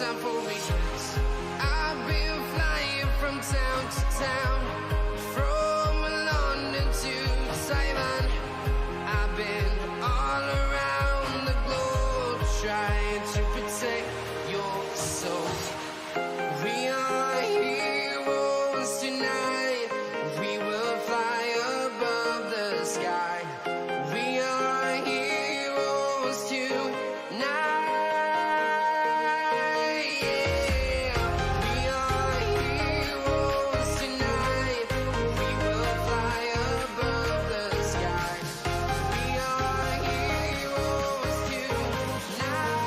time for reasons. I've been flying from town to town, from London to Taiwan. I've been all around the globe trying to protect your soul. We are heroes tonight. We will fly above the sky. We are heroes tonight. Yeah. We are heroes tonight. We will fly above the sky. We are heroes tonight.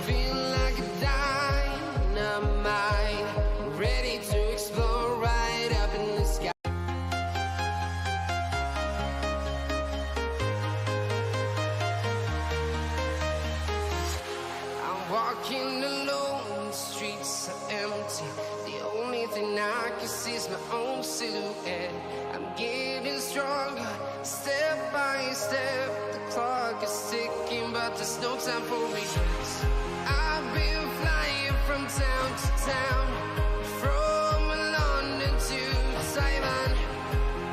Feel like a dynamite, ready to explode right up in the sky. I'm walking alone, the streets are empty. The only thing I can see is my own silhouette. I'm getting stronger, step by step. The clock is ticking, but there's no time for reasons. I've been flying from town to town, from London to Taiwan.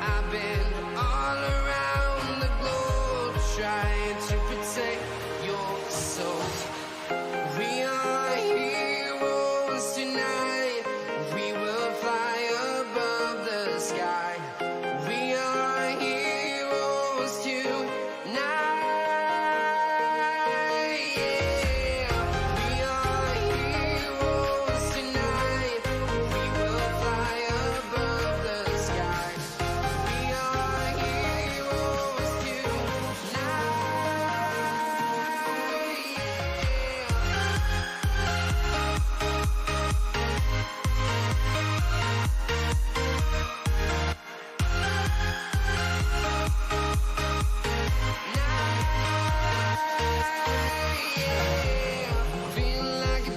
I've been all around the globe trying to protect your soul. We are heroes tonight. We will fly above the sky. We are heroes tonight. Yeah. We are heroes tonight. We will fly above the sky. We are heroes Feel like a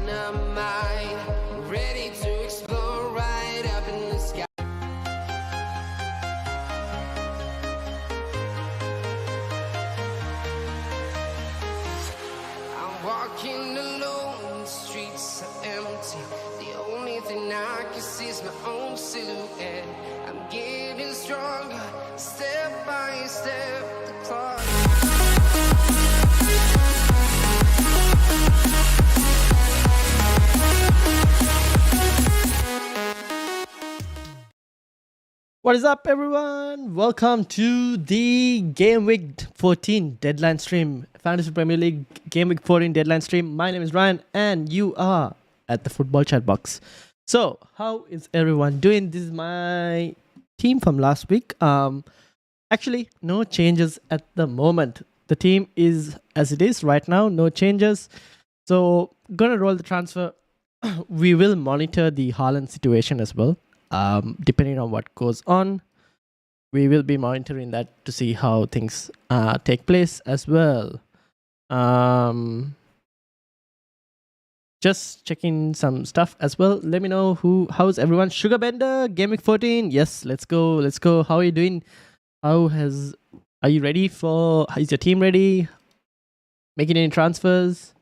dynamite, ready to explode right up in the sky. I'm walking alone, the streets are empty. The only thing I can see is my own silhouette. I'm getting stronger, step by step. The clock. What is up, everyone? Welcome to the Game Week 14 deadline stream, Fantasy Premier League Game Week 14 deadline stream. My name is Ryan, and you are at the Football Chatbox. So, how is everyone doing? This is my team from last week. Actually, no changes at the moment. The team is as it is right now. No changes. So, gonna roll the transfer. We will monitor the Haaland situation as well. Depending on what goes on, we will be monitoring that to see how things take place as well. Just checking some stuff as well. Let me know how's everyone. Sugarbender, Game Week 14. Yes, let's go. How are you doing? Are you ready for? Is your team ready? Making any transfers?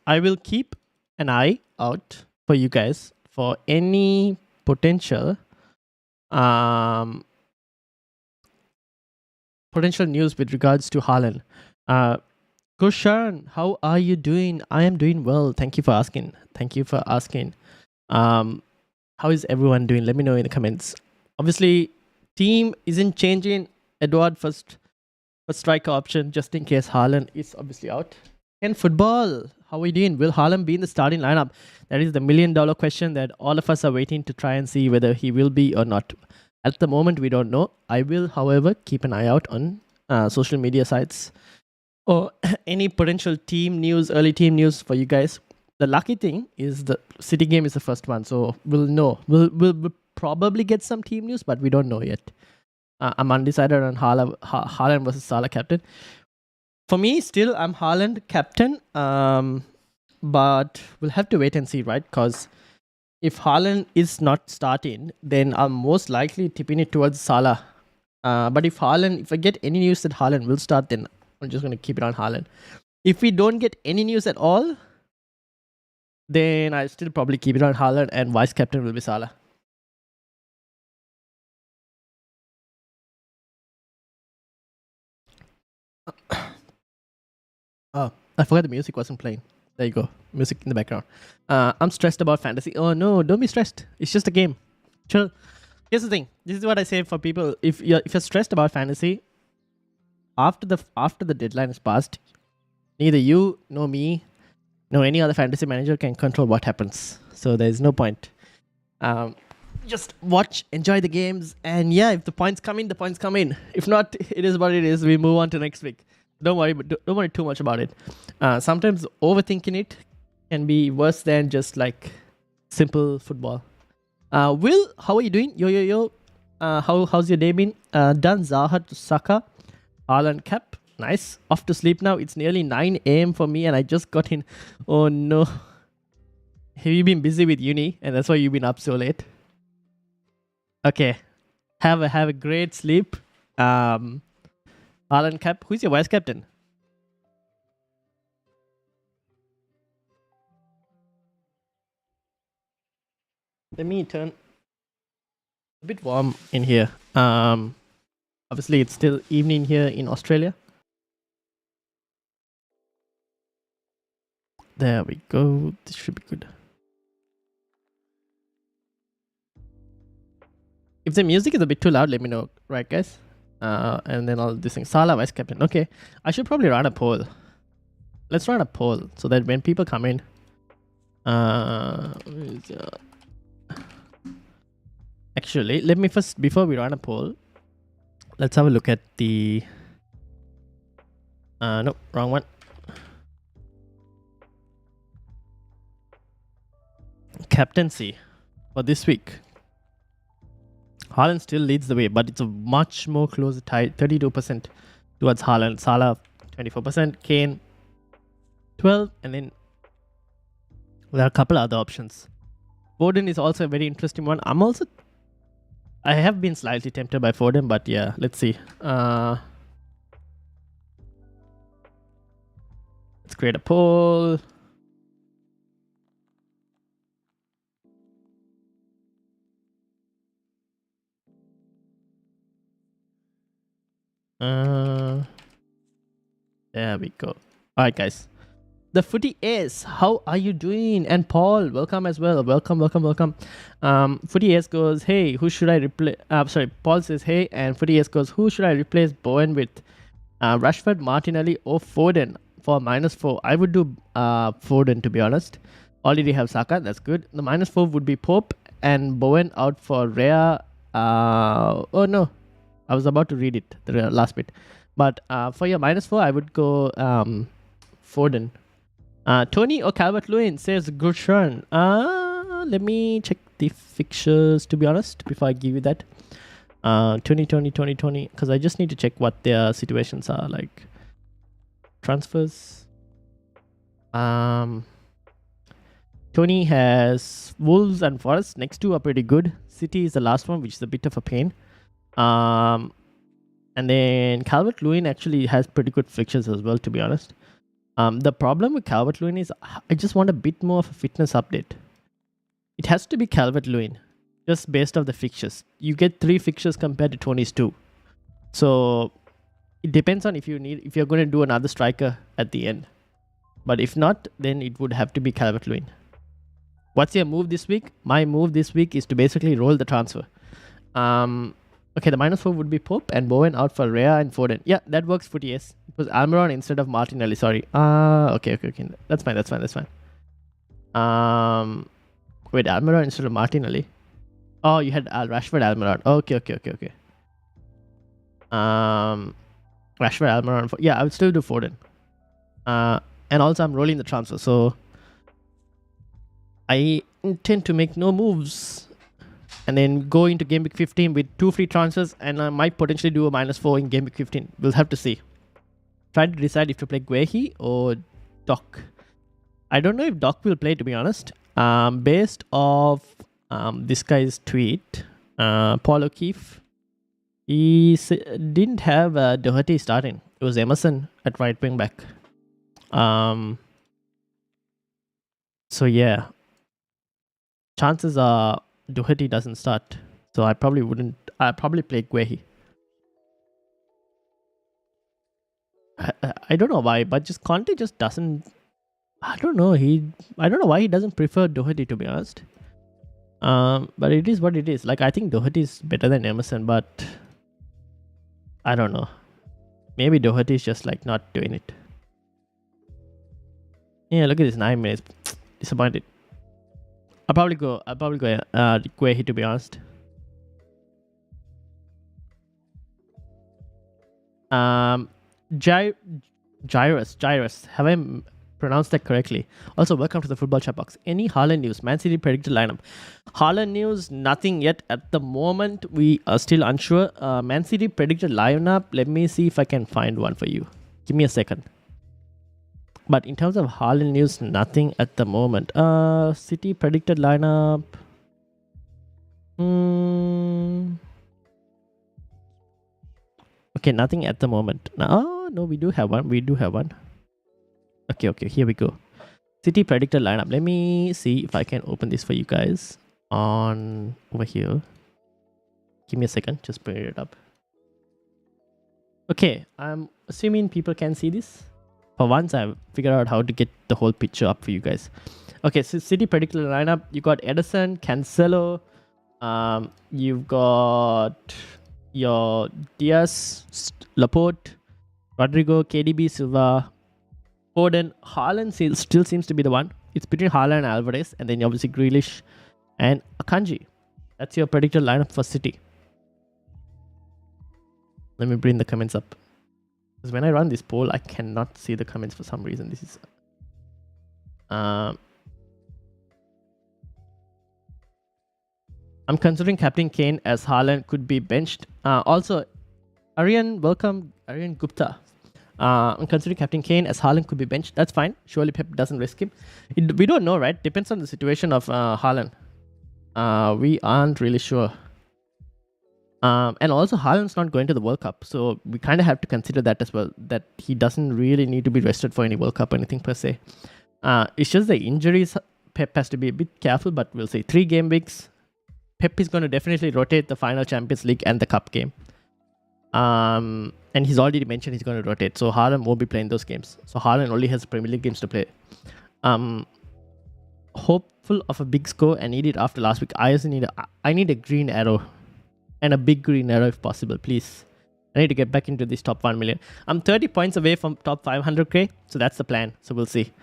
I will keep an eye out for you guys for any potential news with regards to Haaland. Kushan, how are you doing? I am doing well. Thank you for asking. How is everyone doing? Let me know in the comments. Obviously, team isn't changing. Edward first striker option just in case Haaland is obviously out. And football, how are you doing? Will Haaland be in the starting lineup? That is the $1 million question that all of us are waiting to try and see whether he will be or not. At the moment, we don't know. I will, however, keep an eye out on social media sites or any potential team news, early team news for you guys. The lucky thing is the City game is the first one, so we'll know. We'll probably get some team news, but we don't know yet. I'm undecided on Haaland versus Salah captain. For me, still I'm Haaland captain. But we'll have to wait and see, right? Because if Haaland is not starting, then I'm most likely tipping it towards Salah. But if I get any news that Haaland will start, then I'm just going to keep it on Haaland. If we don't get any news at all, then I still probably keep it on Haaland and vice captain will be Salah. Oh, I forgot the music wasn't playing. There you go. Music in the background. I'm stressed about fantasy. Oh no, don't be stressed. It's just a game. Chill. Here's the thing. This is what I say for people. If you're stressed about fantasy, after the deadline is passed, neither you nor me nor any other fantasy manager can control what happens. So there's no point. Just watch, enjoy the games, and yeah, if the points come in, the points come in. If not, it is what it is. We move on to next week. Don't worry too much about it. Sometimes overthinking it can be worse than just like simple football. Will, how are you doing? Yo. How's your day been? Done Zaha to Saka. Haaland cap. Nice. Off to sleep now. It's nearly 9 a.m. for me and I just got in. Oh no. Have you been busy with uni and that's why you've been up so late? Okay. Have a great sleep. Haaland cap. Who's your vice captain? Let me turn a bit warm in here. Obviously it's still evening here in Australia. There we go. This should be good. If the music is a bit too loud, let me know, right, guys? And then I'll this thing. Salah vice captain. Okay, I should probably run a poll. Let's run a poll so that when people come in, actually, let me first before we run a poll, let's have a look at the. No, wrong one. Captaincy for this week. Haaland still leads the way, but it's a much more closer tie, 32% towards Haaland. Salah, 24%. Kane, 12%. And then there are a couple other options. Foden is also a very interesting one. I have been slightly tempted by Foden, but yeah, let's see. Let's create a poll. There we go. Alright, guys. The footy is, how are you doing? And Paul, welcome as well. Welcome. Footy S goes, hey, who should I replace? Paul says, hey, and Footy S goes, who should I replace Bowen with? Rashford, Martinelli, or Foden for -4. I would do Foden, to be honest. Already have Saka, that's good. The -4 would be Pope and Bowen out for Rhea. Oh no, I was about to read it, the last bit. But for your -4, I would go Foden. Tony or Calvert-Lewin says good run. Let me check the fixtures, to be honest, before I give you that. 20, because I just need to check what their situations are like. Transfers. Tony has Wolves and Forest. Next two are pretty good. City is the last one, which is a bit of a pain. And then Calvert-Lewin actually has pretty good fixtures as well, to be honest. The problem with Calvert-Lewin is I just want a bit more of a fitness update. It has to be Calvert-Lewin, just based off the fixtures. You get 3 fixtures compared to Tony's 2. So it depends on if you're going to do another striker at the end. But if not, then it would have to be Calvert-Lewin. What's your move this week? My move this week is to basically roll the transfer. Okay, the -4 would be Pope and Bowen out for Rhea and Foden. Yeah, that works for TS. It was Almiron instead of Martinelli, sorry. Okay. That's fine. Wait, Almiron instead of Martinelli? Oh, you had Rashford, Almiron. Okay. Rashford, Almiron. Yeah, I would still do Foden. And also I'm rolling the transfer, so I intend to make no moves and then go into game week 15 with 2 free transfers, and I might potentially do a -4 in game week 15. We'll have to see. Try to decide if to play Guehi or Doc. I don't know if Doc will play, to be honest. Based off this guy's tweet, Paul O'Keefe, he didn't have Doherty starting. It was Emerson at right wing back. So yeah, chances are Doherty doesn't start. So I probably wouldn't. I'd probably play Guehi. I don't know why, but just Conte just doesn't. I don't know. I don't know why he doesn't prefer Doherty, to be honest. But it is what it is. Like, I think Doherty is better than Emerson, but I don't know. Maybe Doherty is just like not doing it. Yeah, look at this 9 minutes. Disappointed. I'll probably go Guehi, to be honest. Gyrus. Have I pronounced that correctly? Also, welcome to the Football Chatbox. Any Haaland news? Man City predicted lineup. Haaland news, nothing yet at the moment. We are still unsure. Man City predicted lineup. Let me see if I can find one for you. Give me a second. But in terms of Haaland news, nothing at the moment. City predicted lineup. Okay, nothing at the moment. No, we do have one. Okay, here we go. City predicted lineup. Let me see if I can open this for you guys on over here. Give me a second, just bring it up. Okay, I'm assuming people can see this. For once, I've figured out how to get the whole picture up for you guys. Okay, so City predicted lineup. You got Ederson, Cancelo. You've got your Diaz, Laporte, Rodrigo, KDB, Silva, Foden. Haaland still seems to be the one. It's between Haaland and Alvarez, and then obviously Grealish and Akanji. That's your predicted lineup for City. Let me bring the comments up. Because when I run this poll, I cannot see the comments for some reason. This is... I'm considering Captain Kane as Haaland could be benched. Also, Aryan, welcome. Aryan Gupta. I'm considering Captain Kane as Haaland could be benched. That's fine. Surely Pep doesn't risk him. We don't know, right? Depends on the situation of Haaland. We aren't really sure. And also, Haaland's not going to the World Cup. So we kind of have to consider that as well. That he doesn't really need to be rested for any World Cup or anything per se. It's just the injuries. Pep has to be a bit careful, but we'll say 3 game weeks. Pep is going to definitely rotate the final Champions League and the Cup game. And he's already mentioned he's going to rotate. So Haaland won't be playing those games. So Haaland only has Premier League games to play. Hopeful of a big score and need it after last week. I need a green arrow. And a big green arrow if possible, please. I need to get back into this top 1 million. I'm 30 points away from top 500k. So that's the plan. So we'll see.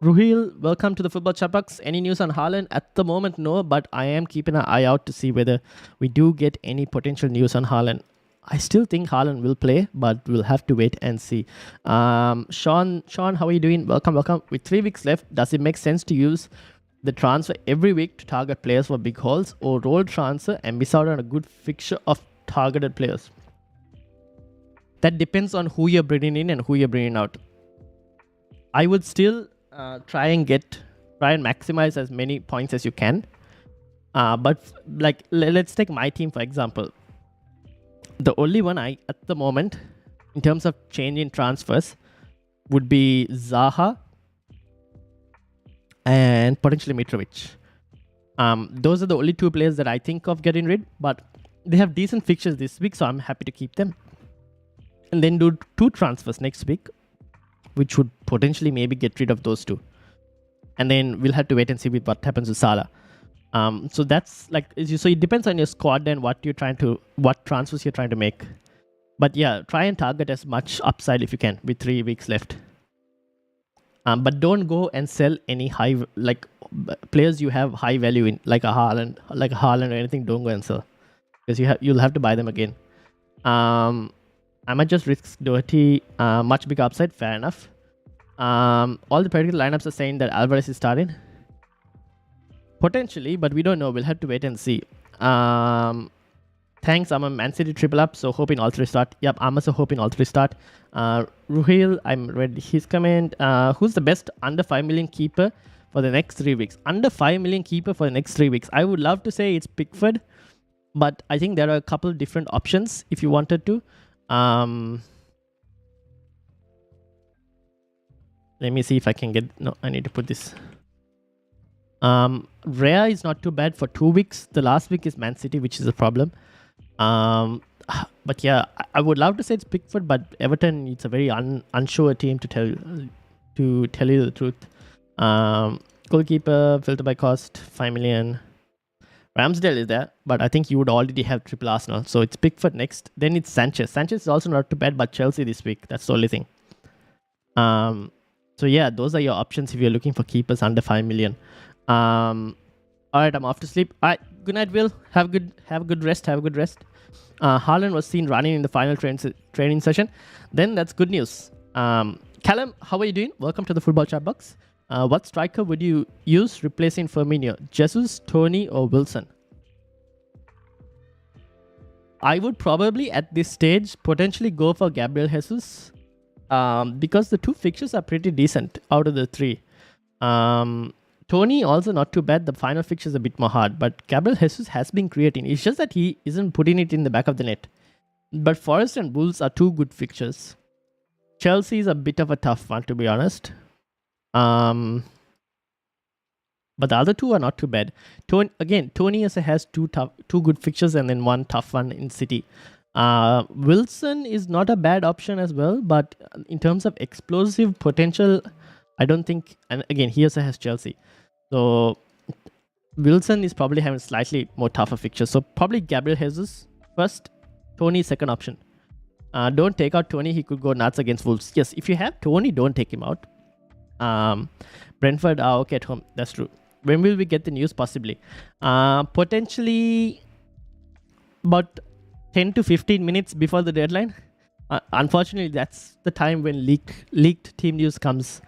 Ruhil, welcome to the Football Chatbox. Any news on Haaland? At the moment, no. But I am keeping an eye out to see whether we do get any potential news on Haaland. I still think Haaland will play, but we'll have to wait and see. Sean, how are you doing? Welcome. With 3 weeks left, does it make sense to use the transfer every week to target players for big hauls, or roll transfer and miss out on a good fixture of targeted players? That depends on who you're bringing in and who you're bringing out. I would still try and maximize as many points as you can. But like, let's take my team for example. The only one at the moment, in terms of changing transfers, would be Zaha and potentially Mitrovic. Those are the only 2 players that I think of getting rid, but they have decent fixtures this week, so I'm happy to keep them. And then do 2 transfers next week, which would potentially maybe get rid of those 2. And then we'll have to wait and see what happens with Salah. So that's like, so it depends on your squad and what transfers you're trying to make. But yeah, try and target as much upside if you can with 3 weeks left. But don't go and sell any players you have high value in, like a Haaland or anything. Don't go and sell, because you'll have to buy them again. I might just risk Doherty, much bigger upside. Fair enough. All the predicted lineups are saying that Alvarez is starting. Potentially, but we don't know. We'll have to wait and see. Thanks, I'm a Man City triple up, so hoping all three start. Yep, I'm also hoping all three start. Ruhil, I'm ready. His comment. Who's the best under 5 million keeper for the next 3 weeks? Under 5 million keeper for the next 3 weeks. I would love to say it's Pickford, but I think there are a couple different options if you wanted to. Let me see if I can get... No, I need to put this. Rhea is not too bad for 2 weeks. The last week is Man City, which is a problem. But yeah, I would love to say it's Pickford, but Everton, it's a very unsure team to tell you the truth. Goalkeeper, filter by cost, 5 million. Ramsdale is there, but I think you would already have triple Arsenal. So it's Pickford next. Then it's Sanchez. Sanchez is also not too bad, but Chelsea this week. That's the only thing. So yeah, those are your options if you're looking for keepers under 5 million. Alright, I'm off to sleep. Alright, good night, Will. Have a good rest. Haaland was seen running in the final training session. Then that's good news. Callum, how are you doing? Welcome to the Football Chatbox. What striker would you use replacing Firmino? Jesus, Tony, or Wilson? I would probably at this stage potentially go for Gabriel Jesus, because the 2 fixtures are pretty decent out of the 3. Tony also not too bad. The final fixture is a bit more hard, but Gabriel Jesus has been creating. It's just that he isn't putting it in the back of the net. But Forest and Wolves are 2 good fixtures. Chelsea is a bit of a tough one, to be honest. But the other 2 are not too bad. Tony also has 2 good fixtures and then 1 tough one in City. Wilson is not a bad option as well, but in terms of explosive potential, I don't think. And again, he also has Chelsea. So Wilson is probably having slightly more tougher fixtures. So probably Gabriel Jesus first, Tony second option. Don't take out Tony. He could go nuts against Wolves. Yes, if you have Tony, don't take him out. Brentford are okay at home. That's true. When will we get the news? Possibly. Potentially about 10 to 15 minutes before the deadline. Unfortunately, that's the time when leaked team news comes.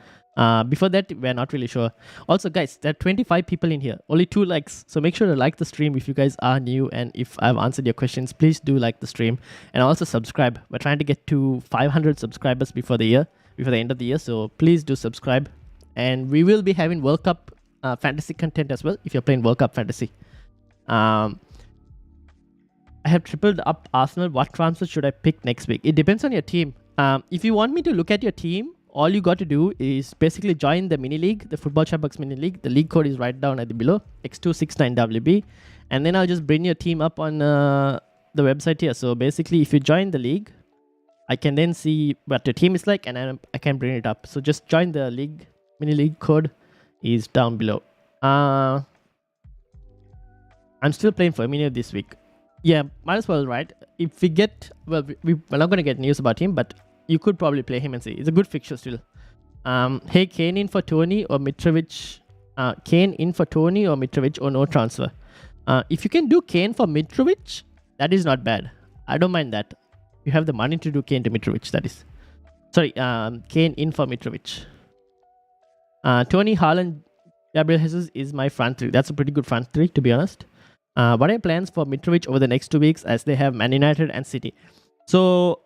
Before that, we're not really sure. Also, guys, there are 25 people in here. Only 2 likes. So make sure to like the stream if you guys are new. And if I've answered your questions, please do like the stream. And also subscribe. We're trying to get to 500 subscribers before the end of the year. So please do subscribe. And we will be having World Cup fantasy content as well if you're playing World Cup fantasy. I have tripled up Arsenal. What transfer should I pick next week? It depends on your team. If you want me to look at your team, all you got to do is basically join the mini league, the Football Chatbox mini league. The league code is right down at the below, X269WB. And then I'll just bring your team up on the website here. So basically, if you join the league, I can then see what your team is like, and I can bring it up. So just join the league. Mini league code is down below. I'm still playing Firmino this week. Yeah, might as well, right? If we get... Well, we're not going to get news about him, but you could probably play him and see. It's a good fixture still. Hey, Kane in for Tony or Mitrovic. Kane in for Tony or Mitrovic or no transfer. If you can do Kane for Mitrovic, that is not bad. I don't mind that. You have the money to do Kane to Mitrovic, that is. Sorry, Kane in for Mitrovic. Tony, Haaland, Gabriel Jesus is my front 3. That's a pretty good front 3, to be honest. What are your plans for Mitrovic over the next 2 weeks as they have Man United and City? So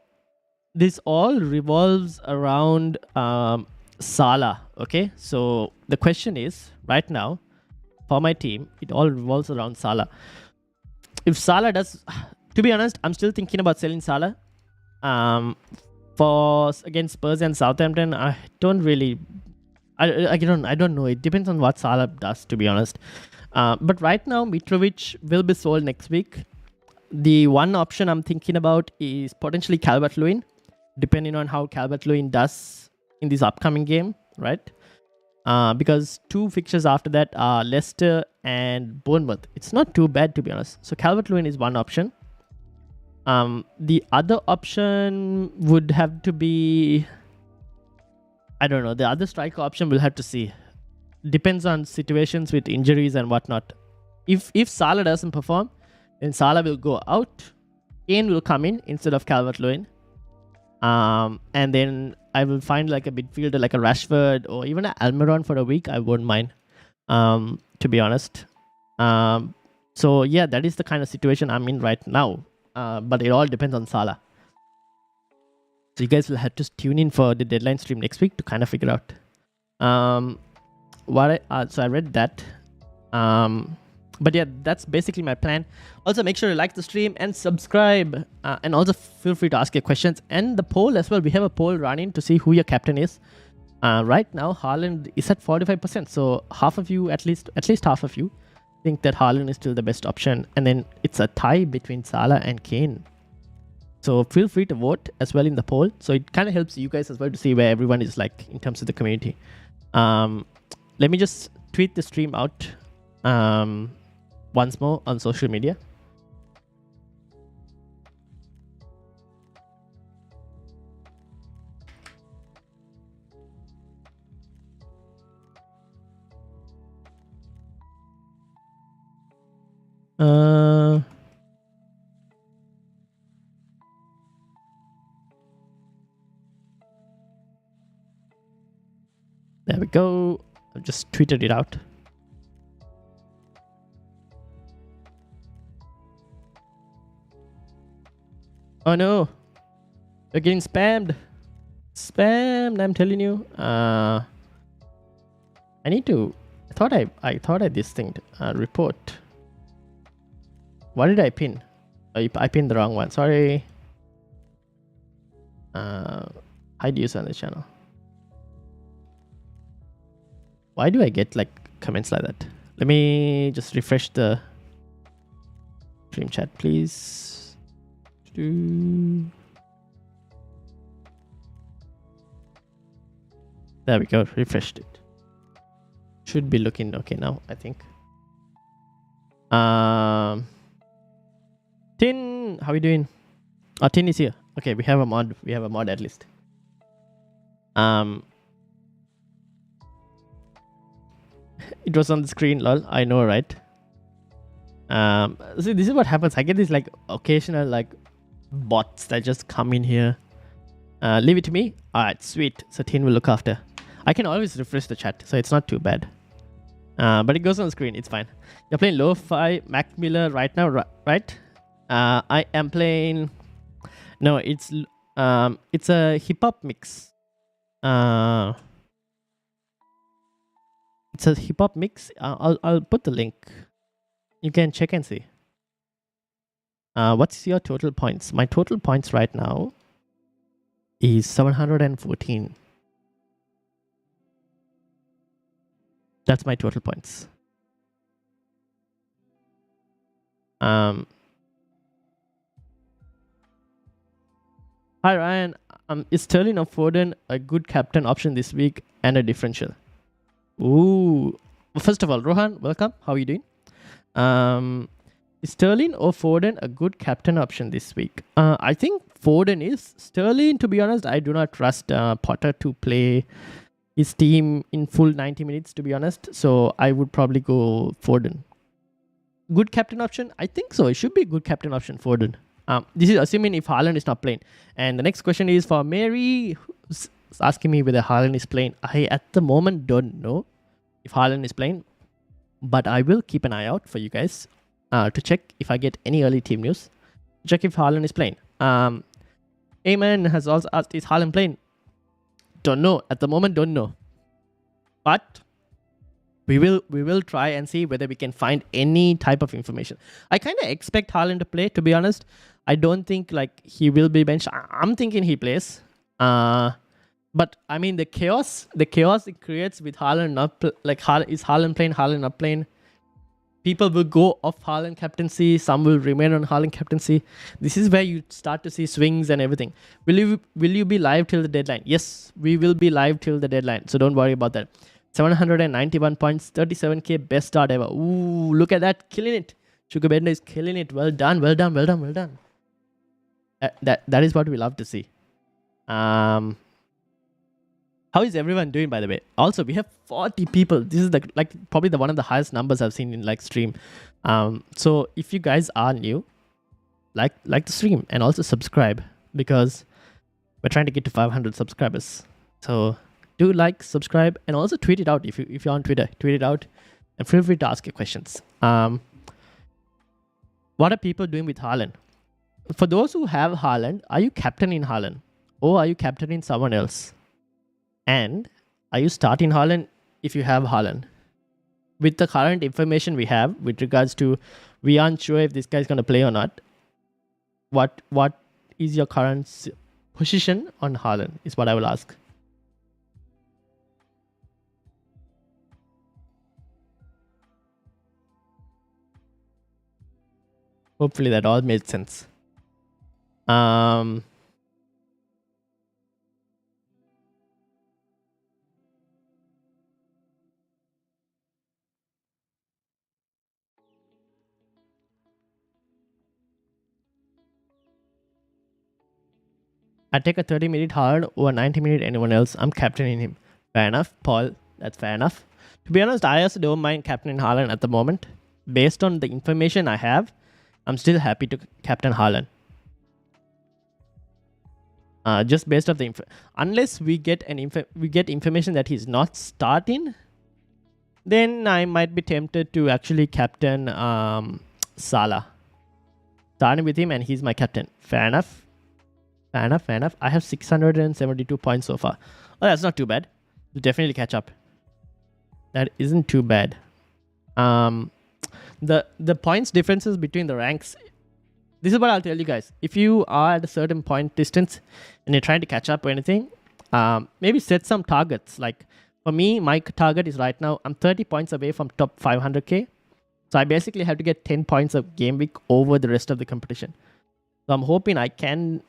this all revolves around Salah. Okay, so the question is right now for my team, it all revolves around Salah. If Salah does, to be honest, I'm still thinking about selling Salah. For against Spurs and Southampton, I don't know. It depends on what Salah does, to be honest. But right now, Mitrovic will be sold next week. The one option I'm thinking about is potentially Calvert-Lewin, depending on how Calvert-Lewin does in this upcoming game, right? Because 2 fixtures after that are Leicester and Bournemouth. It's not too bad, to be honest. So Calvert-Lewin is one option. The other option would have to be... I don't know. The other striker option we'll have to see. Depends on situations with injuries and whatnot. If Salah doesn't perform, then Salah will go out. Kane will come in instead of Calvert-Lewin. And then I will find like a midfielder like a Rashford or even an Almiron for a week, I wouldn't mind. To be honest. So yeah, that is the kind of situation I'm in right now. But it all depends on Salah. So you guys will have to tune in for the deadline stream next week to kind of figure out. So I read that. But yeah, that's basically my plan. Also, make sure you like the stream and subscribe. And also feel free to ask your questions. And the poll as well. We have a poll running to see who your captain is. Right now, Haaland is at 45%. So half of you, at least half of you, think that Haaland is still the best option. And then it's a tie between Salah and Kane. So feel free to vote as well in the poll. So it kind of helps you guys as well to see where everyone is like in terms of the community. Let me just tweet the stream out once more on social media. There we go. I've just tweeted it out. Oh no, you're getting spammed. Spammed, I'm telling you. I need to. I thought I this thing report. What did I pin? Oh, I pinned the wrong one. Sorry. Hide user on the channel. Why do I get like comments like that? Let me just refresh the stream chat, please. There we go. Refreshed it. Should be looking okay now, I think. Tin, how are you doing? Oh, Tin is here. Okay, we have a mod. We have a mod at least. It was on the screen, lol. I know, right? See, this is what happens. I get these like occasional like bots that just come in here. Leave it to me. Alright, sweet. So Tin will look after. I can always refresh the chat, so it's not too bad. But it goes on the screen. It's fine. You're playing Lo-Fi Mac Miller right now, right? I am playing. No, it's a hip hop mix. It's a hip hop mix. I'll put the link. You can check and see. What's your total points? My total points right now is 714. That's my total points. Hi Ryan, is Sterling or Foden a good captain option this week and a differential? Ooh, well, first of all, Rohan, welcome. How are you doing? Is Sterling or Foden a good captain option this week? I think Foden is. Sterling, to be honest, I do not trust Potter to play his team in full 90 minutes, to be honest. So I would probably go Foden. Good captain option? I think so. It should be a good captain option, Foden. This is assuming if Haaland is not playing. And the next question is for Mary, who's asking me whether Haaland is playing. I, at the moment, don't know if Haaland is playing. But I will keep an eye out for you guys to check if I get any early team news. Check if Haaland is playing. Eamon has also asked, is Haaland playing? Don't know. At the moment, don't know. But we will try and see whether we can find any type of information. I kind of expect Haaland to play, to be honest. I don't think like he will be benched. I'm thinking he plays. But I mean the chaos it creates with Haaland not is Haaland playing, Haaland not playing. People will go off Haaland captaincy. Some will remain on Haaland captaincy. This is where you start to see swings and everything. Will you be live till the deadline? Yes, we will be live till the deadline. So don't worry about that. 791 points, 37k, best start ever. Ooh, look at that, killing it. Sugar Bender is killing it. Well done, well done, well done, well done. That is what we love to see. How is everyone doing, by the way? Also, we have 40 people. This is probably one of the highest numbers I've seen in like stream. So if you guys are new, like the stream and also subscribe, because We're trying to get to 500 subscribers. So do like, subscribe, and also tweet it out if you're on Twitter. Tweet it out, and feel free to ask your questions. What are people doing with Haaland? For those who have Haaland, are you captaining Haaland, or are you captaining someone else? And are you starting Haaland if you have Haaland? With the current information we have with regards to, we aren't sure if this guy is going to play or not. What is your current position on Haaland is what I will ask. Hopefully that all made sense. I take a 30-minute Haaland over 90-minute anyone else. I'm captaining him. Fair enough, Paul. That's fair enough. To be honest, I also don't mind captaining Haaland at the moment. Based on the information I have, I'm still happy to captain Haaland. Just based off the unless we get information that he's not starting, then I might be tempted to actually captain Salah. Starting with him, and he's my captain. Fair enough. Fair enough. I have 672 points so far. Oh, that's not too bad. We'll definitely catch up. That isn't too bad. The points differences between the ranks. This is what I'll tell you guys. If you are at a certain point distance and you're trying to catch up or anything, maybe set some targets. Like for me, my target is right now, I'm 30 points away from top 500k. So I basically have to get 10 points of game week over the rest of the competition. So I'm hoping I can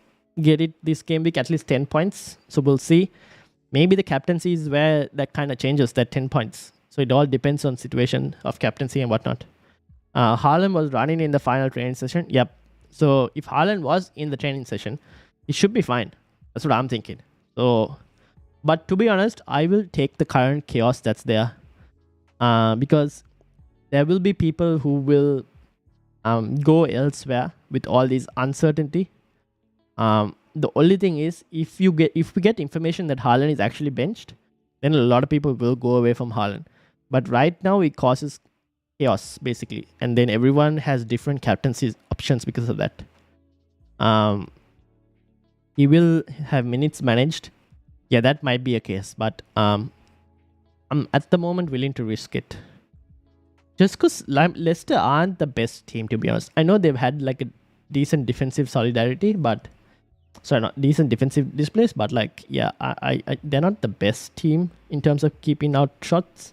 get it this game week at least 10 points. So we'll see. Maybe the captaincy is where that kind of changes, that 10 points. So it all depends on situation of captaincy and whatnot. Haaland was running in the final training session. Yep. So if Haaland was in the training session, it should be fine. That's what I'm thinking. So, but to be honest, I will take the current chaos that's there. Because there will be people who will go elsewhere with all this uncertainty. The only thing is, if we get information that Haaland is actually benched, then a lot of people will go away from Haaland. But right now, it causes chaos, basically. And then everyone has different captaincy options because of that. He will have minutes managed. Yeah, that might be a case. But I'm at the moment willing to risk it. Just because Leicester aren't the best team, to be honest. I know they've had like a decent defensive solidarity, but... Sorry, not decent defensive displays, but like, yeah, they're not the best team in terms of keeping out shots.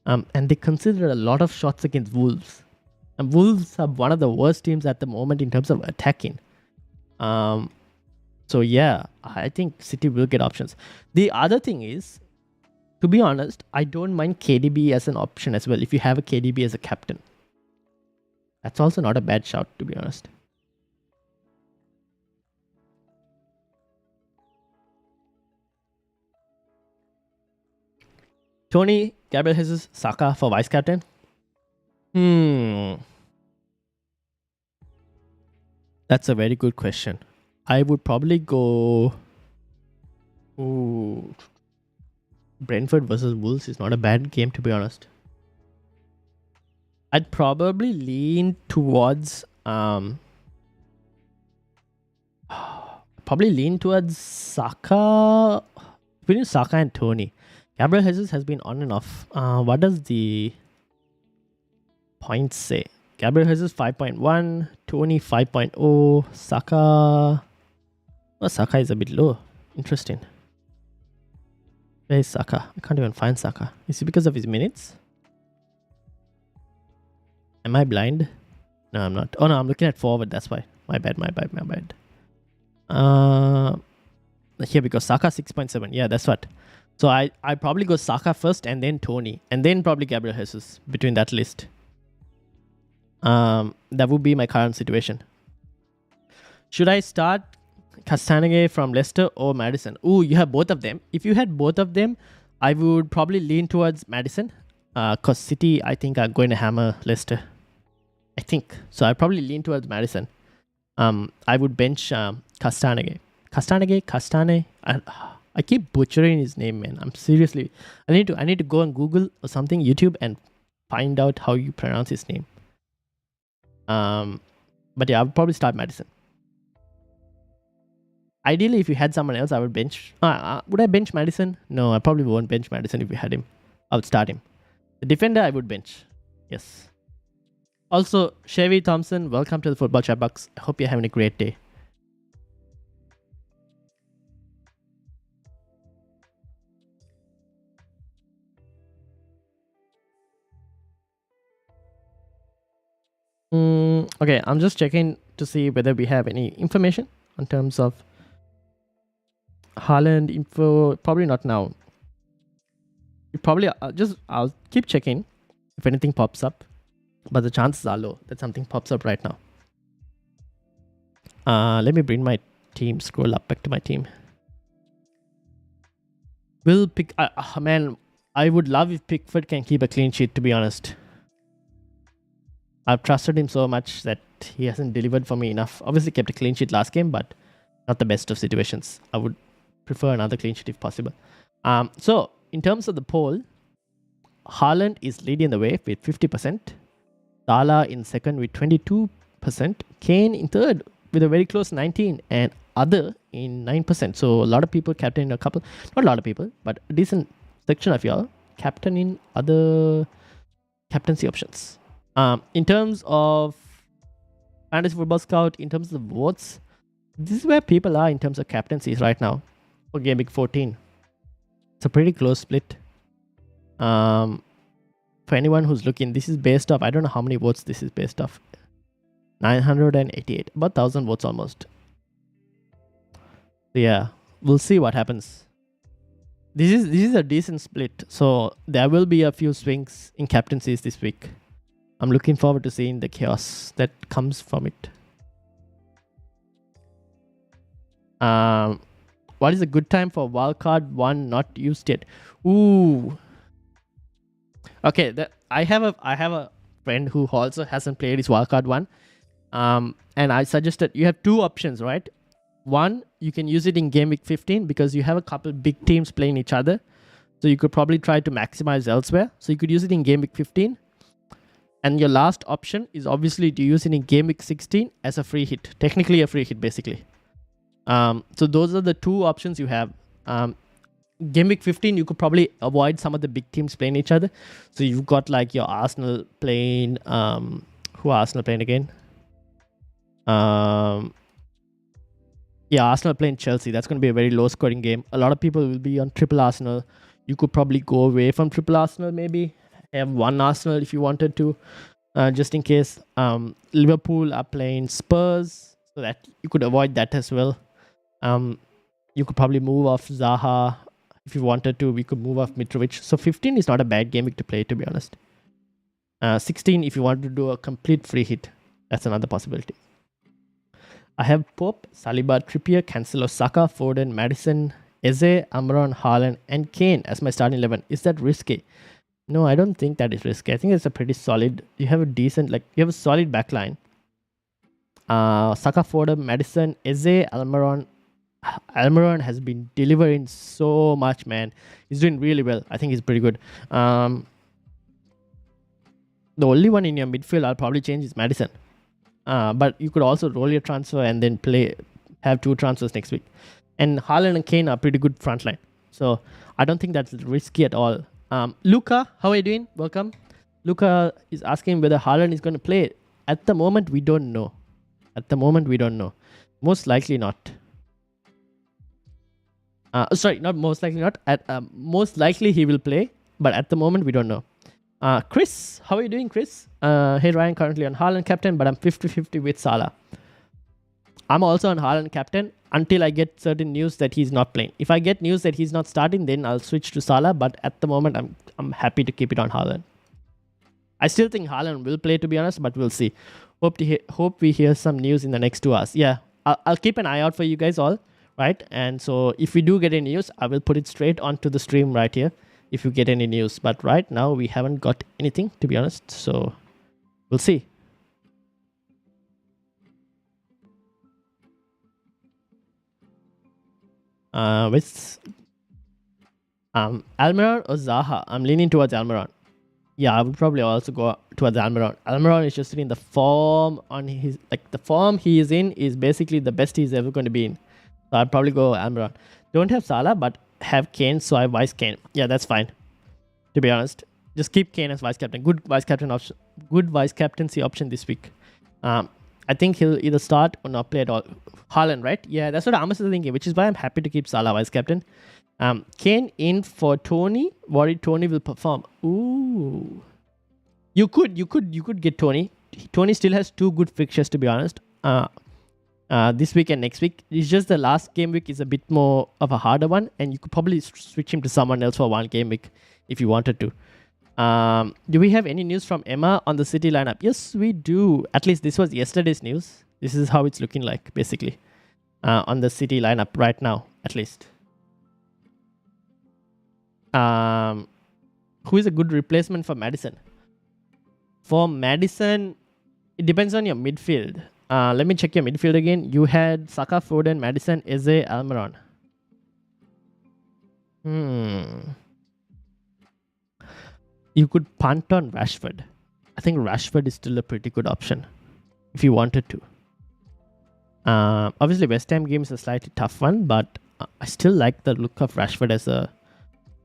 And they consider a lot of shots against Wolves. And Wolves are one of the worst teams at the moment in terms of attacking. So yeah, I think City will get options. The other thing is, to be honest, I don't mind KDB as an option as well. If you have a KDB as a captain, that's also not a bad shout, to be honest. Tony, Gabriel Jesus, Saka for vice captain. That's a very good question. I would probably go... Ooh. Brentford versus Wolves is not a bad game, to be honest. I'd probably lean towards... Saka... Between Saka and Tony. Gabriel Jesus has been on and off. What does the points say? Gabriel Jesus 5.1, Tony 5.0, Saka... Oh, Saka is a bit low. Interesting. Where is Saka? I can't even find Saka. Is it because of his minutes? Am I blind? No, I'm not. Oh no, I'm looking at forward. That's why. My bad. Here because Saka 6.7. Yeah, that's what. So I probably go Saka first and then Tony. And then probably Gabriel Jesus between that list. That would be my current situation. Should I start Castagne from Leicester or Maddison? Ooh, you have both of them. If you had both of them, I would probably lean towards Maddison. Because City, I think, are going to hammer Leicester. I think. So I probably lean towards Maddison. I would bench Castagne. Castane. I keep butchering his name, man. I'm seriously. I need to go on Google or something, YouTube, and find out how you pronounce his name. But yeah, I would probably start Madison. Ideally, if you had someone else, I would bench. Would I bench Madison? No, I probably won't bench Madison if we had him. I would start him. The defender, I would bench. Yes. Also, Chevy Thompson, welcome to the Football Chatbox. I hope you're having a great day. Okay, I'm just checking to see whether we have any information in terms of Haaland info. Probably not now. I'll keep checking if anything pops up, but the chances are low that something pops up right now. Let me bring my team, scroll up back to my team. We'll pick, man, I would love if Pickford can keep a clean sheet, to be honest. I've trusted him so much that he hasn't delivered for me enough. Obviously kept a clean sheet last game, but not the best of situations. I would prefer another clean sheet if possible. So in terms of the poll, Haaland is leading the way with 50%. Salah in second with 22%. Kane in third with a very close 19%. And other in 9%. So a lot of people captain a couple. Not a lot of people, but a decent section of y'all captain in other captaincy options. In terms of Fantasy Football Scout, in terms of the votes, this is where people are in terms of captaincies right now for Game Week 14. It's a pretty close split. For anyone who's looking, this is based off, I don't know how many votes this is based off. 988, about 1,000 votes almost. So yeah, we'll see what happens. This is a decent split, so there will be a few swings in captaincies this week. I'm looking forward to seeing the chaos that comes from it. What is a good time for wildcard 1 not used yet? Ooh. Okay, I have a friend who also hasn't played his wildcard 1. And I suggested you have two options, right? One, you can use it in Game Week 15 because you have a couple big teams playing each other. So you could probably try to maximize elsewhere. So you could use it in Game Week 15. And your last option is obviously to use it in Game Week 16 as a free hit. Technically a free hit, basically. So those are the two options you have. Game Week 15, you could probably avoid some of the big teams playing each other. So you've got like your Arsenal playing... who are Arsenal playing again? Yeah, Arsenal playing Chelsea. That's going to be a very low scoring game. A lot of people will be on triple Arsenal. You could probably go away from triple Arsenal maybe. Have one Arsenal if you wanted to, just in case. Liverpool are playing Spurs, so that you could avoid that as well. You could probably move off Zaha if you wanted to. We could move off Mitrovic. So 15 is not a bad game week to play, to be honest. 16 if you want to do a complete free hit. That's another possibility. I have Pope, Saliba, Trippier, Cancelo, Saka, Foden, Madison, Eze, Almiron, Haaland, and Kane as my starting 11. Is that risky? No, I don't think that is risky. I think it's a pretty solid. You have a decent, you have a solid backline. Saka, Foden, Madison, Eze, Almiron. Almiron has been delivering so much, man. He's doing really well. I think he's pretty good. The only one in your midfield I'll probably change is Madison. But you could also roll your transfer and then have two transfers next week. And Haaland and Kane are pretty good frontline. So I don't think that's risky at all. Luca, how are you doing? Welcome. Luca is asking whether Haaland is going to play. At the moment, we don't know. Most likely not. Sorry, not most likely not. Most likely he will play, but at the moment we don't know. Chris, how are you doing, Chris? Hey Ryan, currently on Haaland captain, but I'm 50-50 with Salah. I'm also on Haaland captain until I get certain news that he's not playing. If I get news that he's not starting, then I'll switch to Salah. But at the moment, I'm happy to keep it on Haaland. I still think Haaland will play, to be honest, but we'll see. Hope we hear some news in the next 2 hours. Yeah, I'll keep an eye out for you guys all, right? And so if we do get any news, I will put it straight onto the stream right here if you get any news. But right now, we haven't got anything, to be honest. So we'll see. With Almiron or Zaha? I'm leaning towards Almiron. Yeah, I would probably also go towards Almiron. Almiron is just in the form on his the form he is in is basically the best he's ever going to be in. So I'd probably go Almiron. Don't have Salah, but have Kane, so I vice Kane. Yeah, that's fine. To be honest, just keep Kane as vice captain. Good vice captain option. Good vice captaincy option this week. I think he'll either start or not play at all. Haaland, right? Yeah, that's what I'm also thinking, which is why I'm happy to keep Salah vice captain. Kane in for Tony. Worried Tony will perform. Ooh, you could get Tony. Tony still has 2 good fixtures, to be honest. This week and next week. It's just the last game week is a bit more of a harder one, and you could probably switch him to someone else for one game week if you wanted to. Do we have any news from Emma on the City lineup? Yes, we do. At least this was yesterday's news. This is how it's looking like, basically, on the City lineup right now, at least. Who is a good replacement for Maddison? For Maddison, it depends on your midfield. Let me check your midfield again. You had Saka, Foden, Maddison, Eze, Almiron. You could punt on Rashford. I think Rashford is still a pretty good option if you wanted to. Obviously, West Ham game is a slightly tough one, but I still like the look of Rashford as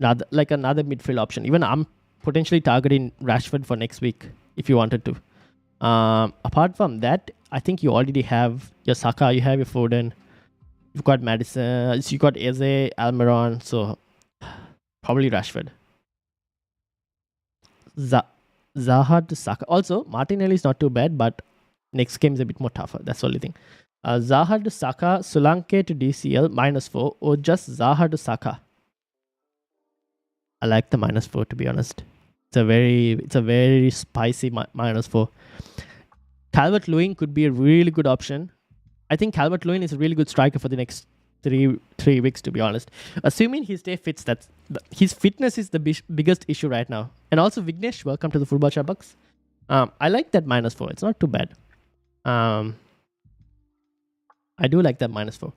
another midfield option. Even I'm potentially targeting Rashford for next week if you wanted to. Apart from that, I think you already have your Saka, you have your Foden, you've got Maddison, you got Eze, Almiron, so probably Rashford. Zaha to Saka. Also, Martinelli is not too bad, but next game is a bit more tougher. That's the only thing. Zaha to Saka, Solanke to DCL, -4, or just Zaha to Saka. I like the -4, to be honest. It's a very spicy -4. Calvert-Lewin could be a really good option. I think Calvert-Lewin is a really good striker for the next three weeks, to be honest. Assuming he stay fit, his fitness is the biggest issue right now. And also, Vignesh, welcome to the Football Chatbox. I like that -4. It's not too bad. I do like that -4.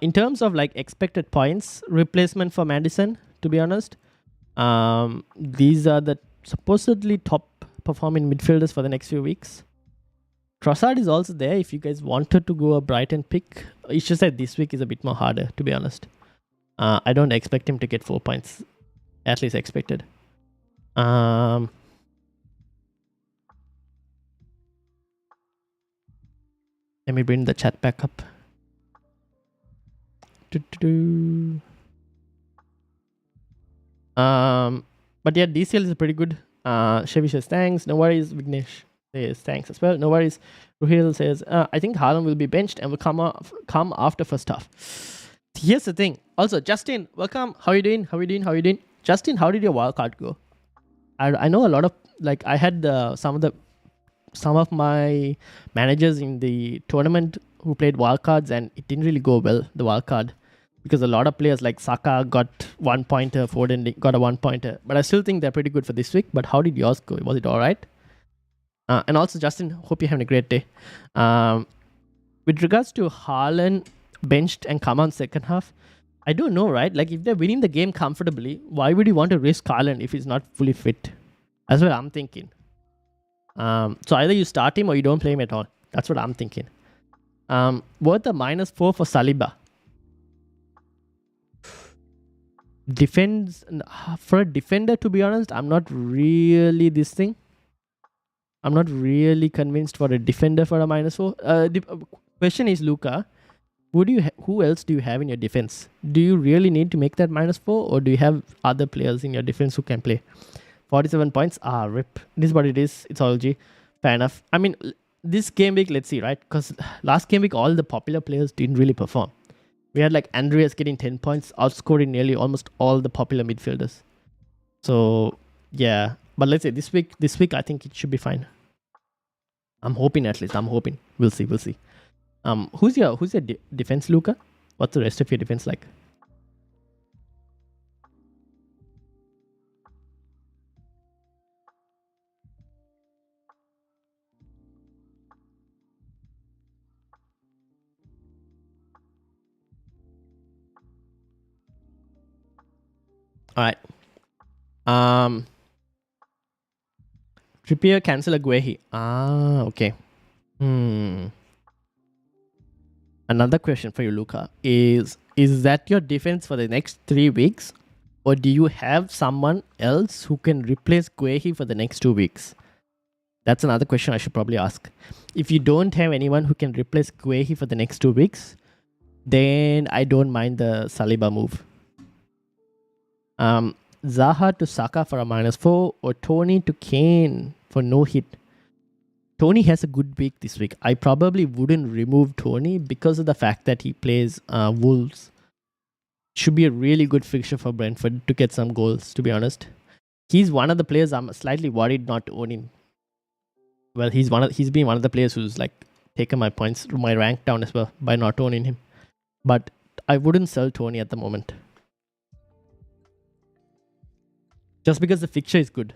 In terms of expected points, replacement for Maddison, to be honest, these are the supposedly top performing midfielders for the next few weeks. Trossard is also there if you guys wanted to go a Brighton pick. It's just that this week is a bit more harder, to be honest. I don't expect him to get 4 points. At least expected. Let me bring the chat back up. But yeah, DCL is pretty good. Chevy says thanks. No worries. Vignesh says thanks as well. No worries. Ruhil says, I think Haaland will be benched and will come after first half. Here's the thing. Also, Justin, welcome. How are you doing? Justin, how did your wildcard go? I know a lot of I had some of my managers in the tournament who played wildcards, and it didn't really go well, the wildcard, because a lot of players like Saka got 1 pointer, Foden got a 1 pointer. But I still think they're pretty good for this week. But how did yours go? Was it all right? And also, Justin, hope you're having a great day. With regards to Haaland benched and come on second half, I don't know, right? If they're winning the game comfortably, why would you want to risk Haaland if he's not fully fit? That's what I'm thinking. So either you start him or you don't play him at all. That's what I'm thinking. Worth a -4 for Saliba. For a defender, to be honest, I'm not really convinced for a defender for a -4. Question is, Luca, who else do you have in your defense? Do you really need to make that -4, or do you have other players in your defense who can play? 47 points. Rip. This is what it is. It's all G. Fair enough. I mean, this game week, let's see, right? Because last game week, all the popular players didn't really perform. We had Andreas getting 10 points, outscoring nearly almost all the popular midfielders. So, yeah. But let's say this week, I think it should be fine. I'm hoping, at least. We'll see. Who's your defense, Luca? What's the rest of your defense like? All right. Trippier cancel Aguehi. Okay. Another question for you, Luca, is that your defense for the next 3 weeks, or do you have someone else who can replace Guehi for the next 2 weeks? That's another question I should probably ask. If you don't have anyone who can replace Guehi for the next 2 weeks, then I don't mind the Saliba move. Zaha to Saka for a -4, or Tony to Kane for no hit. Tony has a good week this week. I probably wouldn't remove Tony because of the fact that he plays Wolves. Should be a really good fixture for Brentford to get some goals, to be honest. He's one of the players I'm slightly worried not owning. Well, he's been one of the players who's like taken my points, my rank down as well by not owning him. But I wouldn't sell Tony at the moment. Just because the fixture is good.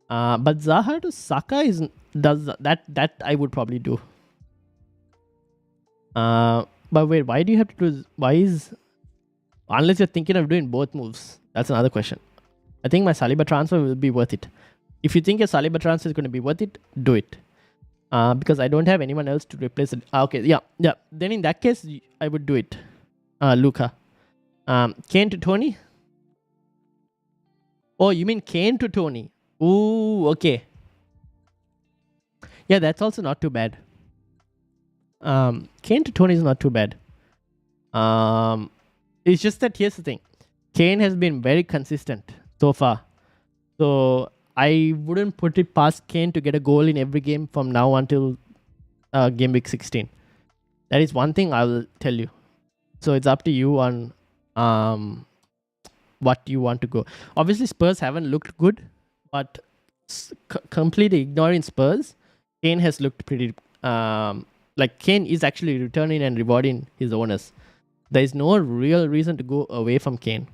But Zaha to Saka does that I would probably do. But wait, why do you have to do? Why is, unless you're thinking of doing both moves? That's another question. I think my Saliba transfer will be worth it. If you think your Saliba transfer is going to be worth it, do it. Because I don't have anyone else to replace it. Okay, yeah. Then in that case, I would do it. Luca. Kane to Tony? Oh, you mean Kane to Tony? Ooh, okay. Yeah, that's also not too bad. Kane to Tony is not too bad. It's just that here's the thing. Kane has been very consistent so far. So I wouldn't put it past Kane to get a goal in every game from now until game week 16. That is one thing I will tell you. So it's up to you on what you want to go. Obviously, Spurs haven't looked good, but completely ignoring Spurs, Kane has looked pretty... like Kane is actually returning and rewarding his owners. There is no real reason to go away from Kane.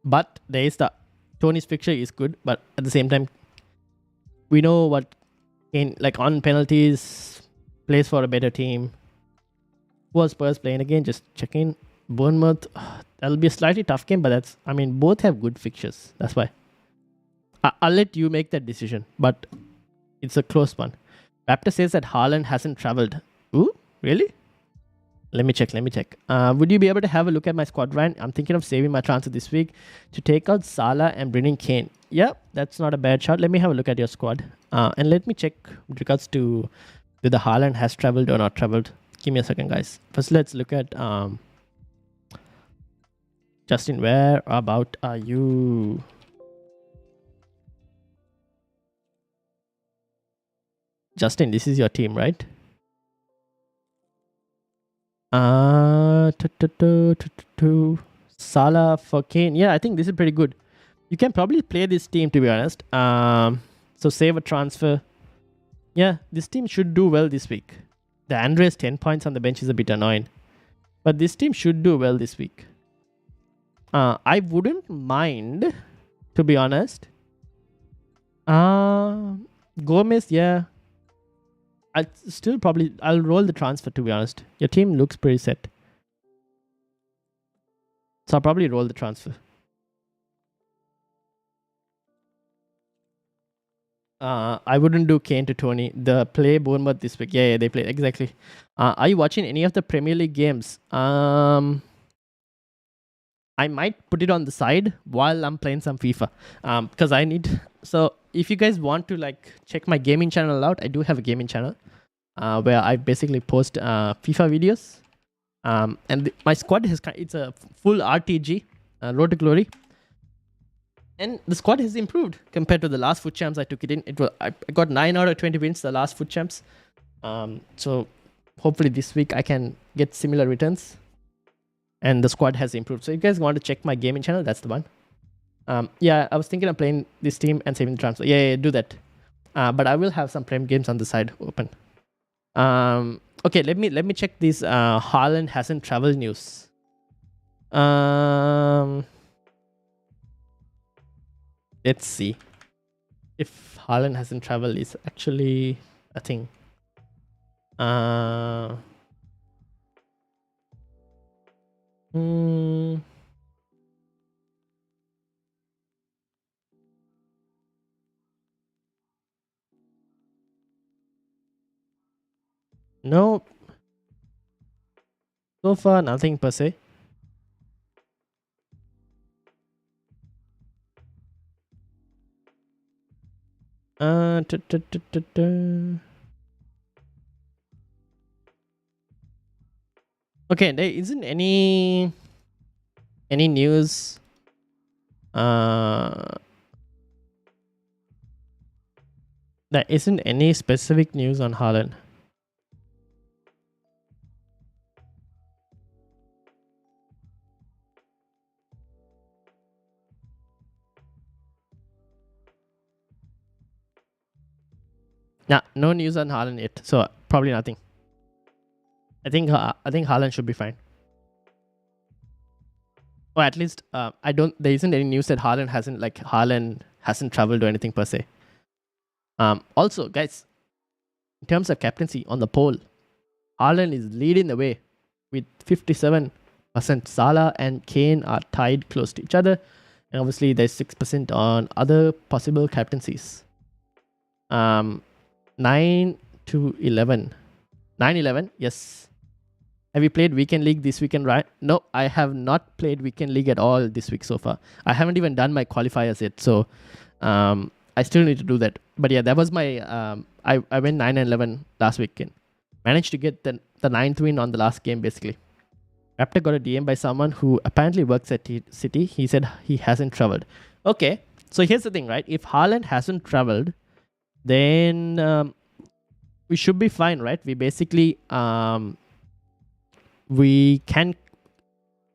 But there is the Tony's fixture is good, but at the same time, we know what Kane, like on penalties, plays for a better team. Who was Spurs playing again? Just checking. Bournemouth. That'll be a slightly tough game, but both have good fixtures. That's why. I'll let you make that decision, but it's a close one. Raptor says that Haaland hasn't travelled. Ooh, really? Let me check. Would you be able to have a look at my squad, Ryan? I'm thinking of saving my transfer this week to take out Salah and bring in Kane. Yeah, that's not a bad shot. Let me have a look at your squad. And let me check with regards to whether Haaland has travelled or not travelled. Give me a second, guys. First, let's look at Justin. Where about are you? Justin, this is your team, right? Salah for Kane. Yeah, I think this is pretty good. You can probably play this team, to be honest. So save a transfer. Yeah, this team should do well this week. The Andres 10 points on the bench is a bit annoying. But this team should do well this week. I wouldn't mind, to be honest. Gomez, yeah. I'll roll the transfer, to be honest. Your team looks pretty set. So I'll probably roll the transfer. I wouldn't do Kane to Tony. The play Bournemouth this week. Yeah, they play. Exactly. Are you watching any of the Premier League games? I might put it on the side while I'm playing some FIFA. Because I need... So if you guys want to like check my gaming channel out, I do have a gaming channel where I basically post FIFA videos. And my squad it's a full RTG, Road to Glory. And the squad has improved compared to the last Foot Champs I took it in. I got 9 out of 20 wins the last Foot Champs. So hopefully this week I can get similar returns. And the squad has improved. So if you guys want to check my gaming channel, that's the one. Yeah, I was thinking of playing this team and saving the transfer. Yeah, do that. But I will have some Prem games on the side open. Okay, let me check this Haaland hasn't traveled news. Let's see if Haaland hasn't traveled is actually a thing. Hmm. No, so far nothing per se. Uh, tu- tu- tu- tu- tu. Okay, there isn't any news. Uh, there isn't any specific news on Haaland. Nah, no news on Haaland yet. So probably nothing. I think Haaland should be fine. Or at least I don't. There isn't any news that Haaland hasn't traveled or anything per se. Also, guys, in terms of captaincy on the poll, Haaland is leading the way with 57%. Salah and Kane are tied close to each other, and obviously there's 6% on other possible captaincies. 9 to 11. 9-11, yes. Have you played Weekend League this weekend, right? No, I have not played Weekend League at all this week so far. I haven't even done my qualifiers yet, so I still need to do that. But yeah, that was my. I went 9-11 last weekend. Managed to get the ninth win on the last game, basically. Raptor got a DM by someone who apparently works at City. He said he hasn't traveled. Okay, so here's the thing, right? If Haaland hasn't traveled, then we should be fine, right? We basically we can.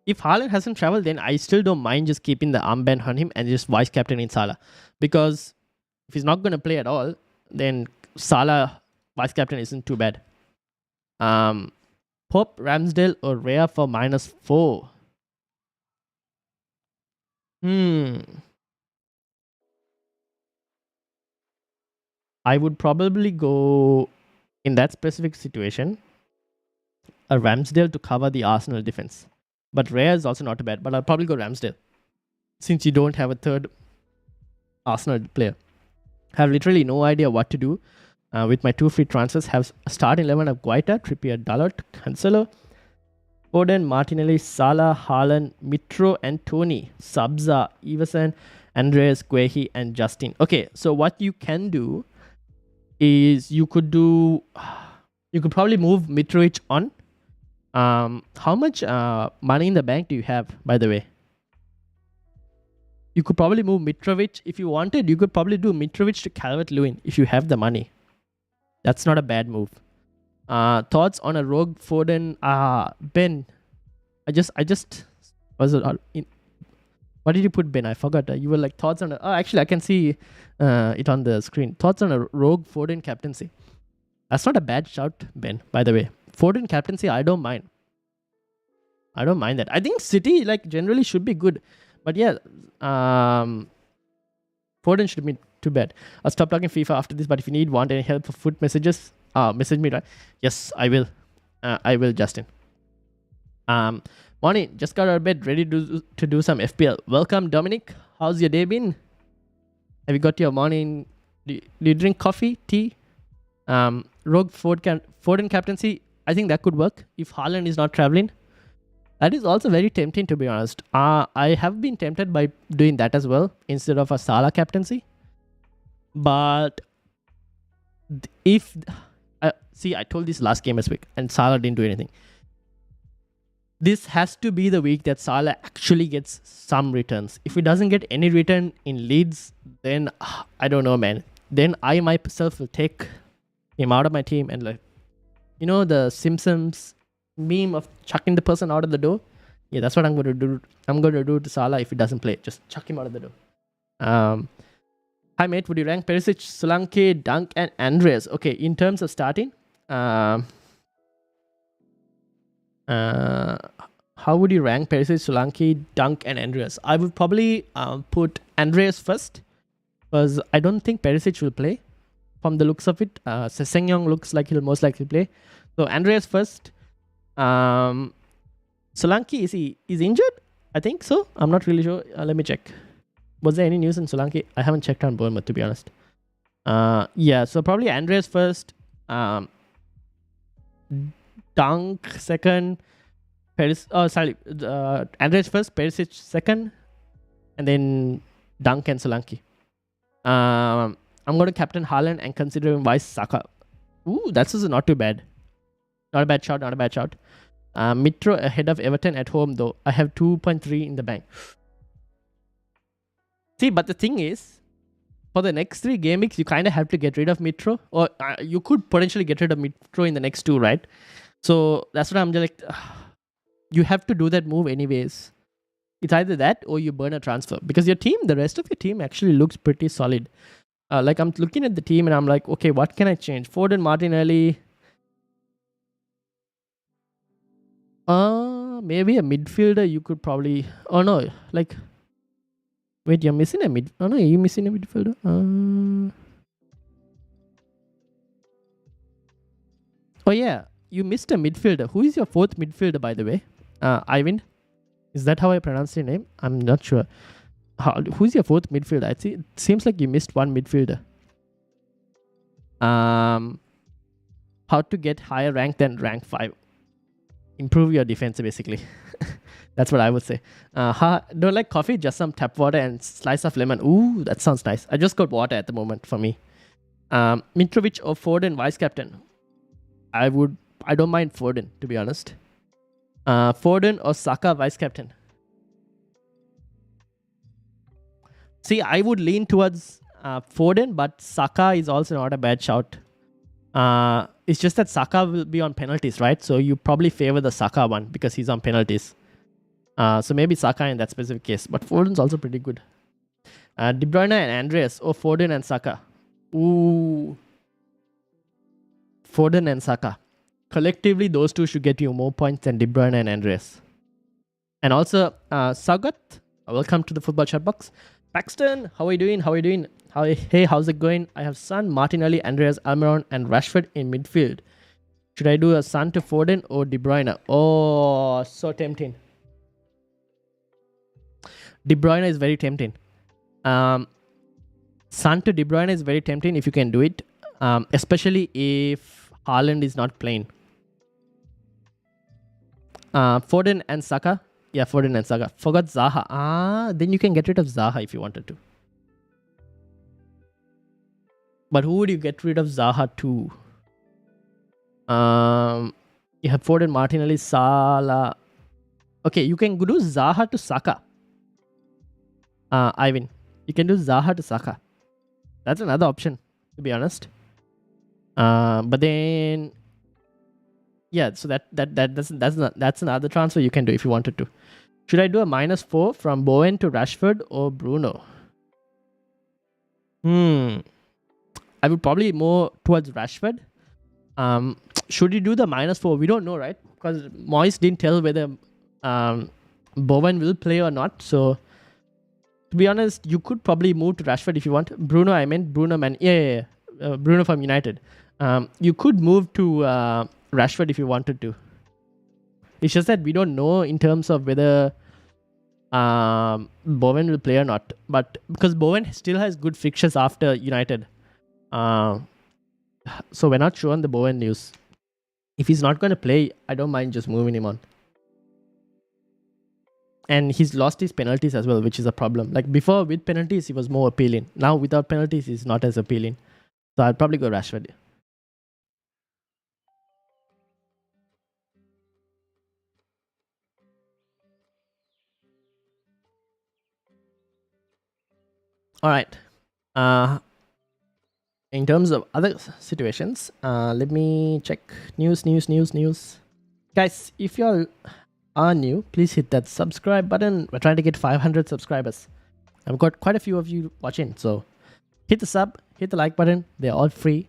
If Haaland hasn't traveled, then I still don't mind just keeping the armband on him and just vice captain in Salah, because if he's not going to play at all, then Salah vice captain isn't too bad. Pope, Ramsdale, or Rhea for -4. I would probably go in that specific situation a Ramsdale to cover the Arsenal defense. But Rhea is also not bad. But I'll probably go Ramsdale since you don't have a third Arsenal player. I have literally no idea what to do with my two free transfers. Have a start 11 of Guaita, Trippier, Dalot, Cancelo, Foden, Martinelli, Salah, Haaland, Mitro, and Tony, Sabza, Iverson, Andreas, Guehi, and Justin. Okay, so what you can do is you could probably move Mitrovic on. How much money in the bank do you have, by the way? You could probably move Mitrovic if you wanted. You could probably do Mitrovic to Calvert-Lewin if you have the money. That's not a bad move. Thoughts on a rogue Foden? Ben, I just was it what did you put, Ben? I forgot. You were like thoughts on. Actually, I can see it on the screen. Thoughts on a rogue Foden captaincy? That's not a bad shout, Ben. By the way, Foden captaincy, I don't mind. I don't mind that. I think City generally should be good, but yeah, Foden should be too bad. I'll stop talking FIFA after this. But if you want any help for food messages, message me, right? Yes, I will. I will, Justin. Morning, just got out of bed, ready to do some FPL. Welcome, Dominic. How's your day been? Have you got your morning? Do you drink coffee, tea? Rogue Foden captaincy. I think that could work if Haaland is not traveling. That is also very tempting, to be honest. I have been tempted by doing that as well instead of a Salah captaincy. But if I told this last game as week, and Salah didn't do anything. This has to be the week that Salah actually gets some returns. If he doesn't get any return in Leeds, then I don't know, man. Then I myself will take him out of my team and the Simpsons meme of chucking the person out of the door. Yeah, that's what I'm going to do. I'm going to do to Salah if he doesn't play. Just chuck him out of the door. Hi, mate. Would you rank Perisic, Solanke, Dunk, and Andreas? Okay, in terms of starting, how would you rank Perisic, Solanke, Dunk, and Andreas? I would probably put Andreas first because I don't think Perisic will play. From the looks of it, Sessegnon looks like he'll most likely play. So Andreas first. Solanke, is injured? I think so. I'm not really sure. Let me check. Was there any news in Solanke? I haven't checked on Bournemouth, to be honest. Yeah, so probably Andreas first, Dunk second, Andreas first, Perisic second, and then Dunk and Solanke. I'm going to captain Haaland and consider him vice Saka. Ooh, that's also not too bad. Not a bad shot, not a bad shot. Mitro ahead of Everton at home though. I have 2.3 in the bank. See, but the thing is, for the next 3 game weeks, you kind of have to get rid of Mitro. Or you could potentially get rid of Mitro in the next 2, right? So that's what I'm just like, you have to do that move anyways. It's either that or you burn a transfer. Because your team, the rest of your team actually looks pretty solid. Like I'm looking at the team and I'm like, okay, what can I change? Foden, Martinelli. Maybe a midfielder you could probably... Oh no, like... Wait, you're missing a mid... Oh no, you're missing a midfielder? Oh yeah, you missed a midfielder. Who is your 4th midfielder, by the way? Ivan? Is that how I pronounce your name? I'm not sure. Who's your 4th midfielder? It seems like you missed one midfielder. How to get higher rank than rank 5. Improve your defense, basically. That's what I would say. Don't like coffee, just some tap water and slice of lemon. Ooh, that sounds nice. I just got water at the moment for me. Mitrovic or Foden vice captain? I don't mind Foden, to be honest. Foden or Saka vice captain? See, I would lean towards Foden, but Saka is also not a bad shout. It's just that Saka will be on penalties, right? So you probably favor the Saka one because he's on penalties. So maybe Saka in that specific case. But Foden's also pretty good. De Bruyne and Andreas. Oh, Foden and Saka. Ooh. Foden and Saka. Collectively, those two should get you more points than De Bruyne and Andreas. And also, Sagat, welcome to the Football Chatbox. Paxton, how are you doing? How are you doing? Hey, how's it going? I have Son, Martinelli, Andreas, Almiron, and Rashford in midfield. Should I do a Son to Foden or De Bruyne? Oh, so tempting. De Bruyne is very tempting. Son to De Bruyne is very tempting if you can do it. Especially if Haaland is not playing. Foden and Saka. Yeah, Foden and Saka. Forgot Zaha. Then you can get rid of Zaha if you wanted to. But who would you get rid of Zaha to? You have Foden, Martinelli, Salah. Okay, you can do Zaha to Saka. Ivan, you can do Zaha to Saka. That's another option, to be honest. But then, yeah. So that's another transfer you can do if you wanted to. Should I do a -4 from Bowen to Rashford or Bruno? I would probably more towards Rashford. Should you do the -4? We don't know, right? Because Moyes didn't tell whether Bowen will play or not. So, to be honest, you could probably move to Rashford if you want. Bruno, I meant Bruno, man. Yeah. Bruno from United. You could move to Rashford if you wanted to. It's just that we don't know in terms of whether Bowen will play or not. But because Bowen still has good fixtures after United. So we're not sure on the Bowen news. If he's not going to play, I don't mind just moving him on. And he's lost his penalties as well, which is a problem. Like before, with penalties, he was more appealing. Now, without penalties, he's not as appealing. So I'll probably go Rashford. All right. In terms of other situations, let me check news. Guys, if you all are new, please hit that subscribe button. We're trying to get 500 subscribers. I've got quite a few of you watching, so hit the sub, hit the like button. They're all free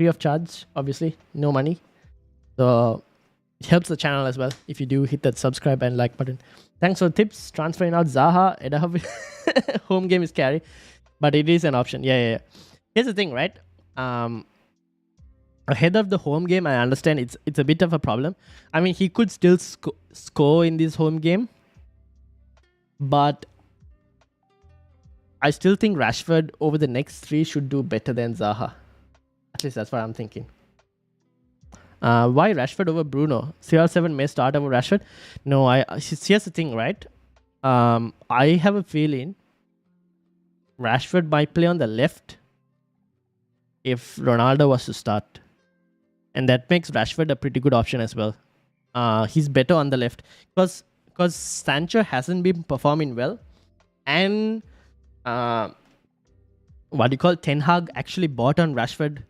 of charge, obviously, no money. So it helps the channel as well if you do hit that subscribe and like button. Thanks for the tips. Transferring out Zaha. Home game is carry, but it is an option. Yeah. Here's the thing, right? ahead of the home game, I understand it's a bit of a problem. I mean, he could still score in this home game, but I still think Rashford over the next 3 should do better than Zaha. At least that's what I'm thinking. Why Rashford over Bruno? CR7 may start over Rashford. No, here's the thing, right? I have a feeling Rashford might play on the left if Ronaldo was to start. And that makes Rashford a pretty good option as well. He's better on the left because Sancho hasn't been performing well. And Ten Hag actually bought on Rashford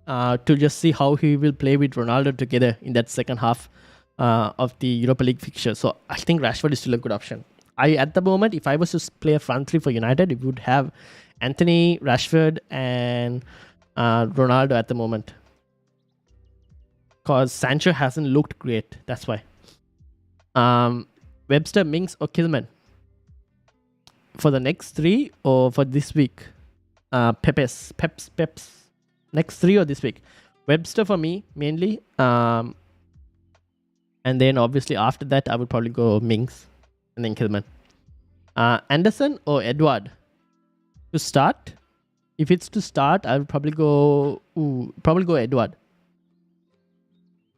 to just see how he will play with Ronaldo together in that second half of the Europa League fixture. So I think Rashford is still a good option. At the moment, if I was to play a front 3 for United, it would have Anthony, Rashford, and Ronaldo at the moment. Because Sancho hasn't looked great. That's why. Webster, Mings, or Kilman? For the next 3 or for this week? Peps. Next 3 or this week? Webster for me, mainly. And then obviously after that, I would probably go Mings and then Kilman. Anderson or Edward? To start? If it's to start, I would probably go Edward.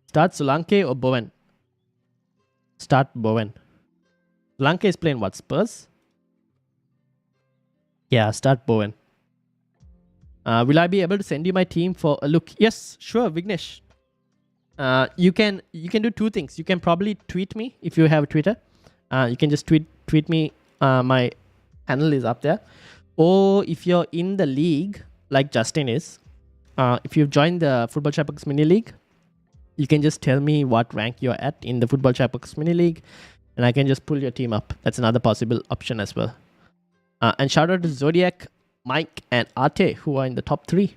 Start Solanke or Bowen? Start Bowen. Solanke is playing what? Spurs? Yeah, start Bowen. Will I be able to send you my team for a look? Yes, sure, Vignesh. You can do 2 things. You can probably tweet me if you have Twitter. You can just tweet me. My handle is up there. Or if you're in the league, like Justin is, if you've joined the Football Chatbox Mini League, you can just tell me what rank you're at in the Football Chatbox Mini League, and I can just pull your team up. That's another possible option as well. And shout out to Zodiac, Mike, and Arte, who are in the top 3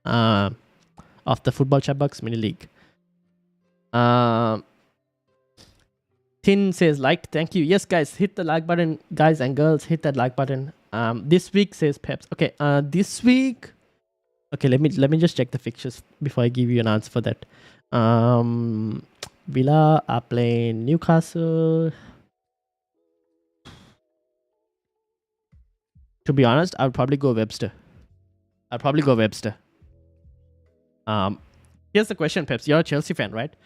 of the Football Chatbox Mini League. Tin says liked. Thank you. Yes, guys, hit the like button. Guys and girls, hit that like button. This week says Peps. Okay. This week. Okay, let me just check the fixtures before I give you an answer for that. Villa are playing Newcastle. To be honest, I would probably go Webster. Here's the question, Peps. You're a Chelsea fan, right?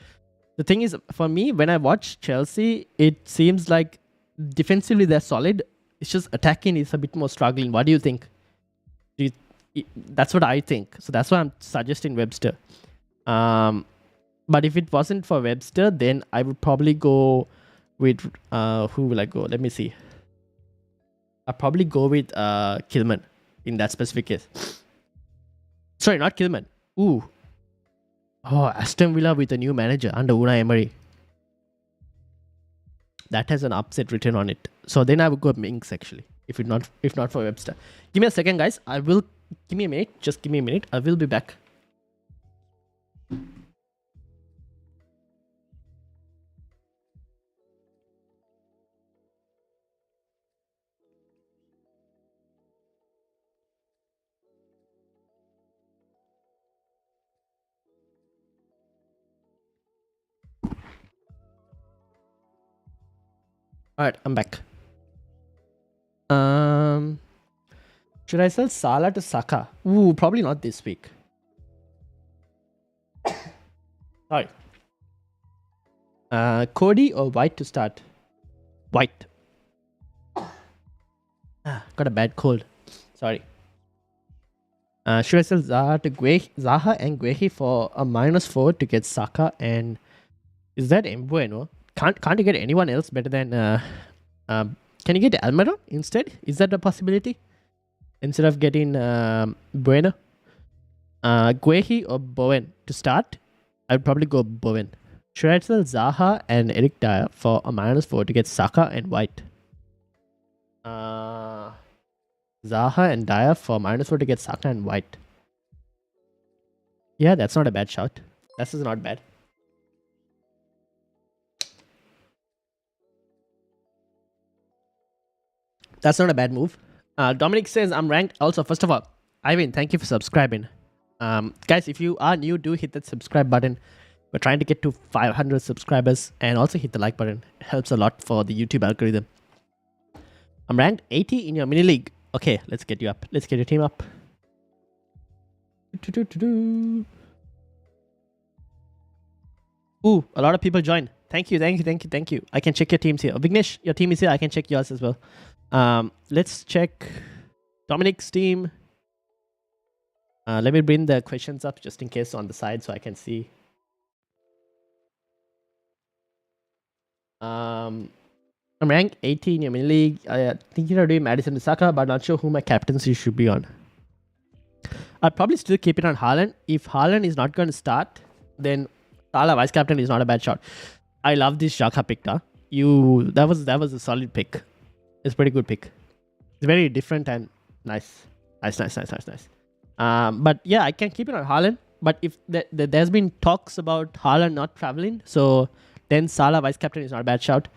The thing is, for me, when I watch Chelsea, it seems like defensively they're solid. It's just attacking is a bit more struggling. What do you think? That's what I think. So that's why I'm suggesting Webster. But if it wasn't for Webster, then I would probably go with... who will I go? Let me see. I'll probably go with Kilman in that specific case. Sorry, not Kilman. Ooh. Oh, Aston Villa with a new manager under Unai Emery. That has an upset written on it. So then I would go Minks actually. If not for Webster. Give me a second, guys. Give me a minute. Just give me a minute. I will be back. Alright, I'm back. Should I sell Salah to Saka? Ooh, probably not this week. Sorry. Cody or White to start? White. Got a bad cold. Sorry. Should I sell Zaha and Guehi for a -4 to get Saka? And is that Mbueno? Can't you get anyone else better than can you get Almiron instead? Is that a possibility? Instead of getting Bueno? Guehi or Bowen to start? I'd probably go Bowen. Should I sell Zaha and Eric Dyer for a -4 to get Saka and White? Zaha and Dyer for -4 to get Saka and White. Yeah, that's not a bad shout. This is not bad. That's not a bad move. Dominic says, I'm ranked. Also, first of all, Ivan, thank you for subscribing. Guys, if you are new, do hit that subscribe button. We're trying to get to 500 subscribers, and also hit the like button. It helps a lot for the YouTube algorithm. I'm ranked 80 in your mini league. Okay, let's get you up. Let's get your team up. Ooh, a lot of people joined. Thank you. I can check your teams here. Vignesh, your team is here. I can check yours as well. Let's check Dominic's team. Let me bring the questions up just in case on the side so I can see. I'm ranked 80 in your mini league. I thinking of doing Madison to Saka, but not sure who my captaincy should be on. I'd probably still keep it on Haaland. If Haaland is not going to start, then Salah vice captain is not a bad shot. I love this Xhaka pick, huh? That was a solid pick. It's a pretty good pick. It's very different and nice. But yeah, I can keep it on Haaland. But if there's been talks about Haaland not traveling, so then Salah vice captain is not a bad shout.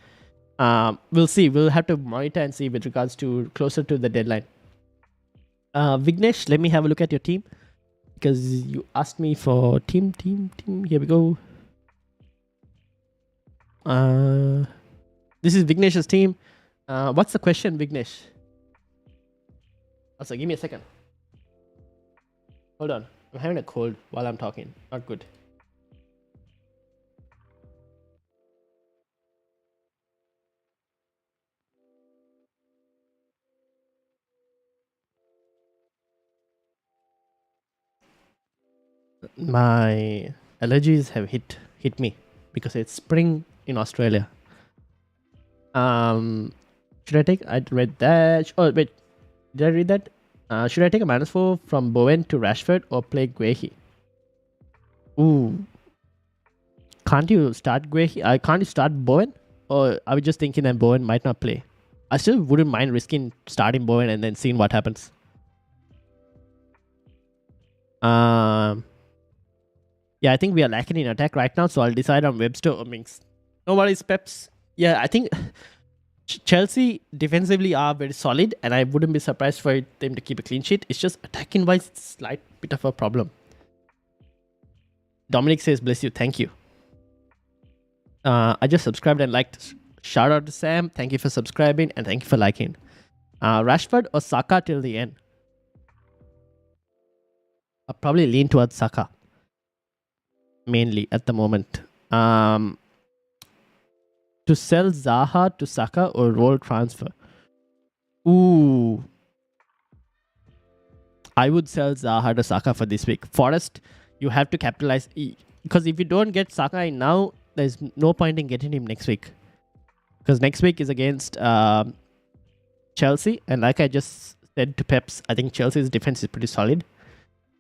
We'll see. We'll have to monitor and see with regards to closer to the deadline. Vignesh, let me have a look at your team because you asked me for team. Here we go. This is Vignesh's team. What's the question, Vignesh? Also, give me a second. Hold on. I'm having a cold while I'm talking. Not good. My allergies have hit me because it's spring in Australia. Should I take? I read that. Oh wait, did I read that? Should I take a -4 from Bowen to Rashford or play Guehi? Ooh, can't you start Guehi? Can't you start Bowen? Or are we just thinking that Bowen might not play? I still wouldn't mind risking starting Bowen and then seeing what happens. Yeah, I think we are lacking in attack right now, so I'll decide on Webster or Minks. No worries, Peps. Yeah, I think Chelsea defensively are very solid, and I wouldn't be surprised for them to keep a clean sheet. It's just attacking wise, it's a slight bit of a problem. Dominic says, bless you, thank you. I just subscribed and liked. Shout out to Sam. Thank you for subscribing and thank you for liking. Rashford or Saka till the end? I'll probably lean towards Saka. Mainly at the moment. To sell Zaha to Saka or roll transfer? Ooh. I would sell Zaha to Saka for this week. Forest, you have to capitalize. Because if you don't get Saka in now, there's no point in getting him next week. Because next week is against Chelsea. And like I just said to Peps, I think Chelsea's defense is pretty solid.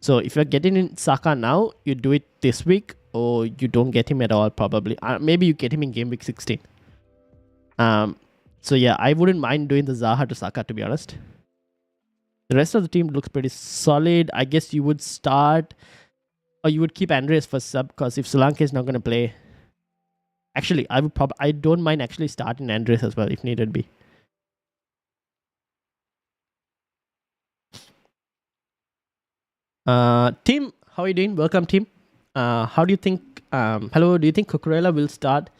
So if you're getting in Saka now, you do it this week or you don't get him at all probably. Maybe you get him in game week 16. So yeah, I wouldn't mind doing the Zaha to Saka to be honest. The rest of the team looks pretty solid. I guess you would start or you would keep Andreas for sub because if Solanke is not going to play. Actually, I don't mind actually starting Andreas as well if needed be. Tim, how are you doing? Welcome, Tim. How do you think? Hello, do you think Cucurella will start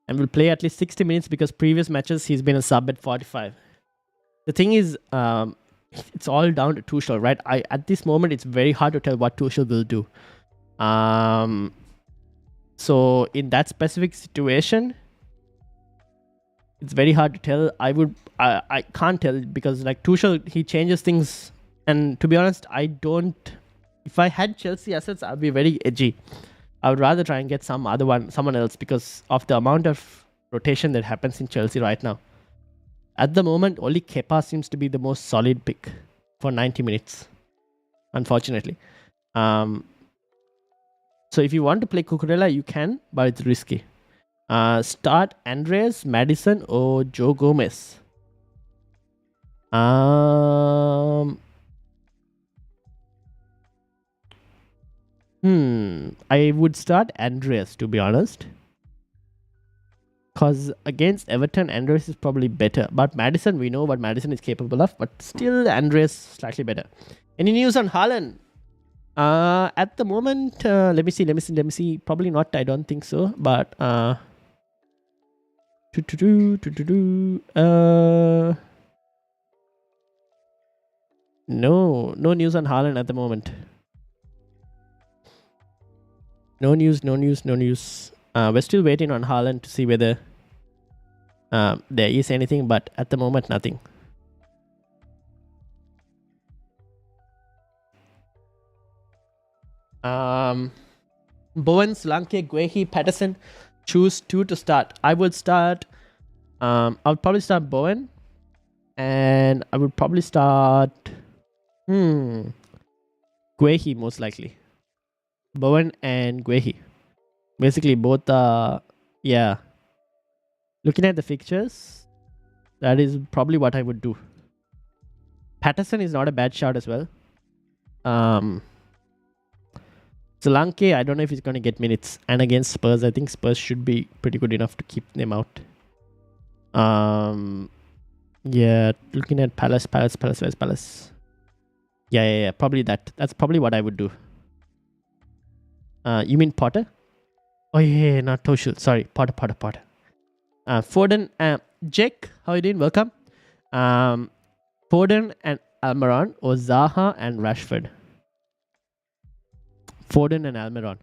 and will play at least 60 minutes because previous matches he's been a sub at 45? The thing is, it's all down to Tuchel, right? At this moment, it's very hard to tell what Tuchel will do. So in that specific situation, it's very hard to tell. I can't tell because like Tuchel, he changes things, and to be honest, I don't. If I had Chelsea assets, I'd be very edgy. I would rather try and get someone else because of the amount of rotation that happens in Chelsea right now. At the moment, only Kepa seems to be the most solid pick for 90 minutes, unfortunately. So if you want to play Cucurella, you can, but it's risky. Start Andreas, Maddison, or Joe Gomez. I would start Andreas to be honest. Because against Everton, Andreas is probably better. But Maddison, we know what Maddison is capable of. But still, Andreas slightly better. Any news on Haaland? At the moment, let me see. Probably not. I don't think so. But no news on Haaland at the moment. No news. We're still waiting on Haaland to see whether there is anything, but at the moment, nothing. Bowen, Solanke, Guehi, Patterson. Choose 2 to start. I would start. I would probably start Bowen, and I would probably start. Guehi most likely. Bowen and Guehi. Basically, both are. Yeah. Looking at the fixtures, that is probably what I would do. Patterson is not a bad shot as well. Solanke, I don't know if he's going to get minutes. And against Spurs, I think Spurs should be pretty good enough to keep them out. Yeah, looking at Palace. Where's Palace? Yeah. Probably that. That's probably what I would do. You mean Potter? Oh yeah, not Tuchel. Sorry, Potter. Foden, Jake, how you doing? Welcome. Foden and Almiron, or Zaha and Rashford. Foden and Almiron.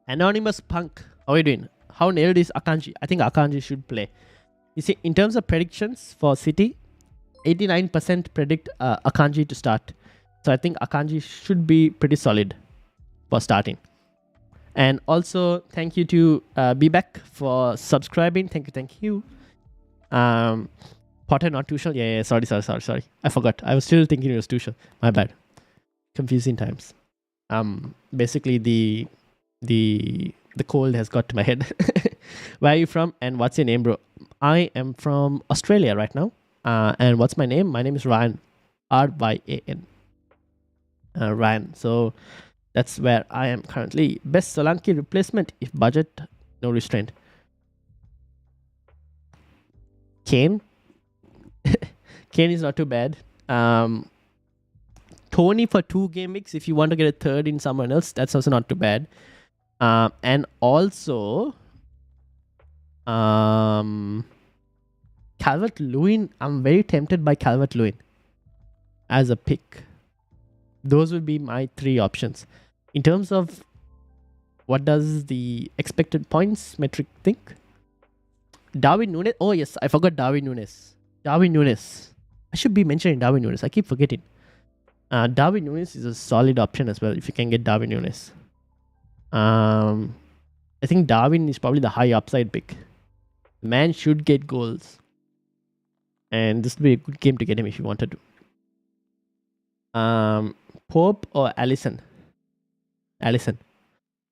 Anonymous Punk, how are you doing? How nailed is Akanji? I think Akanji should play. You see, in terms of predictions for City, 89% predict Akanji to start. So I think Akanji should be pretty solid for starting. And also, thank you to Bback for subscribing. Thank you. Potter, not Tuchel. Yeah. Sorry. I forgot. I was still thinking it was Tuchel. My bad. Confusing times. Basically the cold has got to my head. Where are you from and what's your name, bro? I am from Australia right now. And what's my name? My name is Ryan. Ryan. Ryan. So that's where I am currently. Best Solanke replacement if budget, no restraint. Kane. Kane is not too bad. Tony for 2 game weeks if you want to get a third in someone else. That's also not too bad. And also Calvert-Lewin. I'm very tempted by Calvert-Lewin as a pick. Those would be my 3 options. In terms of what does the expected points metric think? Darwin Núñez. Oh yes, I forgot Darwin Núñez. I should be mentioning Darwin Núñez. I keep forgetting. Darwin Núñez is a solid option as well if you can get Darwin Núñez. I think Darwin is probably the high upside pick. The man should get goals. And this would be a good game to get him if you wanted to. Pope or Allison? Allison.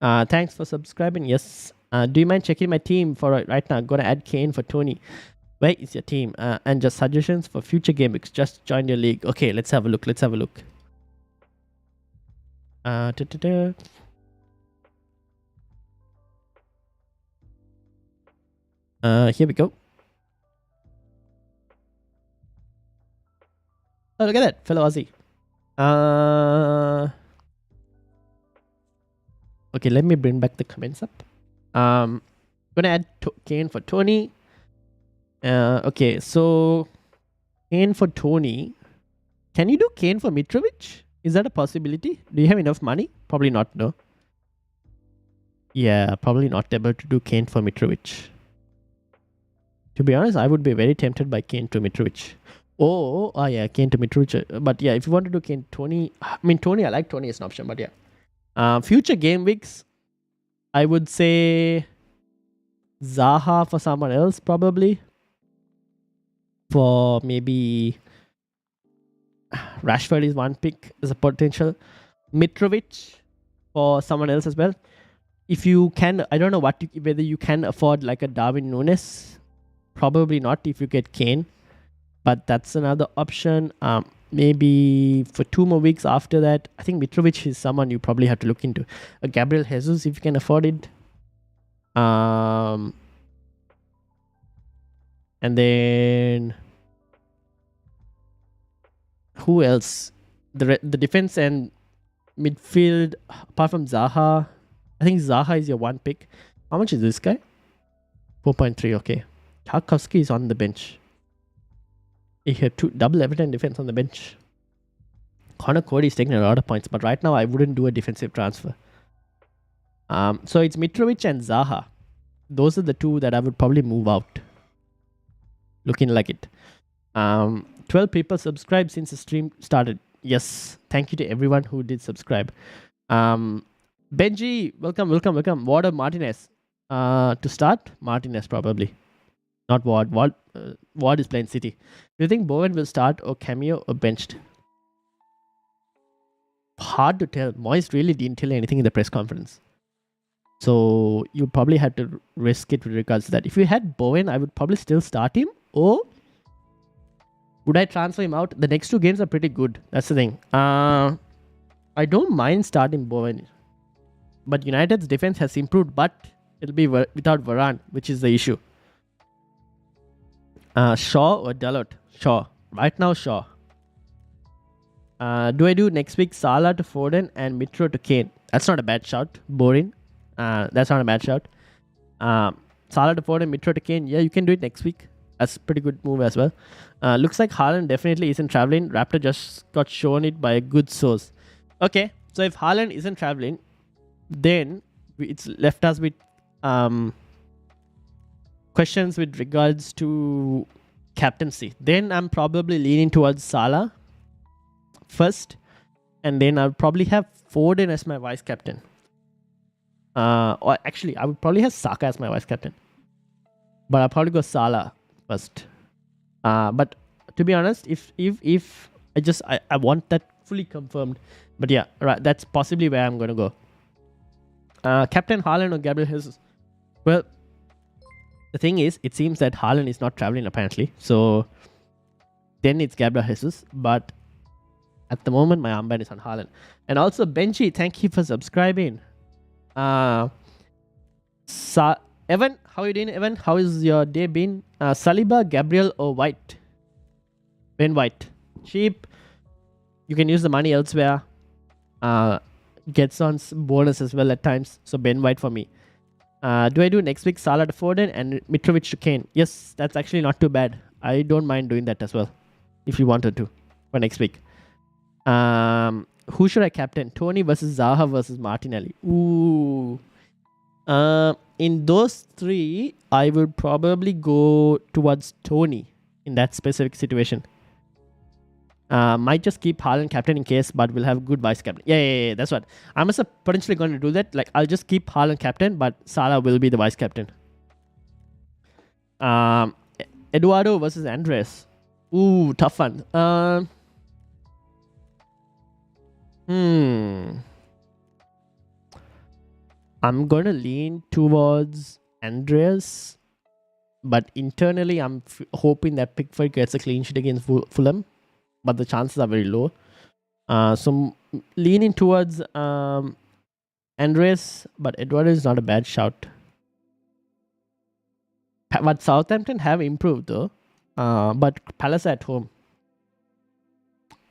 Thanks for subscribing. Yes. Do you mind checking my team for right now? I'm going to add Kane for Tony. Where is your team? And just suggestions for future game weeks. Just join your league. Okay, let's have a look. Here we go. Oh, look at that, fellow Aussie. Okay, let me bring back the comments up. Gonna add Kane for Tony. Okay, so Kane for Tony. Can you do Kane for Mitrovic? Is that a possibility? Do you have enough money? Probably not, no. Yeah, probably not able to do Kane for Mitrovic. To be honest, I would be very tempted by Kane to Mitrovic. Oh yeah, Kane to Mitrovic. But yeah, if you want to do Kane, Tony. I mean, Tony, I like Tony as an option, but yeah. Future game weeks, I would say Zaha for someone else, probably. For maybe Rashford is one pick as a potential. Mitrovic for someone else as well. If you can, I don't know whether you can afford like a Darwin Núñez. Probably not if you get Kane. But that's another option. Maybe for 2 more weeks after that, I think Mitrovic is someone you probably have to look into. Gabriel Jesus, if you can afford it. And then who else? The defense and Midfield, apart from Zaha, I think Zaha is your one pick. How much is this guy? 4.3, okay. Tarkovsky is on the bench. He had two double Everton defense on the bench. Connor Cody is taking a lot of points, but right now I wouldn't do a defensive transfer. So it's Mitrovic and Zaha. Those are the two that I would probably move out. Looking like it. 12 people subscribed since the stream started. Yes, thank you to everyone who did subscribe. Benji, welcome. Ward or Martinez? To start, Martinez probably. Not Ward. Ward is playing City. Do you think Bowen will start or cameo or benched? Hard to tell. Moyes really didn't tell anything in the press conference. So you probably had to risk it with regards to that. If you had Bowen, I would probably still start him. Or would I transfer him out? The next two games are pretty good. That's the thing. I don't mind starting Bowen. But United's defense has improved, but it'll be without Varane, which is the issue. Shaw or Dalot? Shaw. Right now, Shaw. Do I do next week Salah to Foden and Mitro to Kane? That's not a bad shout. Boring. That's not a bad shout. Salah to Foden, Mitro to Kane. Yeah, you can do it next week. That's a pretty good move as well. Looks like Haaland definitely isn't traveling. Raptor just got shown it by a good source. Okay, so if Haaland isn't traveling, then it's left us with questions with regards to captaincy. Then I'm probably leaning towards Salah first, and then I'll probably have Foden as my vice captain. Or actually, I would probably have Saka as my vice captain, but I'll probably go Salah first. But to be honest, if I want that fully confirmed. But yeah, right, that's possibly where I'm gonna go. Captain Haaland or Gabriel Jesus? Well, the thing is, it seems that Haaland is not traveling apparently, so then it's Gabriel Jesus. But at the moment, my armband is on Haaland. And also, Benji, thank you for subscribing. Evan, how are you doing, Evan? How is your day been? Saliba, Gabriel, or White? Ben White. Cheap. You can use the money elsewhere. Gets on bonus as well at times. So Ben White for me. Do I do next week Salah to Foden and Mitrovic to Kane? Yes, that's actually not too bad. I don't mind doing that as well, if you wanted to, for next week. Who should I captain? Tony versus Zaha versus Martinelli. Ooh. In those three, I would probably go towards Tony in that specific situation. Might just keep Haaland captain in case, but we'll have good vice captain. Yeah, that's what. I'm also potentially going to do that. Like, I'll just keep Haaland captain, but Salah will be the vice captain. Eduardo versus Andres. Ooh, tough one. I'm going to lean towards Andreas, but internally I'm hoping that Pickford gets a clean sheet against Fulham, but the chances are very low. So leaning towards Andreas, but Eduardo is not a bad shout. But Southampton have improved though, but Palace at home.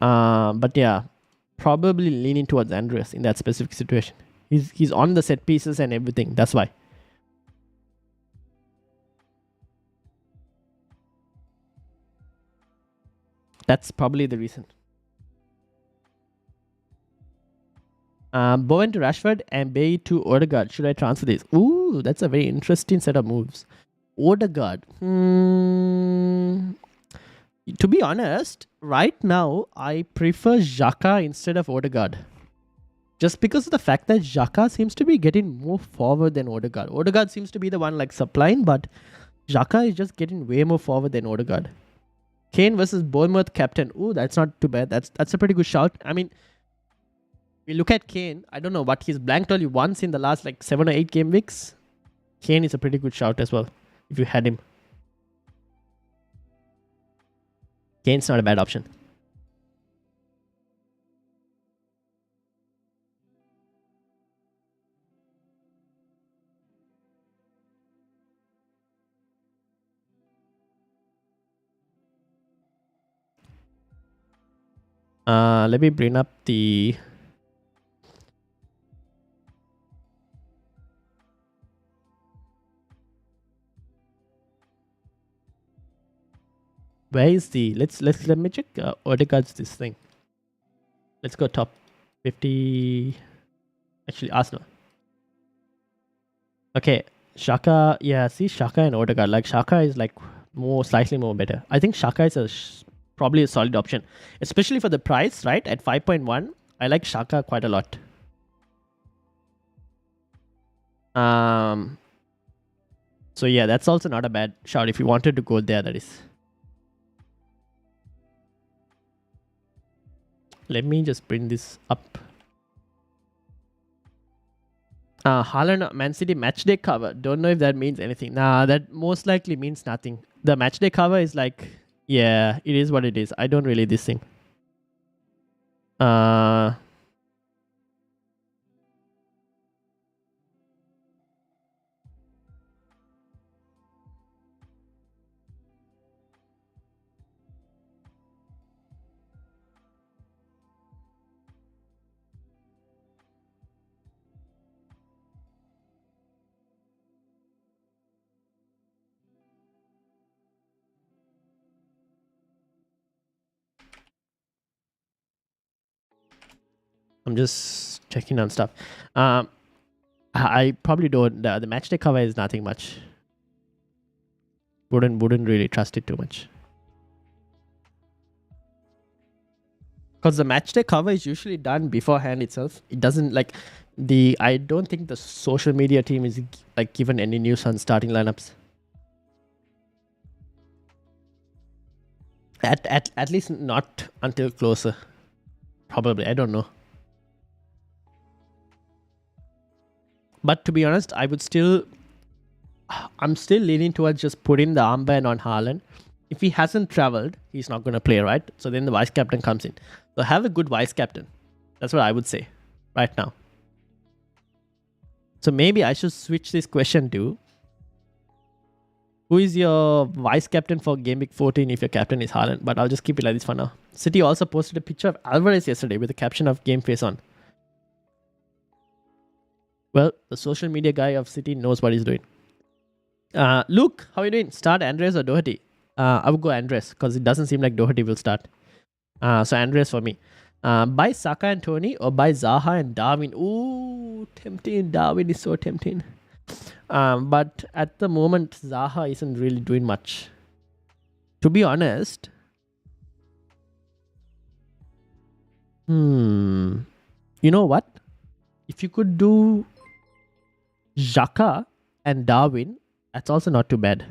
But yeah, probably leaning towards Andreas in that specific situation. He's on the set pieces and everything. That's why. That's probably the reason. Bowen to Rashford and Bay to Odegaard. Should I transfer this? Ooh, that's a very interesting set of moves. Odegaard. To be honest, right now, I prefer Xhaka instead of Odegaard. Just because of the fact that Xhaka seems to be getting more forward than Odegaard. Odegaard seems to be the one like supplying, but Xhaka is just getting way more forward than Odegaard. Kane versus Bournemouth captain. Ooh, that's not too bad. That's a pretty good shout. I mean, we look at Kane. I don't know what he's blanked only once in the last like 7 or 8 game weeks. Kane is a pretty good shout as well if you had him. Kane's not a bad option. Let me bring up the Where is the let me check Odegaard's this thing. Let's go top 50. Actually, Arsenal. Okay, Shaka. Yeah, see Shaka and Odegaard. Like Shaka is like slightly more better. I think Shaka is probably a solid option, especially for the price, right? At 5.1, I like Shaka quite a lot. So yeah, that's also not a bad shout if you wanted to go there. That is. Let me just bring this up. Haaland Man City matchday cover. Don't know if that means anything. Nah, that most likely means nothing. The matchday cover is like, yeah, it is what it is. I don't really this thing. I'm just checking on stuff. I probably don't. The matchday cover is nothing much. Wouldn't really trust it too much. Because the matchday cover is usually done beforehand itself. It doesn't like I don't think the social media team is like given any news on starting lineups. At least not until closer. Probably, I don't know. But to be honest, I'm still leaning towards just putting the armband on Haaland. If he hasn't traveled, he's not going to play, right? So then the vice captain comes in. So have a good vice captain. That's what I would say right now. So maybe I should switch this question to who is your vice captain for Game Week 14 if your captain is Haaland? But I'll just keep it like this for now. City also posted a picture of Alvarez yesterday with the caption of Game Face on. Well, the social media guy of City knows what he's doing. Luke, how are you doing? Start Andres or Doherty? I would go Andres because it doesn't seem like Doherty will start. So Andres for me. Buy Saka and Tony or buy Zaha and Darwin. Ooh, tempting. Darwin is so tempting. But at the moment, Zaha isn't really doing much. To be honest. You know what? If you could do Xhaka and Darwin, that's also not too bad.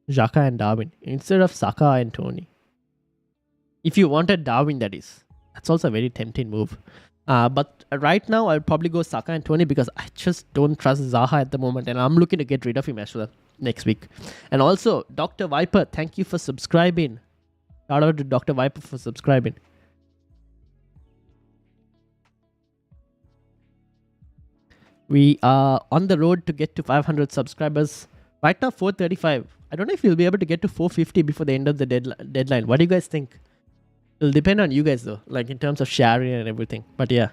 Xhaka and Darwin instead of Saka and Tony. If you wanted Darwin, that is. That's also a very tempting move. But right now, I'll probably go Saka and Tony because I just don't trust Zaha at the moment. And I'm looking to get rid of him as well next week. And also, Dr. Viper, thank you for subscribing. Shout out to Dr. Viper for subscribing. We are on the road to get to 500 subscribers. Right now, 435. I don't know if we'll be able to get to 450 before the end of the deadline. What do you guys think? It'll depend on you guys though, like in terms of sharing and everything. But yeah.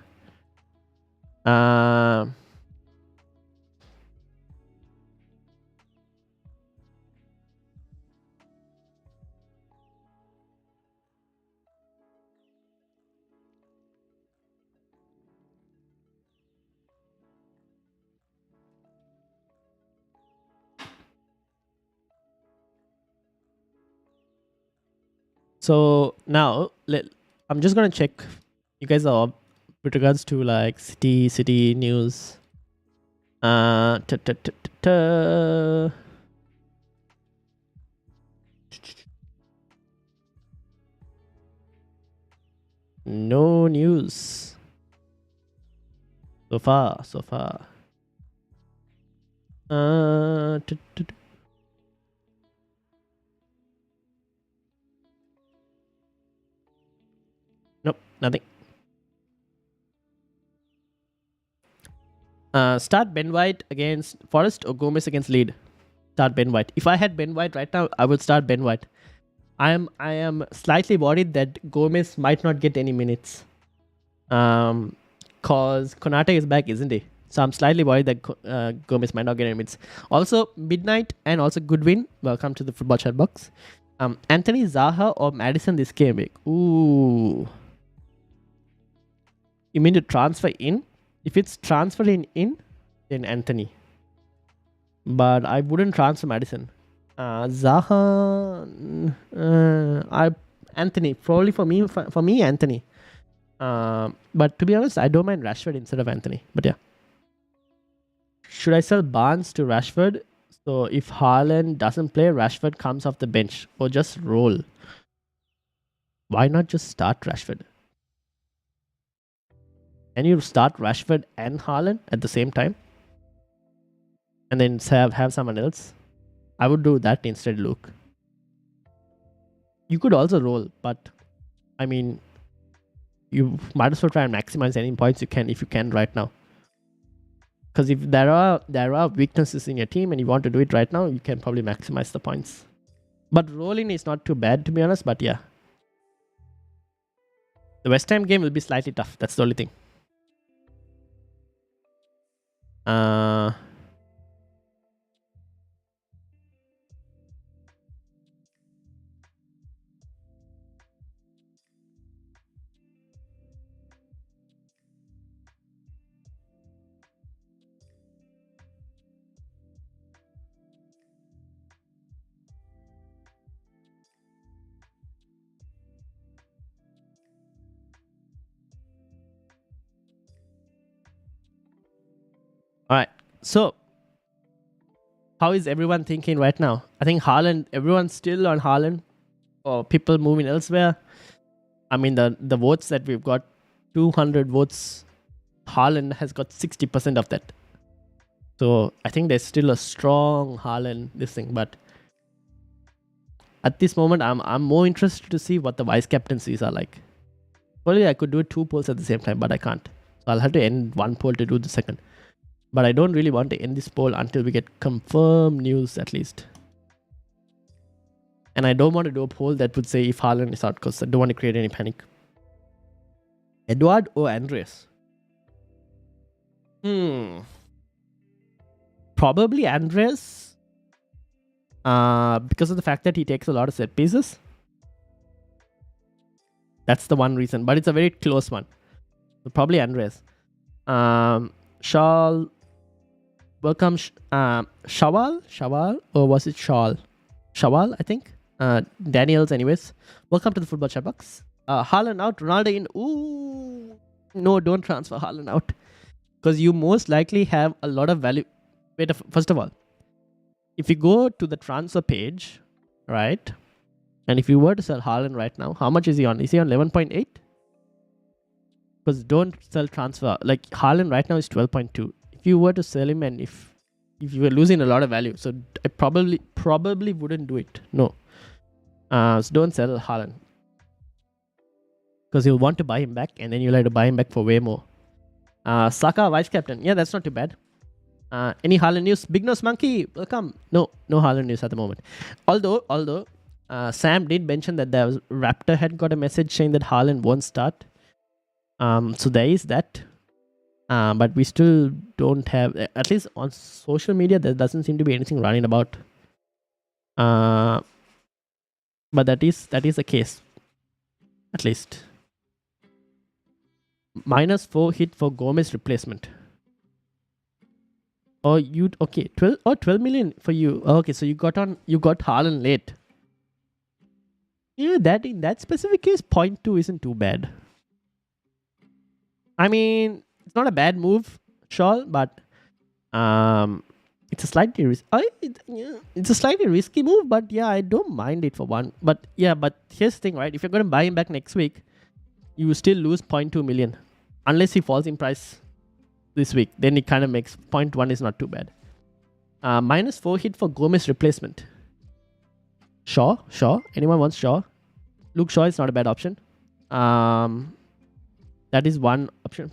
So now I'm just gonna check. You guys are with regards to like city news. No news so far. Nope, nothing. Start Ben White against Forest or Gomez against Lead? Start Ben White. If I had Ben White right now, I would start Ben White. I am slightly worried that Gomez might not get any minutes. Cause Konate is back, isn't he? So I'm slightly worried that Gomez might not get any minutes. Also, Midnight and also Goodwin. Welcome to the Football Chat Box. Anthony, Zaha, or Madison this game week? Ooh. You mean to transfer in? If it's transferring in, then Anthony. But I wouldn't transfer Madison. Zaha, Anthony. Probably for me, Anthony. But to be honest, I don't mind Rashford instead of Anthony. But yeah. Should I sell Barnes to Rashford? So if Haaland doesn't play, Rashford comes off the bench. Or just roll. Why not just start Rashford? Can you start Rashford and Haaland at the same time? And then have someone else? I would do that instead, Luke. You could also roll, but I mean, you might as well try and maximize any points you can if you can right now. Because if there are weaknesses in your team and you want to do it right now, you can probably maximize the points. But rolling is not too bad, to be honest. But yeah, the West Ham game will be slightly tough. That's the only thing. All right. So, how is everyone thinking right now? I think Haaland, everyone's still on Haaland, or people moving elsewhere. I mean, the votes that we've got, 200 votes, Haaland has got 60% of that. So I think there's still a strong Haaland this thing, but at this moment, I'm more interested to see what the vice captaincies are like. Probably I could do 2 polls at the same time, but I can't. So I'll have to end one poll to do the second. But I don't really want to end this poll until we get confirmed news at least. And I don't want to do a poll that would say if Haaland is out, because I don't want to create any panic. Edward or Andreas? Probably Andreas. Because of the fact that he takes a lot of set pieces. That's the one reason. But it's a very close one. So probably Andreas. Shal. Welcome, Shawal, or was it Shal? Shawal, I think. Daniels, anyways. Welcome to the Football Chatbox. Haaland out, Ronaldo in. Ooh, no, don't transfer Haaland out, because you most likely have a lot of value. Wait, first of all, if you go to the transfer page, right, and if you were to sell Haaland right now, how much is he on? Is he on 11.8? Because don't sell transfer. Like Haaland right now is 12.2. If you were to sell him, and if you were losing a lot of value, so I probably wouldn't do it. No. So don't sell Haaland, because you'll want to buy him back, and then you'll have to buy him back for way more. Saka vice captain. Yeah, that's not too bad. Any Haaland news? Big Nose Monkey, welcome. No Haaland news at the moment. Although Sam did mention that there was Raptor had got a message saying that Haaland won't start. So there is that. But we still don't have, at least on social media, there doesn't seem to be anything running about. But that is the case, at least. -4 hit for Gomez replacement. Oh, okay, 12 million for you. Okay, so you got Haaland late. Yeah, that in that specific case, 0.2 isn't too bad. I mean, it's not a bad move, sure, but it's a slightly risky move. But yeah, I don't mind it for one. But yeah, but here's the thing, right? If you're going to buy him back next week, you will still lose 0.2 million, unless he falls in price this week. Then it kind of makes 0.1 is not too bad. -4 hit for Gomez replacement. Shaw. Anyone wants Shaw? Luke Shaw is not a bad option. That is one option.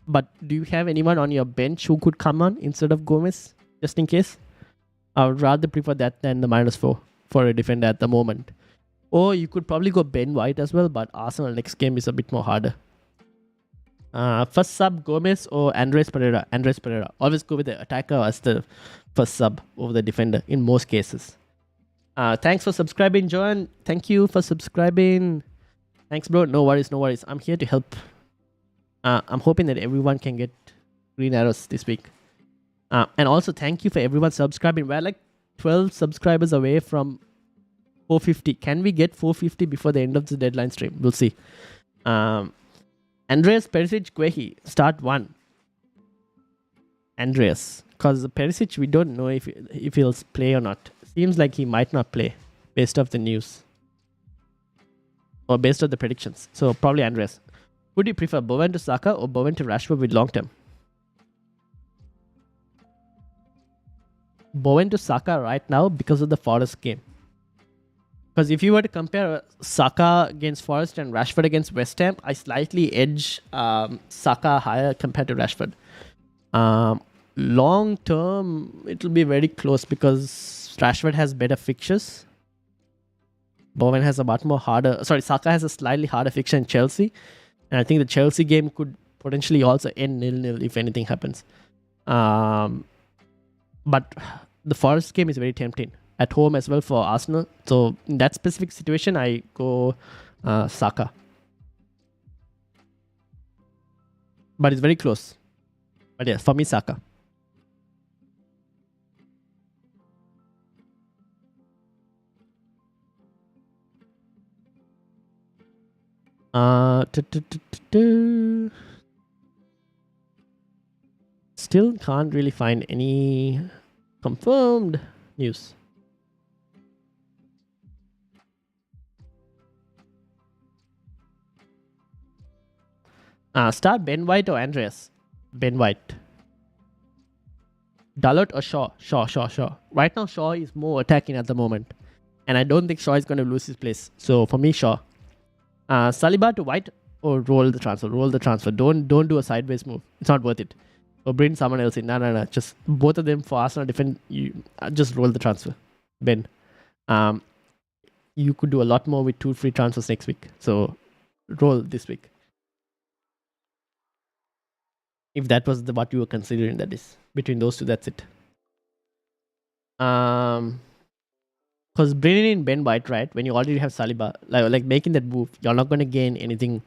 But do you have anyone on your bench who could come on instead of Gomez, just in case? I would rather prefer that than the -4 for a defender at the moment. Or you could probably go Ben White as well, but Arsenal next game is a bit more harder. First sub, Gomez or Andres Pereira? Andres Pereira. Always go with the attacker as the first sub over the defender in most cases. Thanks for subscribing, Joan. Thank you for subscribing. Thanks, bro. No worries, no worries. I'm here to help. I'm hoping that everyone can get green arrows this week. And also, thank you for everyone subscribing. We're like 12 subscribers away from 450. Can we get 450 before the end of the deadline stream? We'll see. Andreas Perisic Guehi, start 1. Andreas. Because Perisic, we don't know if he'll play or not. Seems like he might not play based off the news. Or based on the predictions. So probably Andreas. Would you prefer Bowen to Saka or Bowen to Rashford with long term? Bowen to Saka right now because of the Forest game. Because if you were to compare Saka against Forest and Rashford against West Ham, I slightly edge Saka higher compared to Rashford. Long term, it'll be very close because Rashford has better fixtures. Bowen has a much more harder... Sorry, Saka has a slightly harder fixture in Chelsea. And I think the Chelsea game could potentially also end 0-0 if anything happens. But the Forest game is very tempting. At home as well for Arsenal. So in that specific situation, I go Saka. But it's very close. But yeah, for me, Saka. Still can't really find any confirmed news. Start Ben White or Andreas? Ben White. Dalot or Shaw? Shaw. Right now, Shaw is more attacking at the moment. And I don't think Shaw is going to lose his place. So for me, Shaw. Saliba to White or roll the transfer? Roll the transfer. Don't do a sideways move. It's not worth it. Or bring someone else in. No. Just both of them for Arsenal defend. Just roll the transfer. Ben. You could do a lot more with 2 free transfers next week. So roll this week. If that was what you were considering, that is. Between those two, that's it. Because bringing in Ben White, right, when you already have Saliba, like making that move, you're not going to gain anything.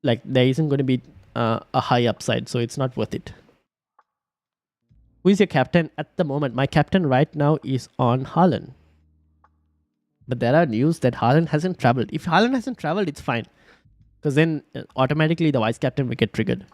Like, there isn't going to be a high upside, so it's not worth it. Who is your captain at the moment? My captain right now is on Haaland. But there are news that Haaland hasn't traveled. If Haaland hasn't traveled, it's fine. Because then automatically the vice captain will get triggered.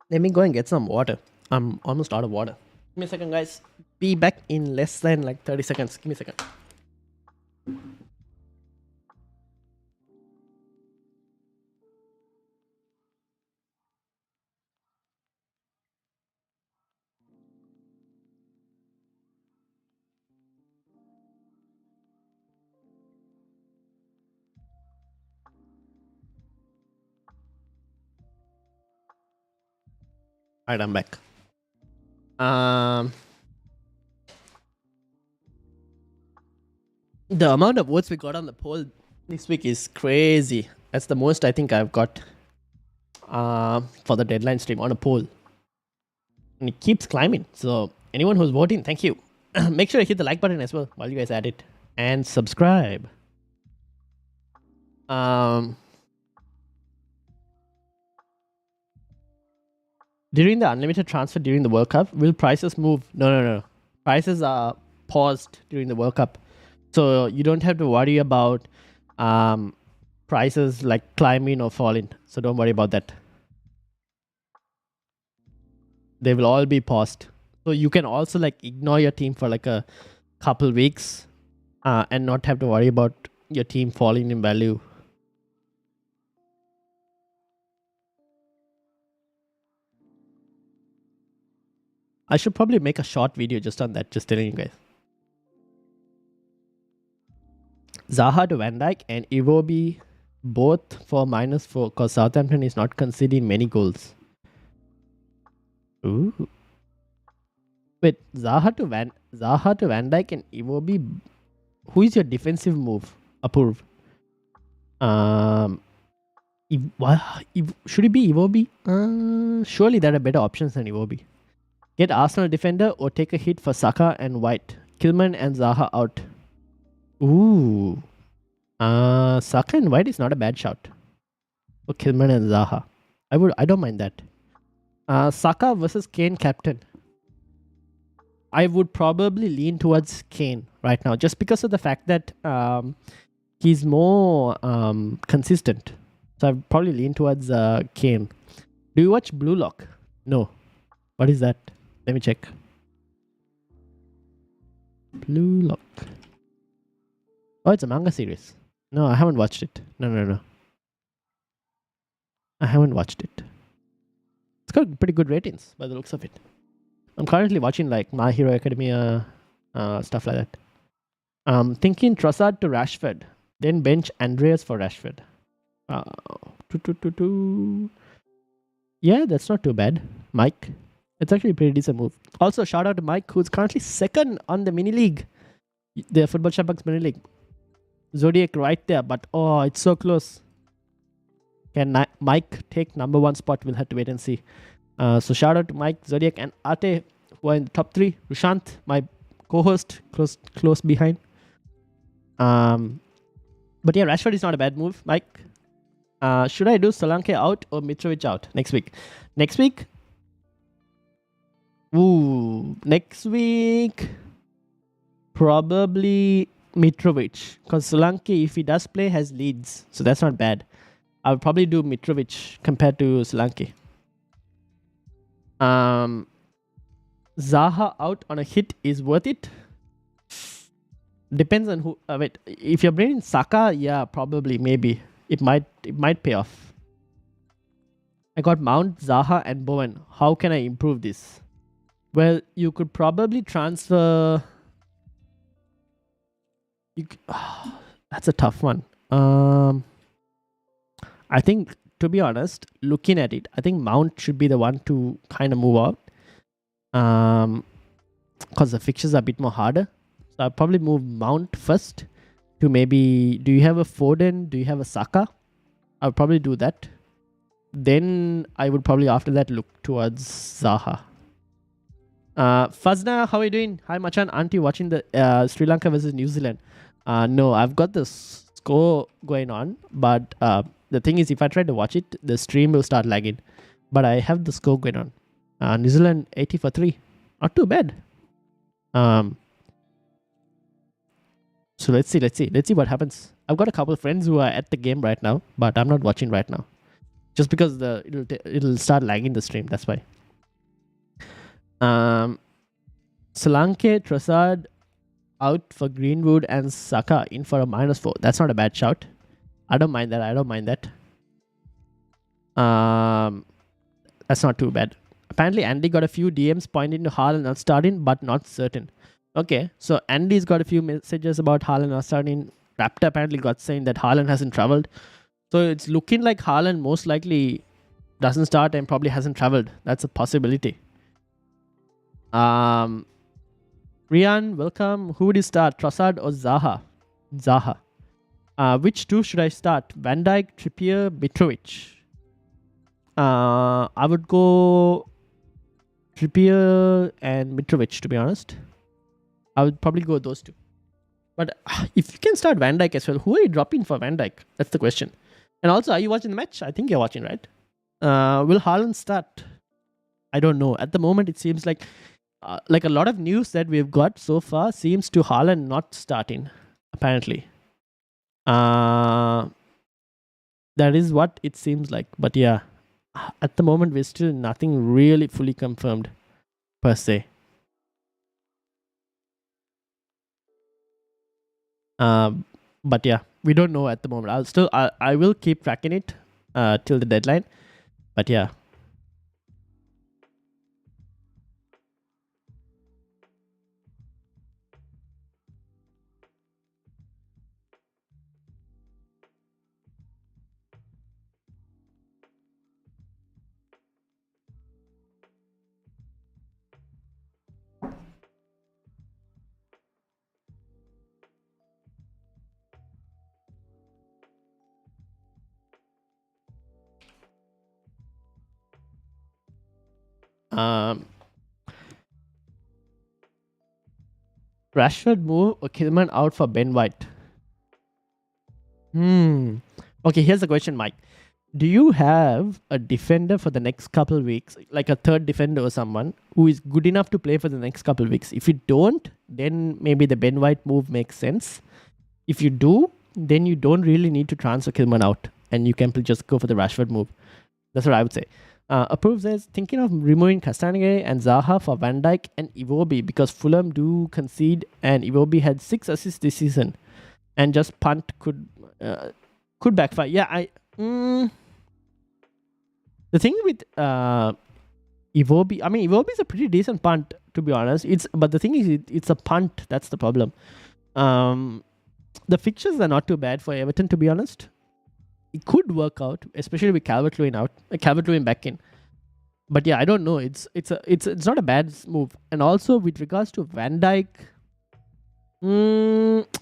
Let me go and get some water. I'm almost out of water. Give me a second, guys. Be back in less than like 30 seconds. Give me a second. Alright, I'm back. The amount of votes we got on the poll this week is crazy. That's the most I think I've got for the deadline stream on a poll. And it keeps climbing. So anyone who's voting, thank you. Make sure to hit the like button as well while you guys at it. And subscribe. During the unlimited transfer during the World Cup, will prices move? No. Prices are paused during the World Cup. So you don't have to worry about prices like climbing or falling. So don't worry about that. They will all be paused. So you can also like ignore your team for like a couple weeks and not have to worry about your team falling in value. I should probably make a short video just on that, just telling you guys. Zaha to Van Dijk and Iwobi both for -4 because Southampton is not conceding many goals. Ooh. Wait, Zaha to Van Dijk and Iwobi. Who is your defensive move? Approve. Should it be Iwobi? Surely there are better options than Iwobi. Get Arsenal defender or take a hit for Saka and White. Kilman and Zaha out. Ooh. Saka and White is not a bad shout. For Kilman and Zaha. I don't mind that. Saka versus Kane captain. I would probably lean towards Kane right now, just because of the fact that he's more consistent. So I'd probably lean towards Kane. Do you watch Blue Lock? No. What is that? Let me check. Blue Lock. Oh, it's a manga series. No, I haven't watched it. No. I haven't watched it. It's got pretty good ratings by the looks of it. I'm currently watching like My Hero Academia, stuff like that. Thinking Trossard to Rashford, then bench Andreas for Rashford. Yeah, that's not too bad. Mike. It's actually a pretty decent move. Also, shout out to Mike, who's currently second on the mini league. The Football Chatbox mini league. Zodiac right there, but oh, it's so close. Can Mike take number 1 spot? We'll have to wait and see. So shout out to Mike, Zodiac, and Ate, who are in the top 3. Rushant, my co-host, close behind. But yeah, Rashford is not a bad move, Mike. Should I do Solanke out or Mitrovic out next week? Next week, probably Mitrovic. Because Solanke, if he does play, has Leeds. So that's not bad. I would probably do Mitrovic compared to Solanke. Zaha out on a hit is worth it. Depends on who. Wait, if you're bringing Saka, yeah, probably, maybe. It might pay off. I got Mount, Zaha, and Bowen. How can I improve this? Well, you could probably transfer. That's a tough one. I think, to be honest, looking at it, I think Mount should be the one to kind of move out. Because the fixtures are a bit more harder. So I'll probably move Mount first to maybe. Do you have a Foden? Do you have a Saka? I'll probably do that. Then I would probably after that look towards Zaha. Fazna, how are you doing? Hi Machan, aren't you watching the Sri Lanka versus New Zealand? No, I've got the score going on, but the thing is, if I try to watch it, the stream will start lagging. But I have the score going on. New Zealand 80 for 3. Not too bad. So let's see what happens. I've got a couple of friends who are at the game right now, but I'm not watching right now. Just because it'll start lagging the stream, that's why. Solanke, Trossard out for Greenwood and Saka in for a -4. That's not a bad shout. I don't mind that. That's not too bad. Apparently Andy got a few DMs pointing to Haaland not starting, but not certain. Okay, so Andy's got a few messages about Haaland not starting. Raptor apparently got saying that Haaland hasn't travelled. So it's looking like Haaland most likely doesn't start and probably hasn't travelled. That's a possibility. Rian, welcome. Who would you start? Trossard or Zaha? Zaha. Which two should I start? Van Dijk, Trippier, Mitrovic. I would go Trippier and Mitrovic, to be honest. I would probably go those two. But if you can start Van Dijk as well, who are you dropping for Van Dijk? That's the question. And also, are you watching the match? I think you're watching, right? Will Haaland start? I don't know. At the moment, it seems like a lot of news that we've got so far seems to Haaland not starting, apparently. That is what it seems like. But yeah, at the moment, we're still nothing really fully confirmed, per se. But yeah, we don't know at the moment. I will keep tracking it till the deadline. But yeah. Um, Rashford move or Kilman out for Ben White? Okay, here's the question, Mike. Do you have a defender for the next couple weeks, like a third defender or someone who is good enough to play for the next couple weeks? If you don't, then maybe the Ben White move makes sense. If you do, then you don't really need to transfer Kilman out and you can just go for the Rashford move. That's what I would say. Approve says, thinking of removing Castagne and Zaha for Van Dijk and Iwobi because Fulham do concede and Iwobi had 6 assists this season and just punt could backfire. Yeah, the thing with Iwobi, I mean, Iwobi is a pretty decent punt, to be honest. But the thing is, it's a punt. That's the problem. The fixtures are not too bad for Everton, to be honest. It could work out, especially with Calvert-Lewin out, Calvert-Lewin back in. But yeah, I don't know. It's not a bad move. And also with regards to Van Dijk,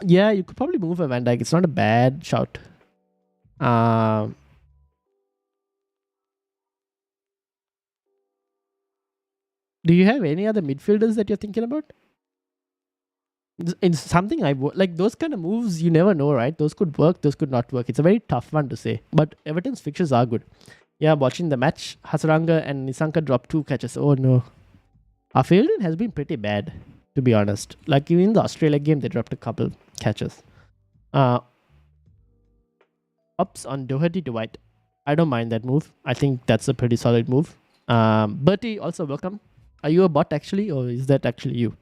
yeah, you could probably move a Van Dijk. It's not a bad shout. Do you have any other midfielders that you're thinking about? It's something like those kind of moves. You never know, right? Those could work. Those could not work. It's a very tough one to say. But Everton's fixtures are good. Yeah, watching the match, Hasaranga and Nisanka dropped 2 catches. Oh no, our fielding has been pretty bad, to be honest. Like even in the Australia game, they dropped a couple catches. Ups on Doherty to White. I don't mind that move. I think that's a pretty solid move. Bertie, also welcome. Are you a bot actually, or is that actually you?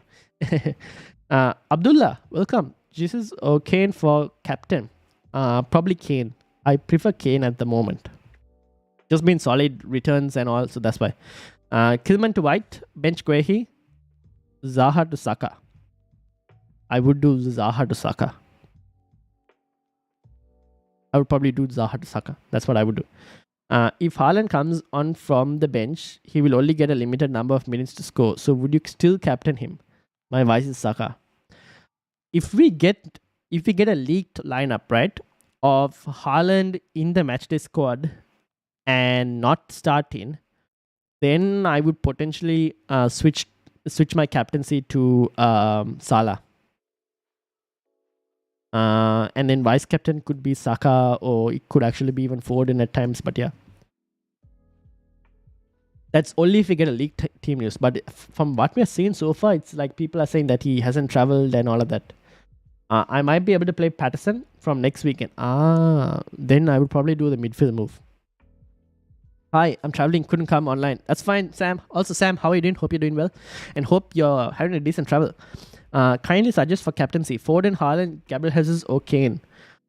Abdullah, welcome. Jesus or Kane for captain? Probably Kane. I prefer Kane at the moment. Just been solid returns and all, so that's why. Kilman to White, bench Guehi, Zaha to Saka. I would do Zaha to Saka. I would probably do Zaha to Saka. That's what I would do. If Haaland comes on from the bench, he will only get a limited number of minutes to score. So would you still captain him? My advice is Saka. If we get a leaked lineup, right, of Haaland in the matchday squad and not starting, then I would potentially switch my captaincy to Salah. And then vice captain could be Saka, or it could actually be even Foden at times. But yeah, that's only if we get a leaked team news. But from what we are seeing so far, it's like people are saying that he hasn't traveled and all of that. I might be able to play Patterson from next weekend. Then I would probably do the midfield move. Hi, I'm traveling, couldn't come online. That's fine, Sam. Also, Sam, how are you doing? Hope you're doing well. And hope you're having a decent travel. Kindly suggest for captaincy, Foden, Haaland, Gabriel Jesus, or Kane.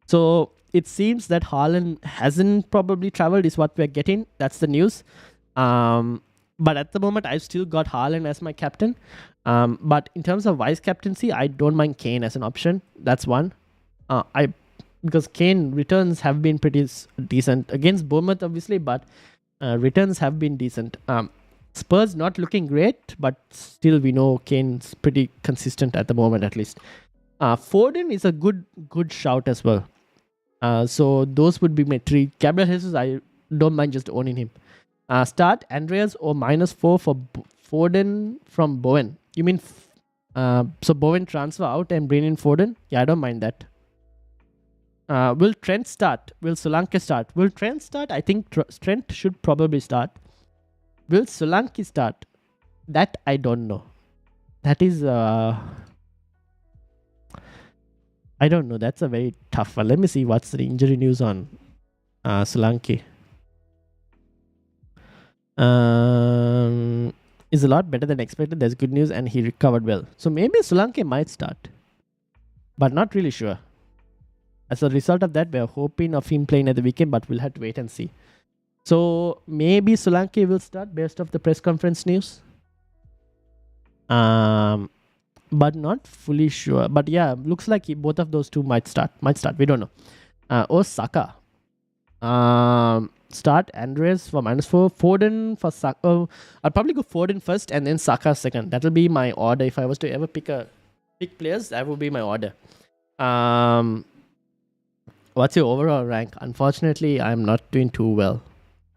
So it seems that Haaland hasn't probably traveled, is what we're getting. That's the news. But at the moment, I've still got Haaland as my captain. But in terms of vice captaincy, I don't mind Kane as an option. That's one. Because Kane returns have been pretty decent against Bournemouth, obviously, but returns have been decent. Spurs not looking great, but still we know Kane's pretty consistent at the moment, at least. Foden is a good shout as well. So those would be my 3. Gabriel Jesus, I don't mind just owning him. Start Andreas or -4 for Foden from Bowen. You mean so Bowen transfer out and bring in Foden? Yeah, I don't mind that. Will Trent start? Will Solanke start? Will Trent start? I think Trent should probably start. Will Solanke start? That I don't know. That is I don't know. That's a very tough one. Let me see what's the injury news on Solanke. Is a lot better than expected. There's good news and he recovered well. So maybe Solanke might start, but not really sure. As a result of that, we're hoping of him playing at the weekend, but we'll have to wait and see. So maybe Solanke will start based off the press conference news. But not fully sure. But yeah, looks like both of those two might start. We don't know. Saka. Start Andres for -4. Foden for Saka. I'll probably go Foden first and then Saka second. That'll be my order. If I was to ever pick players, that would be my order. What's your overall rank? Unfortunately, I'm not doing too well.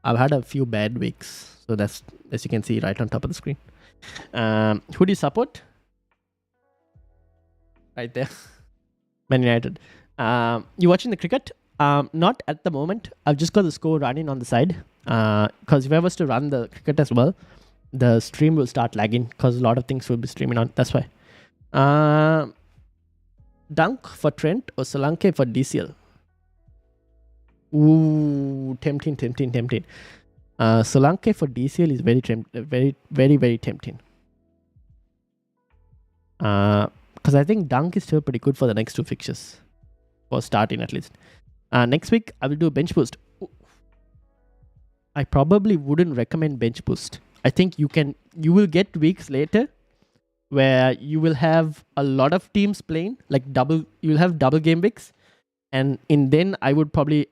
I've had a few bad weeks. So that's, as you can see right on top of the screen. Who do you support? Right there. Man United. You watching the cricket? Not at the moment. I've just got the score running on the side. Because if I was to run the cricket as well, the stream will start lagging because a lot of things will be streaming on. That's why. Dunk for Trent or Solanke for DCL? Ooh, tempting. Solanke for DCL is very tempting. Because I think Dunk is still pretty good for the next 2 fixtures. For starting at least. Next week, I will do a bench boost. I probably wouldn't recommend bench boost. I think you will get weeks later where you will have a lot of teams playing, like you'll have double game weeks. And then I would probably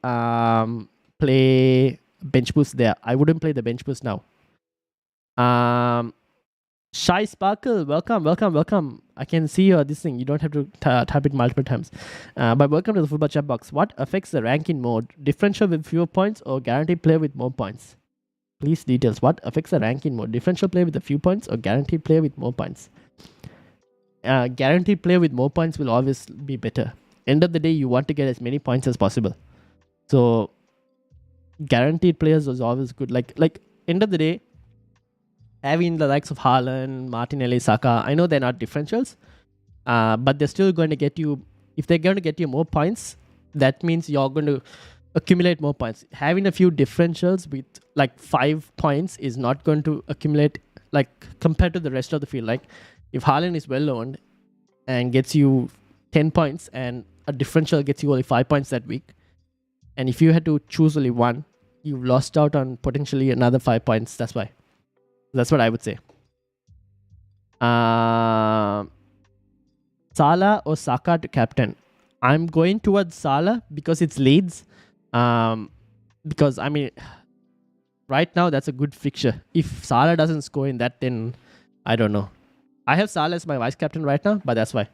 play bench boost there. I wouldn't play the bench boost now. Shy Sparkle, welcome. I can see this thing. You don't have to type it multiple times. But welcome to the Football Chat Box. What affects the ranking mode? Differential with fewer points or guaranteed player with more points? Please details. What affects the ranking mode? Differential player with a few points or guaranteed player with more points? Guaranteed player with more points will always be better. End of the day, you want to get as many points as possible. So guaranteed players is always good. Like end of the day, having the likes of Haaland, Martinelli, Saka, I know they're not differentials, but they're still going to get you, if they're going to get you more points, that means you're going to accumulate more points. Having a few differentials with like 5 points is not going to accumulate, like compared to the rest of the field. Like if Haaland is well owned and gets you 10 points and a differential gets you only 5 points that week, and if you had to choose only one, you've lost out on potentially another 5 points. That's why. That's what I would say. Salah or Saka to captain? I'm going towards Salah because it's Leeds. Because, I mean, right now that's a good fixture. If Salah doesn't score in that, then I don't know. I have Salah as my vice captain right now, but that's why.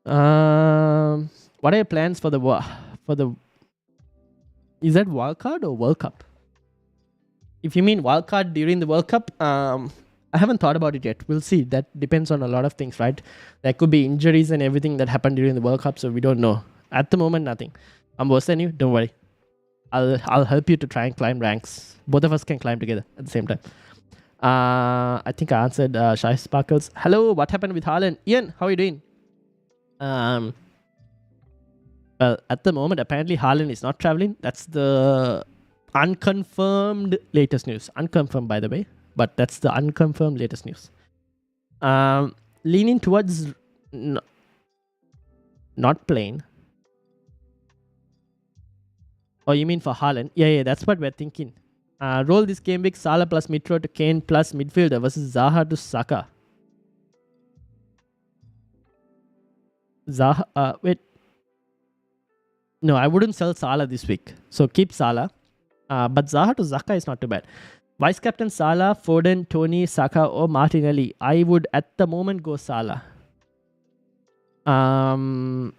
What are your plans for the is that wild card or World Cup? If you mean wildcard during the World Cup, I haven't thought about it yet. We'll see. That depends on a lot of things, right? There could be injuries and everything that happened during the World Cup, so we don't know. At the moment, nothing. I'm worse than you. Don't worry. I'll help you to try and climb ranks. Both of us can climb together at the same time. I think I answered Shy Sparkles. Hello, what happened with Haaland? Ian, how are you doing? Well, at the moment, apparently Haaland is not traveling. That's the unconfirmed latest news. Unconfirmed, by the way, but that's the unconfirmed latest news. Leaning towards not playing. Oh, you mean for Haaland? Yeah, that's what we're thinking. Roll this game week, Salah plus Mitro to Kane plus midfielder versus Zaha to Saka. Zaha, wait. No, I wouldn't sell Salah this week. So keep Salah. But Zaha to Zaka is not too bad. Vice captain Salah, Foden, Tony, Saka or Martinelli. I would at the moment go Salah. Aryan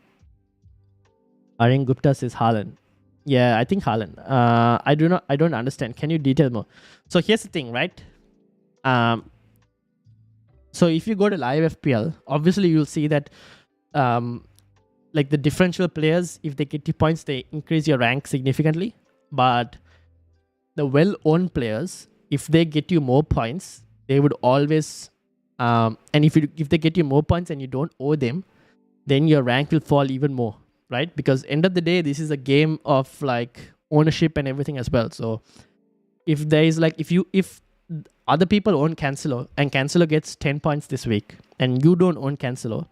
Gupta says Haaland. Yeah, I think Haaland. I don't understand. Can you detail more? So here's the thing, right? So if you go to live FPL, obviously you'll see that like the differential players, if they get you points, they increase your rank significantly. But the well-owned players, if they get you more points, they would always and if they get you more points and you don't owe them, then your rank will fall even more, right? Because end of the day, this is a game of like ownership and everything as well. So if there is like if other people own Cancelo and Cancelo gets 10 points this week and you don't own Cancelo,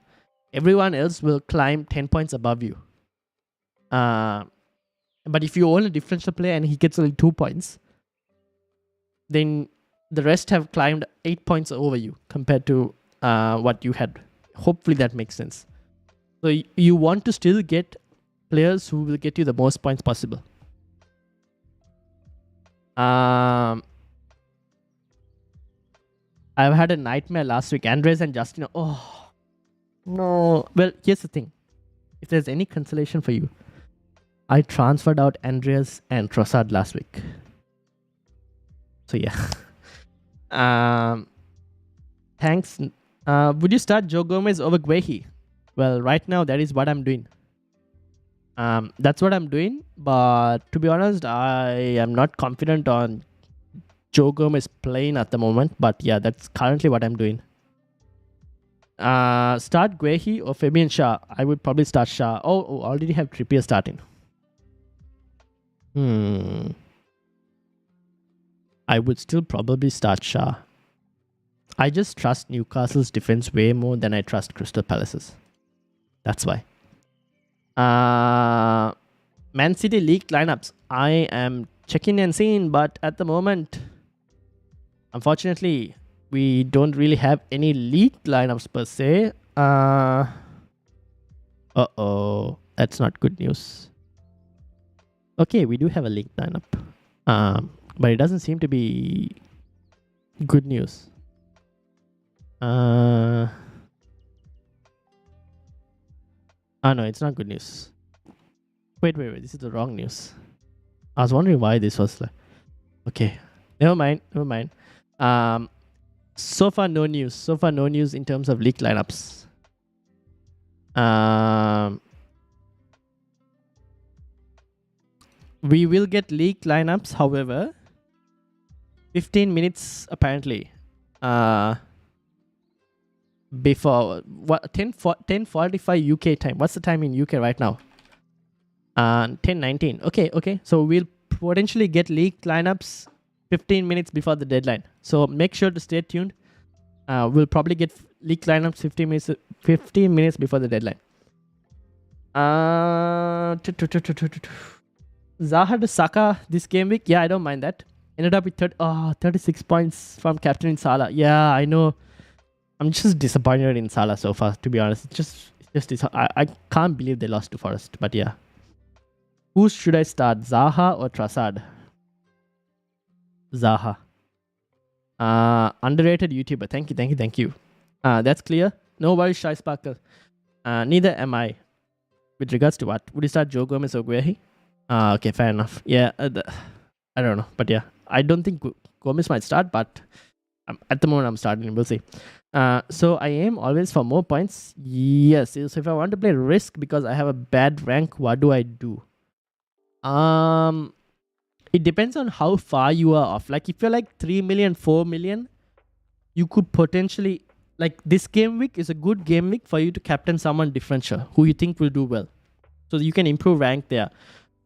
everyone else will climb 10 points above you. But if you own a differential player and he gets only 2 points, then the rest have climbed 8 points over you compared to what you had. Hopefully that makes sense. So you want to still get players who will get you the most points possible. I've had a nightmare last week. Andres and Justin. Oh, no. Well, here's the thing. If there's any consolation for you, I transferred out Andreas and Trossard last week. So yeah. Thanks. Would you start Joe Gomez over Guehi? Well, right now that is what I'm doing. That's what I'm doing. But to be honest, I am not confident on Joe Gomez playing at the moment. But yeah, that's currently what I'm doing. Start Guehi or Fabian Shah? I would probably start Shah. Oh, already have Trippier starting. I would still probably start Shah. I just trust Newcastle's defense way more than I trust Crystal Palace's. That's why. Man City league lineups. I am checking and seeing, but at the moment, unfortunately, we don't really have any league lineups per se. That's not good news. Okay, we do have a league lineup, but it doesn't seem to be good news. Oh no, it's not good news. Wait, this is the wrong news. I was wondering why this was like... Okay, never mind. So far no news in terms of league lineups. We will get league lineups, however, 15 minutes apparently. Before what 10:45 UK time. What's the time in UK right now? 10:19. Okay. So we'll potentially get league lineups 15 minutes before the deadline. So make sure to stay tuned. We'll probably get league lineups 15 minutes before the deadline. Zaha to Saka this game week. Yeah, I don't mind that. Ended up with 36 points from Captain Salah. Yeah, I know. I'm just disappointed in Salah so far, to be honest. I can't believe they lost to Forest. But yeah. Who should I start? Zaha or Trossard? Zaha. Underrated YouTuber. Thank you. That's clear. No worries, Shai Sparkle. Neither am I. With regards to what? Would you start Joe Gomez or Guehi? Okay, fair enough. Yeah, I don't know. But yeah, I don't think Gomez might start, but at the moment I'm starting. We'll see. So I aim always for more points. Yes. So if I want to play risk because I have a bad rank, what do I do? It depends on how far you are off. Like if you're like 3 million, 4 million, you could potentially, like, this game week is a good game week for you to captain someone differential who you think will do well. So you can improve rank there.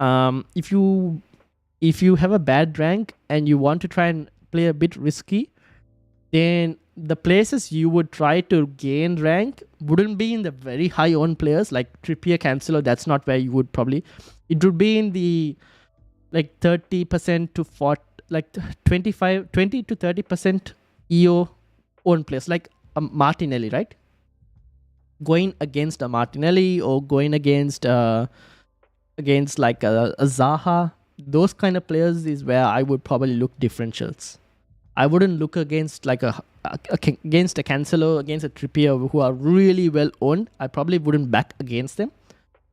If you have a bad rank and you want to try and play a bit risky, then the places you would try to gain rank wouldn't be in the very high owned players like Trippier, Cancelo. That's not where you would probably. It would be in the like 30% to 40, like 20 to 30% EO owned players, like a Martinelli, right? Going against a Martinelli or going against like a Zaha, those kind of players is where I would probably look differentials. I wouldn't look against like against a Cancelo, against a Trippier who are really well owned. I probably wouldn't back against them.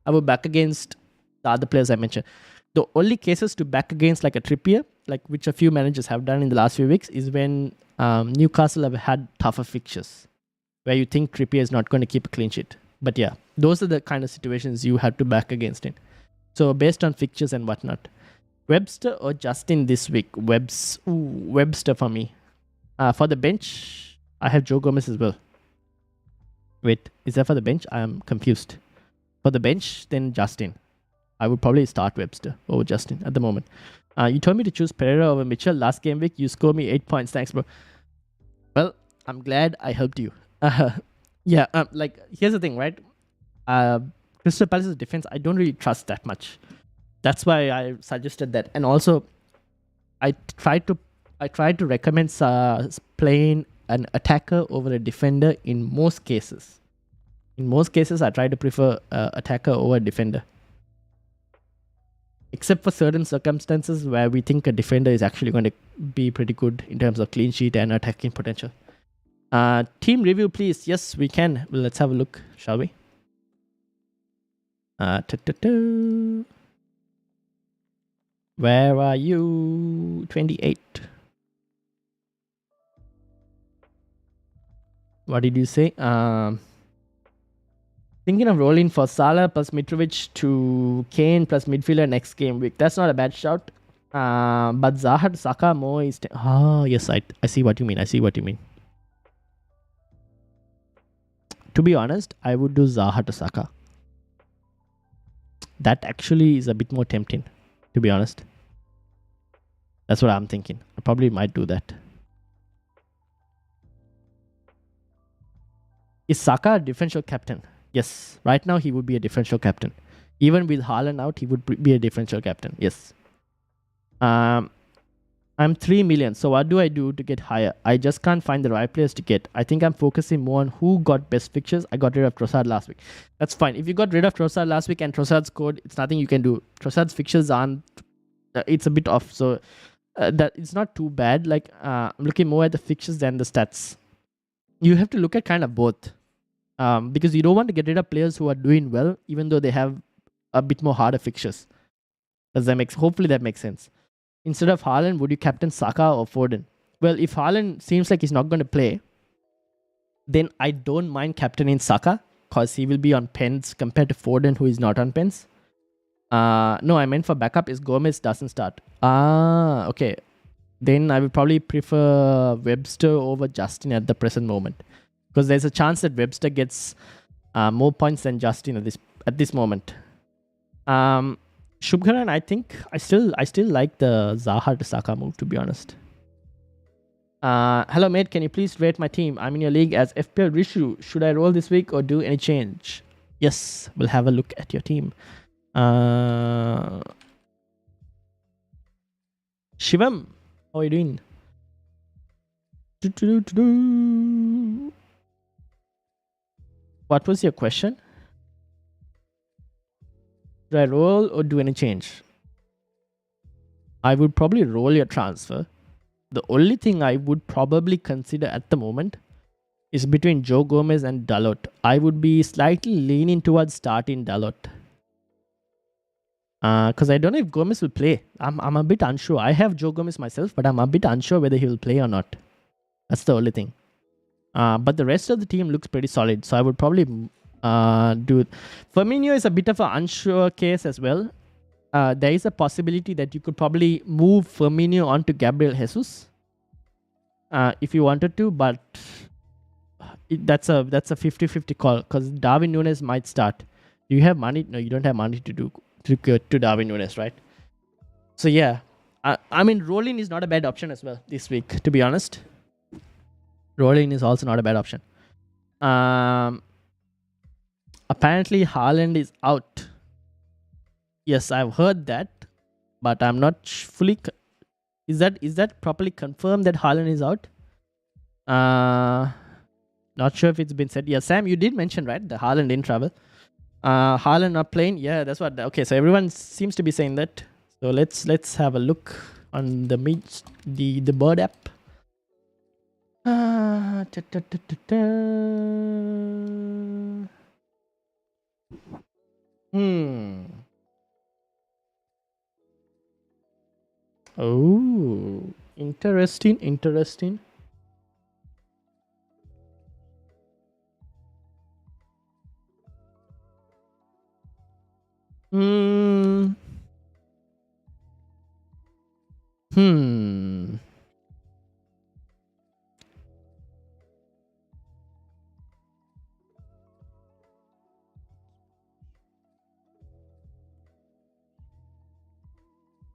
I would back against the other players I mentioned. The only cases to back against like a Trippier, like which a few managers have done in the last few weeks, is when Newcastle have had tougher fixtures, where you think Trippier is not going to keep a clean sheet. But yeah, those are the kind of situations you have to back against it. So based on fixtures and whatnot. Webster or Justin this week? Webster for me. For the bench, I have Joe Gomez as well. Wait, is that for the bench? I am confused. For the bench, then Justin. I would probably start Webster over Justin at the moment. You told me to choose Pereira over Mitchell last game week. You scored me 8 points. Thanks, bro. Well, I'm glad I helped you. Yeah, like, here's the thing, right? Crystal Palace's defense, I don't really trust that much. That's why I suggested that. And also, I tried to recommend playing an attacker over a defender in most cases. In most cases, I try to prefer attacker over a defender. Except for certain circumstances where we think a defender is actually going to be pretty good in terms of clean sheet and attacking potential. Team review, please. Yes, we can. Well, let's have a look, shall we? Where are you? 28. What did you say? Thinking of rolling for Salah plus Mitrovic to Kane plus midfielder next game week. That's not a bad shout. But Zaha to Saka more is... yes, I see what you mean. I see what you mean. To be honest, I would do Zaha to Saka. That actually is a bit more tempting, to be honest. That's what I'm thinking. I probably might do that. Is Saka a differential captain? Yes. Right now, he would be a differential captain. Even with Haaland out, he would be a differential captain. Yes. I'm 3 million. So what do I do to get higher? I just can't find the right players to get. I think I'm focusing more on who got best fixtures. I got rid of Trossard last week. That's fine. If you got rid of Trossard last week and Trossard scored, it's nothing you can do. Trossard's fixtures aren't... it's a bit off. So that it's not too bad. Like I'm looking more at the fixtures than the stats. You have to look at kind of both. Because you don't want to get rid of players who are doing well, even though they have a bit more harder fixtures. Hopefully that makes sense. Instead of Haaland, would you captain Saka or Foden? Well, if Haaland seems like he's not going to play, then I don't mind captaining Saka because he will be on pens compared to Foden, who is not on pens. No, I meant for backup is Gomez doesn't start. Okay. Then I would probably prefer Webster over Justin at the present moment. Because there's a chance that Webster gets more points than Justin at this moment. Shubharan, I think I still like the Zaha to Saka move, to be honest. Hello mate, can you please rate my team? I'm in your league as FPL Rishu. Should I roll this week or do any change? Yes, we'll have a look at your team. Shivam, how are you doing? What was your question? Should I roll or do any change? I would probably roll your transfer. The only thing I would probably consider at the moment is between Joe Gomez and Dalot. I would be slightly leaning towards starting Dalot. Because I don't know if Gomez will play. I'm a bit unsure. I have Joe Gomez myself, but I'm a bit unsure whether he will play or not. That's the only thing. But the rest of the team looks pretty solid. So I would probably do it. Firmino is a bit of an unsure case as well. There is a possibility that you could probably move Firmino onto Gabriel Jesus if you wanted to, but that's a 50-50 call because Darwin Núñez might start. Do you have money? No, you don't have money to go to Darwin Núñez, right? So yeah, I mean rolling is not a bad option as well this week, to be honest. Rolling is also not a bad option. Apparently Haaland is out. Yes, I've heard that, but I'm not fully... Is that properly confirmed that Haaland is out? Not sure if it's been said. Yeah, Sam, you did mention, right? The Haaland didn't travel. Haaland not playing. Yeah, that's what... Okay, so everyone seems to be saying that. So let's have a look on the bird app. Oh, interesting.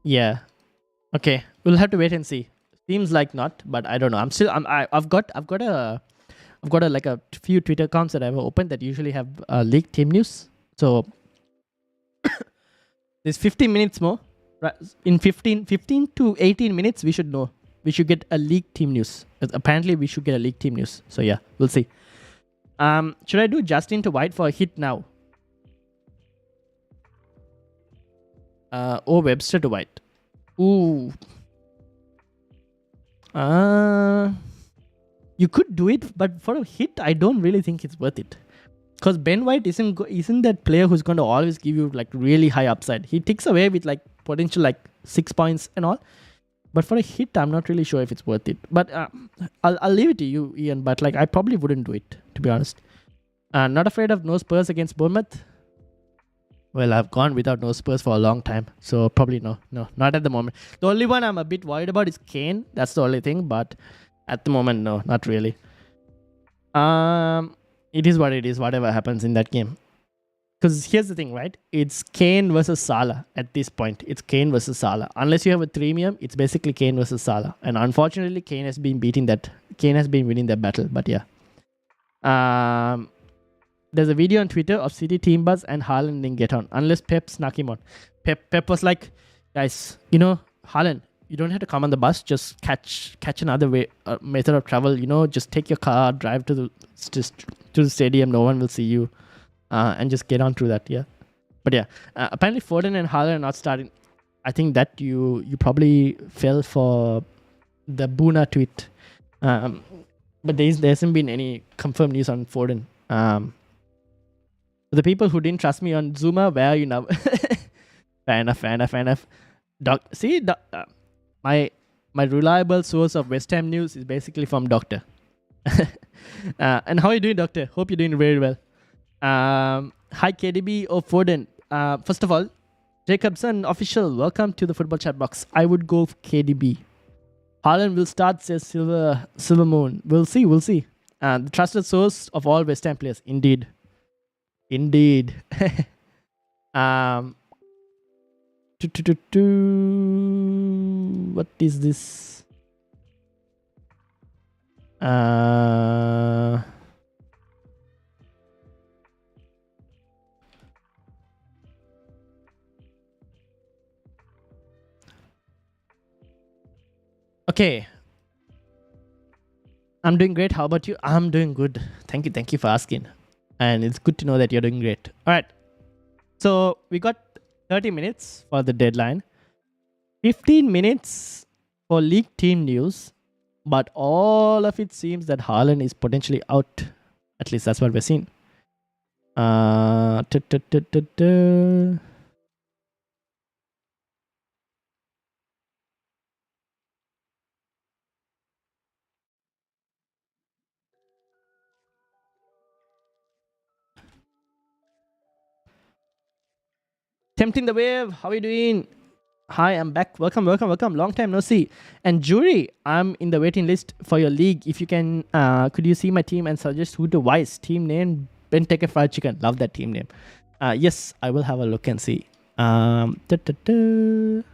Yeah. Okay, we'll have to wait and see. Seems like not, but I don't know. I've got like a few Twitter accounts that I've opened that usually have leaked team news. So there's 15 minutes more. Right? In 15 to 18 minutes, we should know. We should get a leaked team news. Apparently, we should get a leaked team news. So yeah, we'll see. Should I do Justin to White for a hit now? Or Webster to White? Ooh. You could do it, but for a hit, I don't really think it's worth it. Because Ben White isn't that player who's going to always give you like really high upside. He ticks away with like potential like 6 points and all. But for a hit, I'm not really sure if it's worth it. But I'll leave it to you, Ian. But like, I probably wouldn't do it, to be honest. Not afraid of no Spurs against Bournemouth. Well, I've gone without no Spurs for a long time, so probably no, not at the moment. The only one I'm a bit worried about is Kane. That's the only thing, but at the moment, no, not really. It is what it is. Whatever happens in that game. Because here's the thing, right? It's Kane versus Salah at this point. It's Kane versus Salah. Unless you have a premium, it's basically Kane versus Salah. And unfortunately, Kane has been winning that battle. But yeah. There's a video on Twitter of City team buzz and Haaland didn't get on. Unless Pep snuck him on. Pep was like, guys, Haaland, you don't have to come on the bus. Just catch another method of travel. Just take your car, drive to the stadium. No one will see you. And just get on through that, yeah. But yeah, apparently Foden and Haaland are not starting. I think that you probably fell for the Boona tweet. But there hasn't been any confirmed news on Foden. The people who didn't trust me on Zuma, where are you now? Fair enough. My reliable source of West Ham news is basically from Doctor. And how are you doing, Doctor? Hope you're doing very well. Hi KDB or Foden. First of all, Jacobson official, welcome to the football chat box. I would go KDB. Haaland will start, says Silver Moon. We'll see. The trusted source of all West Ham players. Indeed. What is this? Okay. I'm doing great. How about you? I'm doing good. Thank you for asking. And it's good to know that you're doing great. All right. So we got 30 minutes for the deadline. 15 minutes for league team news. But all of it seems that Haaland is potentially out. At least that's what we're seeing. Tempting the wave. How are you doing? Hi, I'm back. Welcome. Long time no see. And Jury, I'm in the waiting list for your league. If you can, could you see my team and suggest who to wise? Team name, Benteke Fried Chicken. Love that team name. Yes, I will have a look and see. Benteke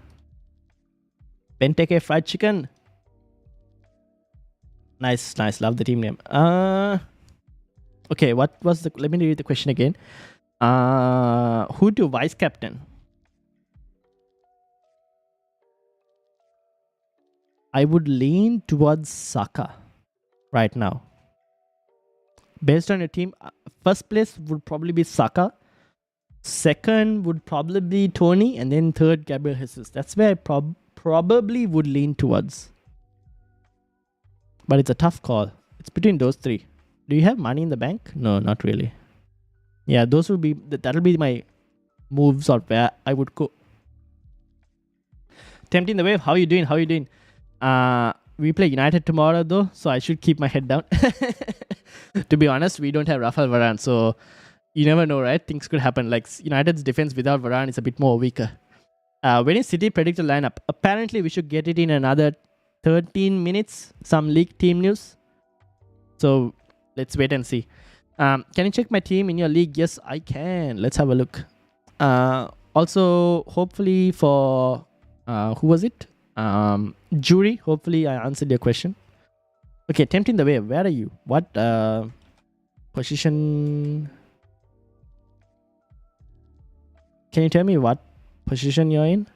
Fried Chicken. Nice. Love the team name. Okay, what was the... Let me read the question again. Who to vice captain? I would lean towards Saka right now. Based on your team, first place would probably be Saka. Second would probably be Tony. And then third, Gabriel Jesus. That's where I probably would lean towards. But it's a tough call. It's between those three. Do you have money in the bank? No, not really. Yeah, that'll be my moves or where I would go. Tempting the wave. How are you doing? We play United tomorrow though, so I should keep my head down. To be honest, we don't have Rafael Varane, so you never know, right? Things could happen. Like United's defense without Varane is a bit more weaker. When is City predicted lineup? Apparently, we should get it in another 13 minutes. Some league team news. So let's wait and see. Can you check my team in your league? Yes, I can. Let's have a look. Also, hopefully for who was it? Jury. Hopefully, I answered your question. Okay, tempting the wave. Where are you? What position? Can you tell me what position you're in?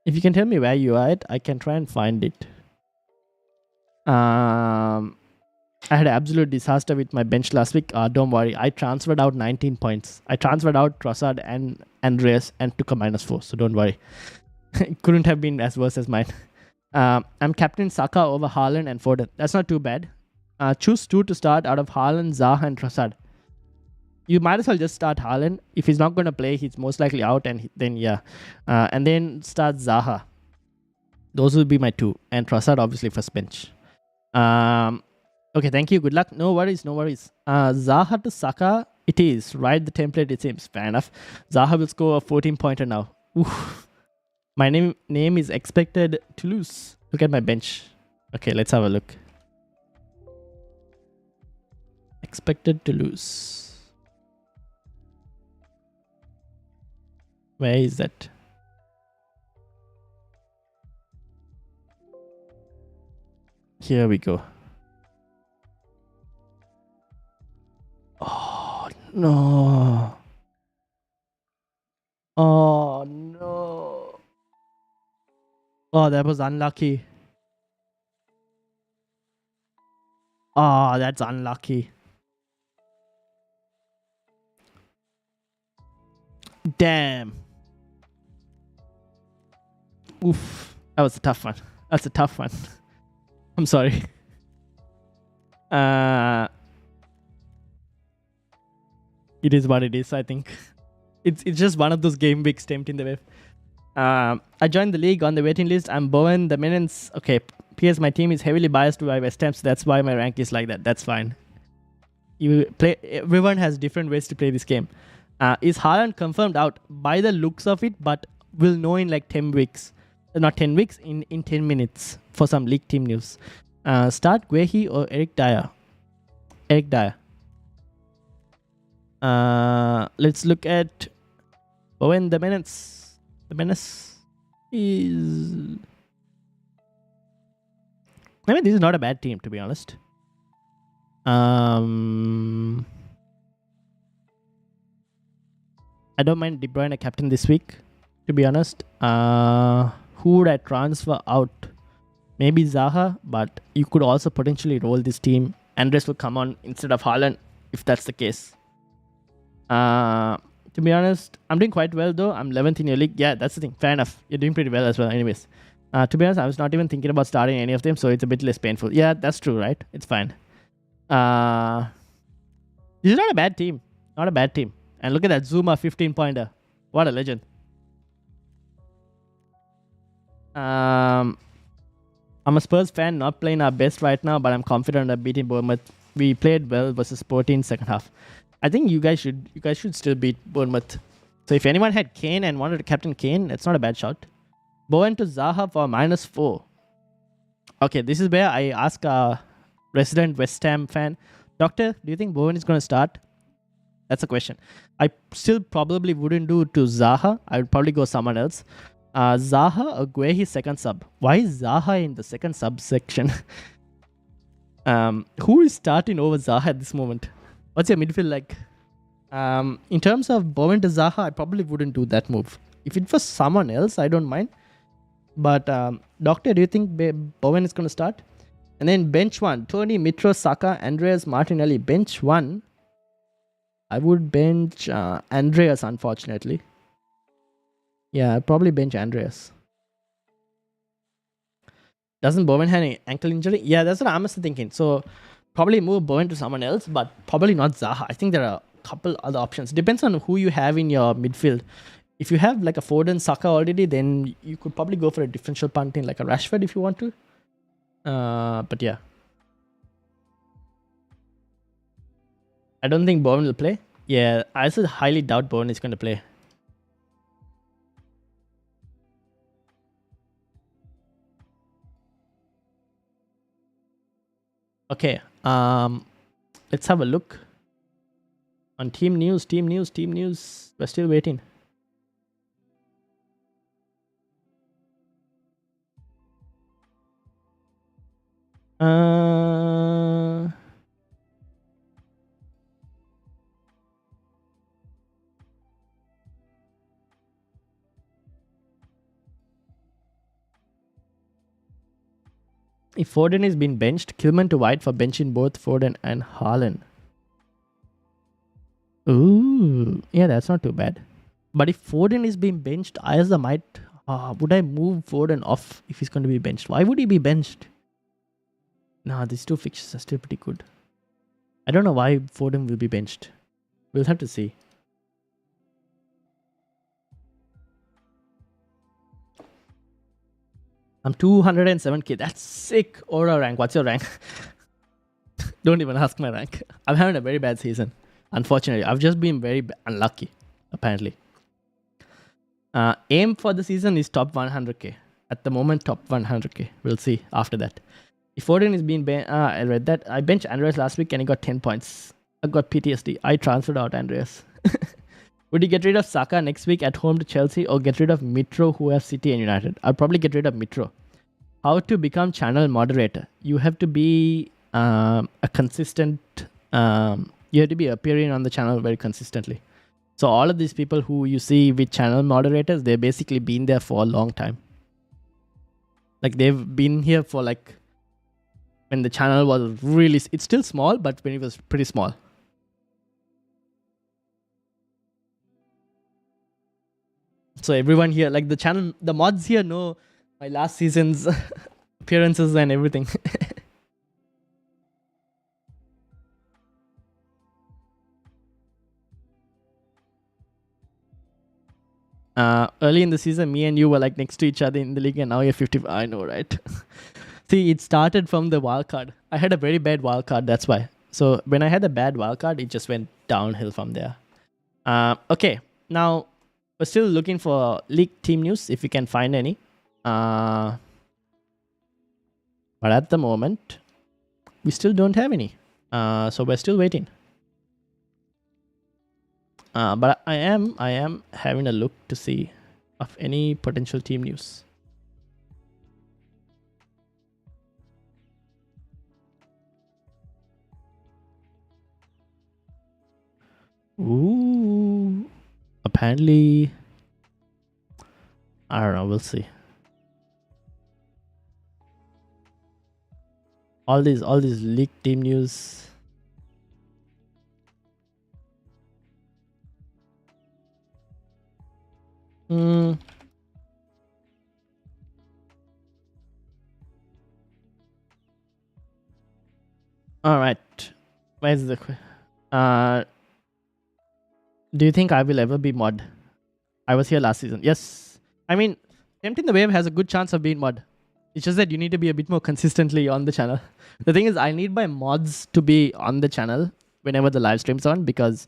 If you can tell me where you are at, I can try and find it. I had an absolute disaster with my bench last week. Don't worry. I transferred out 19 points. I transferred out Trossard and Andreas and took a -4. So don't worry. It couldn't have been as worse as mine. I'm captain Saka over Haaland and Foden. That's not too bad. Choose 2 to start out of Haaland, Zaha and Trossard. you might as well just start Haaland. If he's not going to play, he's most likely out, and then yeah, and then start Zaha. Those would be my two, and Trossard obviously first bench. Okay, thank you. Good luck. No worries, no worries. Zaha to Saka, it is. Right, the template, it seems. Fair enough. Zaha will score a 14-pointer now. Oof. My name is expected to lose. Look at my bench. Okay, let's have a look. Expected to lose. Where is that? Here we go. Oh, no. Oh, no. Oh, that was unlucky. Oh, that's unlucky. Damn. Oof. That was a tough one. That's a tough one. I'm sorry. It is what it is, I think. It's just one of those game weeks stamped in the web. I joined the league on the waiting list. I'm Bowen, the Minutes. Okay, PS, my team is heavily biased by West Ham, so that's why my rank is like that. That's fine. Everyone has different ways to play this game. Is Haaland confirmed out? By the looks of it, but we'll know in like 10 weeks. Not 10 weeks, in 10 minutes for some league team news. Start Guehi or Eric Dyer? Eric Dyer. Let's look at Bowen, the Menace. The Menace is... I mean, this is not a bad team, to be honest. I don't mind De Bruyne a captain this week, to be honest. Who would I transfer out? Maybe Zaha, but you could also potentially roll this team. Andres will come on instead of Haaland, if that's the case. To be honest, I'm doing quite well though. I'm 11th in your league. Yeah, that's the thing. Fair enough. You're doing pretty well as well. Anyways, to be honest, I was not even thinking about starting any of them, so it's a bit less painful. Yeah, that's true, right? It's fine. This is not a bad team. Not a bad team. And look at that Zuma 15-pointer. What a legend. I'm a Spurs fan, not playing our best right now, but I'm confident of beating Bournemouth. We played well versus Sporting second half. I think you guys should still beat Bournemouth. So if anyone had Kane and wanted to captain Kane, that's not a bad shot. Bowen to Zaha for -4. Okay, this is where I ask a resident West Ham fan, Doctor, do you think Bowen is going to start? That's a question. I still probably wouldn't do to Zaha. I would probably go someone else. Zaha or Guehi second sub. Why is Zaha in the second subsection? Who is starting over Zaha at this moment? What's your midfield like? In terms of Bowen to Zaha, I probably wouldn't do that move. If it was someone else, I don't mind. But Doctor, do you think Bowen is going to start? And then bench one, Tony, Mitro, Saka, Andreas, Martinelli. Bench one, I would bench Andreas, unfortunately. Yeah, I'd probably bench Andreas. Doesn't Bowen have an ankle injury? Yeah, that's what I'm also thinking. So probably move Bowen to someone else, but probably not Zaha. I think there are a couple other options. Depends on who you have in your midfield. If you have like a Foden, Saka already, then you could probably go for a differential punting like a Rashford if you want to. But yeah. I don't think Bowen will play. Yeah, I also highly doubt Bowen is going to play. Okay, let's have a look on team news. We're still waiting. If Foden is being benched, Kilman to White for benching both Foden and Haaland. Ooh, yeah, that's not too bad. But if Foden is being benched, I as the might, would I move Foden off if he's going to be benched? Why would he be benched? Nah, these two fixtures are still pretty good. I don't know why Foden will be benched. We'll have to see. I'm 207k. That's sick. Aura rank. What's your rank? Don't even ask my rank. I'm having a very bad season. Unfortunately, I've just been very unlucky, apparently. Aim for the season is top 100k. At the moment, top 100k. We'll see after that. If Foden is being I read that. I benched Andreas last week and he got 10 points. I got PTSD. I transferred out Andreas. Would you get rid of Saka next week at home to Chelsea or get rid of Mitro who have City and United? I'll probably get rid of Mitro. How to become channel moderator? You have to be a consistent... you have to be appearing on the channel very consistently. So all of these people who you see with channel moderators, they've basically been there for a long time. Like they've been here for like... when the channel was really... It's still small, but when it was pretty small. So everyone here, like the channel, the mods here know my last season's appearances and everything. Early in the season, me and you were like next to each other in the league and now you're 50. I know, right? See, it started from the wild card. I had a very bad wild card, that's why. So when I had a bad wild card, it just went downhill from there. Okay, now we're still looking for league team news if we can find any. But at the moment, we still don't have any. So we're still waiting. But I am having a look to see of any potential team news. Ooh, apparently, I don't know. We'll see. All these league team news. All right. Where's the do you think I will ever be mod? I was here last season. Yes. I mean, Tempting the Wave has a good chance of being mod. It's just that you need to be a bit more consistently on the channel. The thing is, I need my mods to be on the channel whenever the live stream's on, because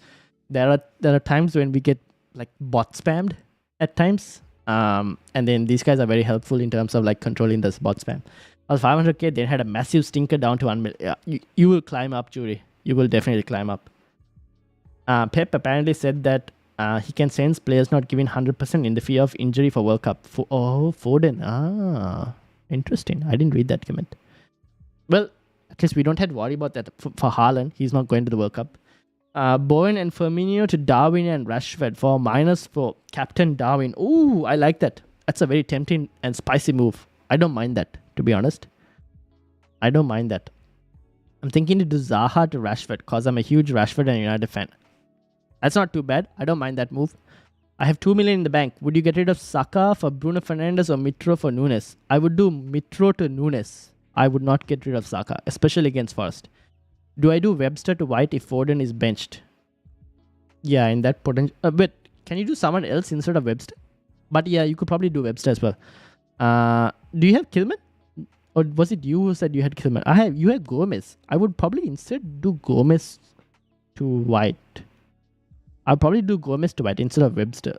there are times when we get like bot spammed at times. And then these guys are very helpful in terms of like controlling this bot spam. I was 500k, then had a massive stinker down to 1 million. Yeah, you will climb up, Jury. You will definitely climb up. Pep apparently said that he can sense players not giving 100% in the fear of injury for World Cup. Foden. Interesting. I didn't read that comment. Well, at least we don't have to worry about that for Haaland. He's not going to the World Cup. Bowen and Firmino to Darwin and Rashford for -4. Captain Darwin. Ooh, I like that. That's a very tempting and spicy move. I don't mind that, to be honest. I don't mind that. I'm thinking to do Zaha to Rashford because I'm a huge Rashford and United fan. That's not too bad. I don't mind that move. I have 2 million in the bank. Would you get rid of Saka for Bruno Fernandes or Mitro for Nunes? I would do Mitro to Nunes. I would not get rid of Saka, especially against Forest. Do I do Webster to White if Foden is benched? Yeah, in that potential... but can you do someone else instead of Webster? But yeah, you could probably do Webster as well. Do you have Kilman? Or was it you who said you had Kilman? You had Gomez. I would probably instead do Gomez to White. I'll probably do Gomez to White instead of Webster.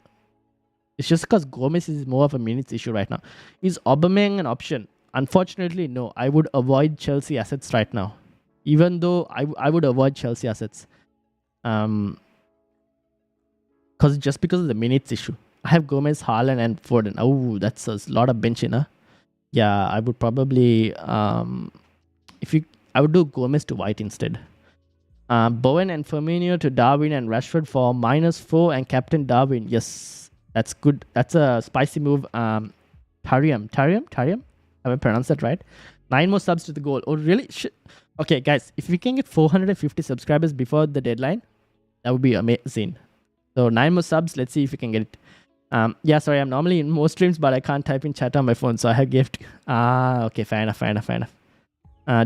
It's just because Gomez is more of a minutes issue right now. Is Aubameyang an option? Unfortunately, no. I would avoid Chelsea assets right now. Even though I would avoid Chelsea assets. Just because of the minutes issue. I have Gomez, Haaland and Foden. Oh, that's a lot of benching, huh? Yeah, I would probably... I would do Gomez to White instead. Bowen and Firmino to Darwin and Rashford for -4 and Captain Darwin. Yes, that's good. That's a spicy move. Tariam? Have I pronounced that right? 9 more subs to the goal. Oh, really? Shit. Okay, guys, if we can get 450 subscribers before the deadline, that would be amazing. So 9 more subs. Let's see if we can get it. Yeah, sorry, I'm normally in most streams, but I can't type in chat on my phone, so I have gift. Okay, fair enough.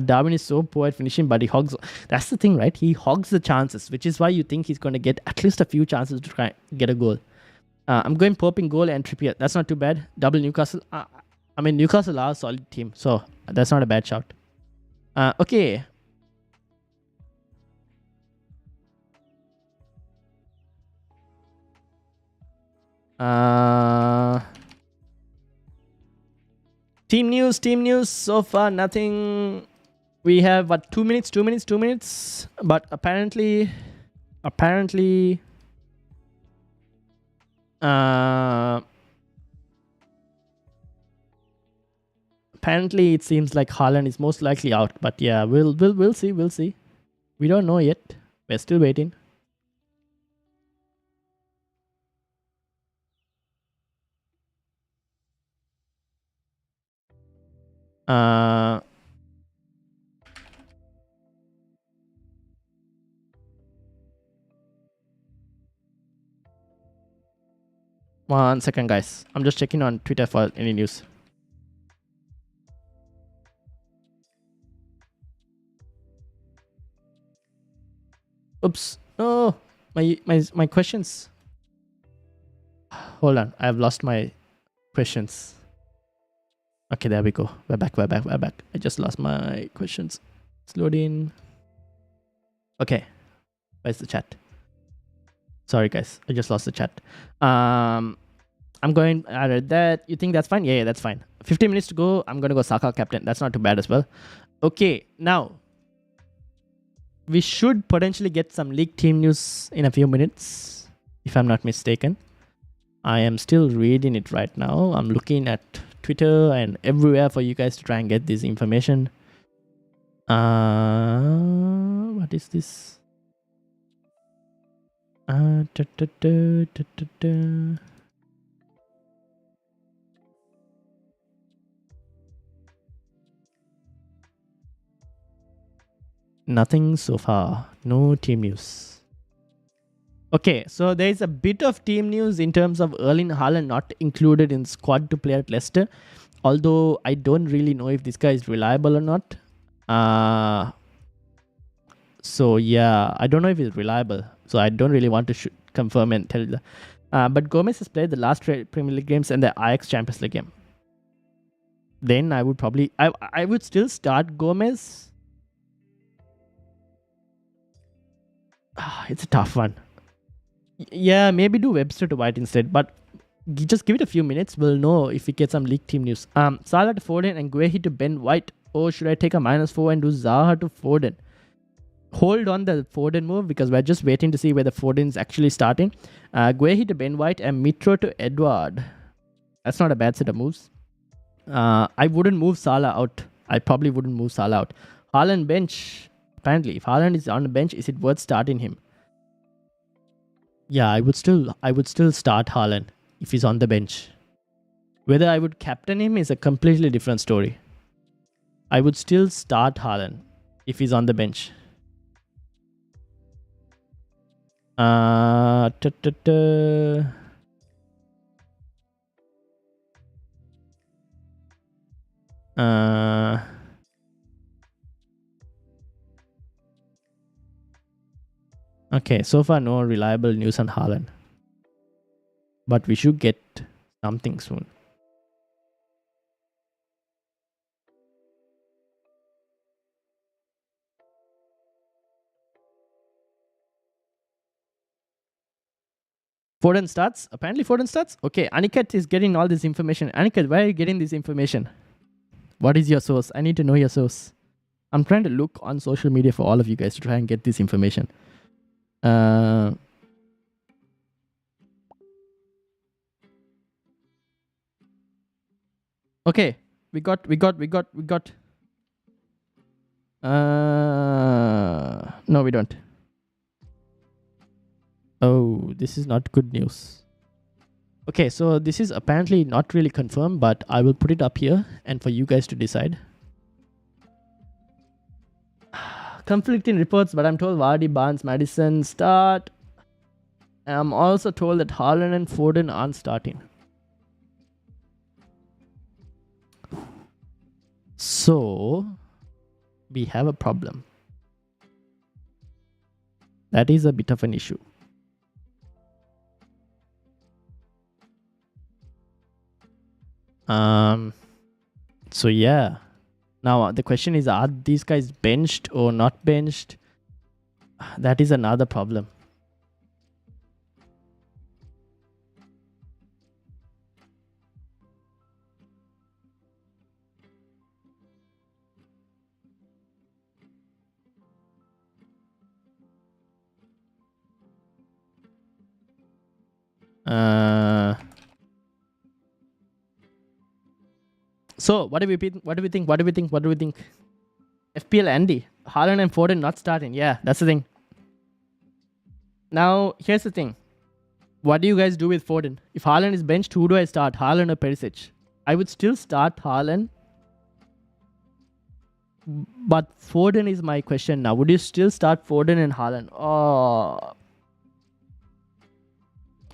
Darwin is so poor at finishing, but he hogs. That's the thing, right? He hogs the chances, which is why you think he's going to get at least a few chances to try get a goal. I'm going Pope in goal and Trippier. That's not too bad. Double Newcastle. I mean, Newcastle are a solid team, so that's not a bad shout. Okay. Team news. So far, nothing. We have what, 2 minutes. But apparently, apparently it seems like Haaland is most likely out. But yeah, we'll see. We don't know yet. We're still waiting. One second, guys. I'm just checking on Twitter for any news. Oops. No. My questions. Hold on. I have lost my questions. Okay, there we go. We're back. I just lost my questions. It's loading. Okay. Where's the chat? Sorry, guys. I just lost the chat. I'm going. I read that. You think that's fine? Yeah, that's fine. 15 minutes to go. I'm going to go Saka captain. That's not too bad as well. Okay, now we should potentially get some league team news in a few minutes, if I'm not mistaken. I am still reading it right now. I'm looking at Twitter and everywhere for you guys to try and get this information. What is this? Nothing so far. No team news. Okay, so there is a bit of team news in terms of Erling Haaland not included in squad to play at Leicester. Although I don't really know if this guy is reliable or not. So yeah, I don't know if he's reliable. So I don't really want to confirm and tell you. But Gomez has played the last Premier League games and the Ajax Champions League game. Then I would probably... I would still start Gomez. It's a tough one. Yeah, maybe do Webster to White instead. But just give it a few minutes. We'll know if we get some league team news. Salah to Foden and Guehi to Ben White. Or should I take a -4 and do Zaha to Foden? Hold on the Foden move because we're just waiting to see whether Foden is actually starting. Guehi to Ben White and Mitro to Edward. That's not a bad set of moves. I wouldn't move Salah out. I probably wouldn't move Salah out. Haaland bench. Apparently, if Haaland is on the bench, is it worth starting him? Yeah, I would still start Haaland if he's on the bench. Whether I would captain him is a completely different story. I would still start Haaland if he's on the bench. Okay, so far no reliable news on Haaland. But we should get something soon. Foden starts? Apparently Foden starts? Okay, Aniket is getting all this information. Aniket, where are you getting this information? What is your source? I need to know your source. I'm trying to look on social media for all of you guys to try and get this information. Okay, we got. No, we don't. Oh, this is not good news. Okay, so this is apparently not really confirmed, but I will put it up here and for you guys to decide. Conflicting reports, but I'm told Vardy, Barnes, Madison start. I'm also told that Haaland and Foden aren't starting. So, we have a problem. That is a bit of an issue. So yeah. Now the question is, are these guys benched or not benched? That is another problem. So what do we think? What do we think? What do we think? What do we think? FPL Andy, Haaland and Foden not starting. Yeah, that's the thing. Now here's the thing. What do you guys do with Foden? If Haaland is benched, who do I start? Haaland or Perisic? I would still start Haaland. But Foden is my question now. Would you still start Foden and Haaland? Oh,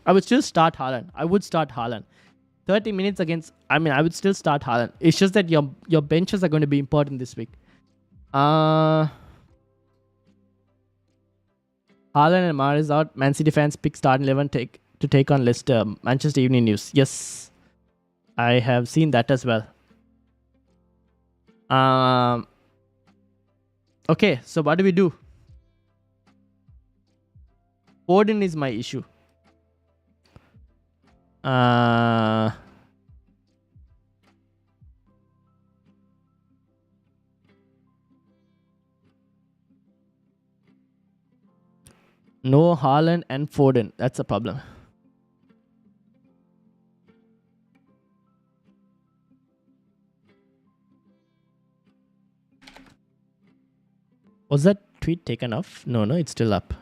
I would still start Haaland. I would start Haaland. 30 minutes against... I mean, I would still start Haaland. It's just that your benches are going to be important this week. Haaland and Mahrez out. Man City fans pick start 11 to take on Leicester. Manchester Evening News. Yes, I have seen that as well. Okay, so what do we do? Foden is my issue. No Haaland and Foden. That's a problem. Was that tweet taken off? No, it's still up.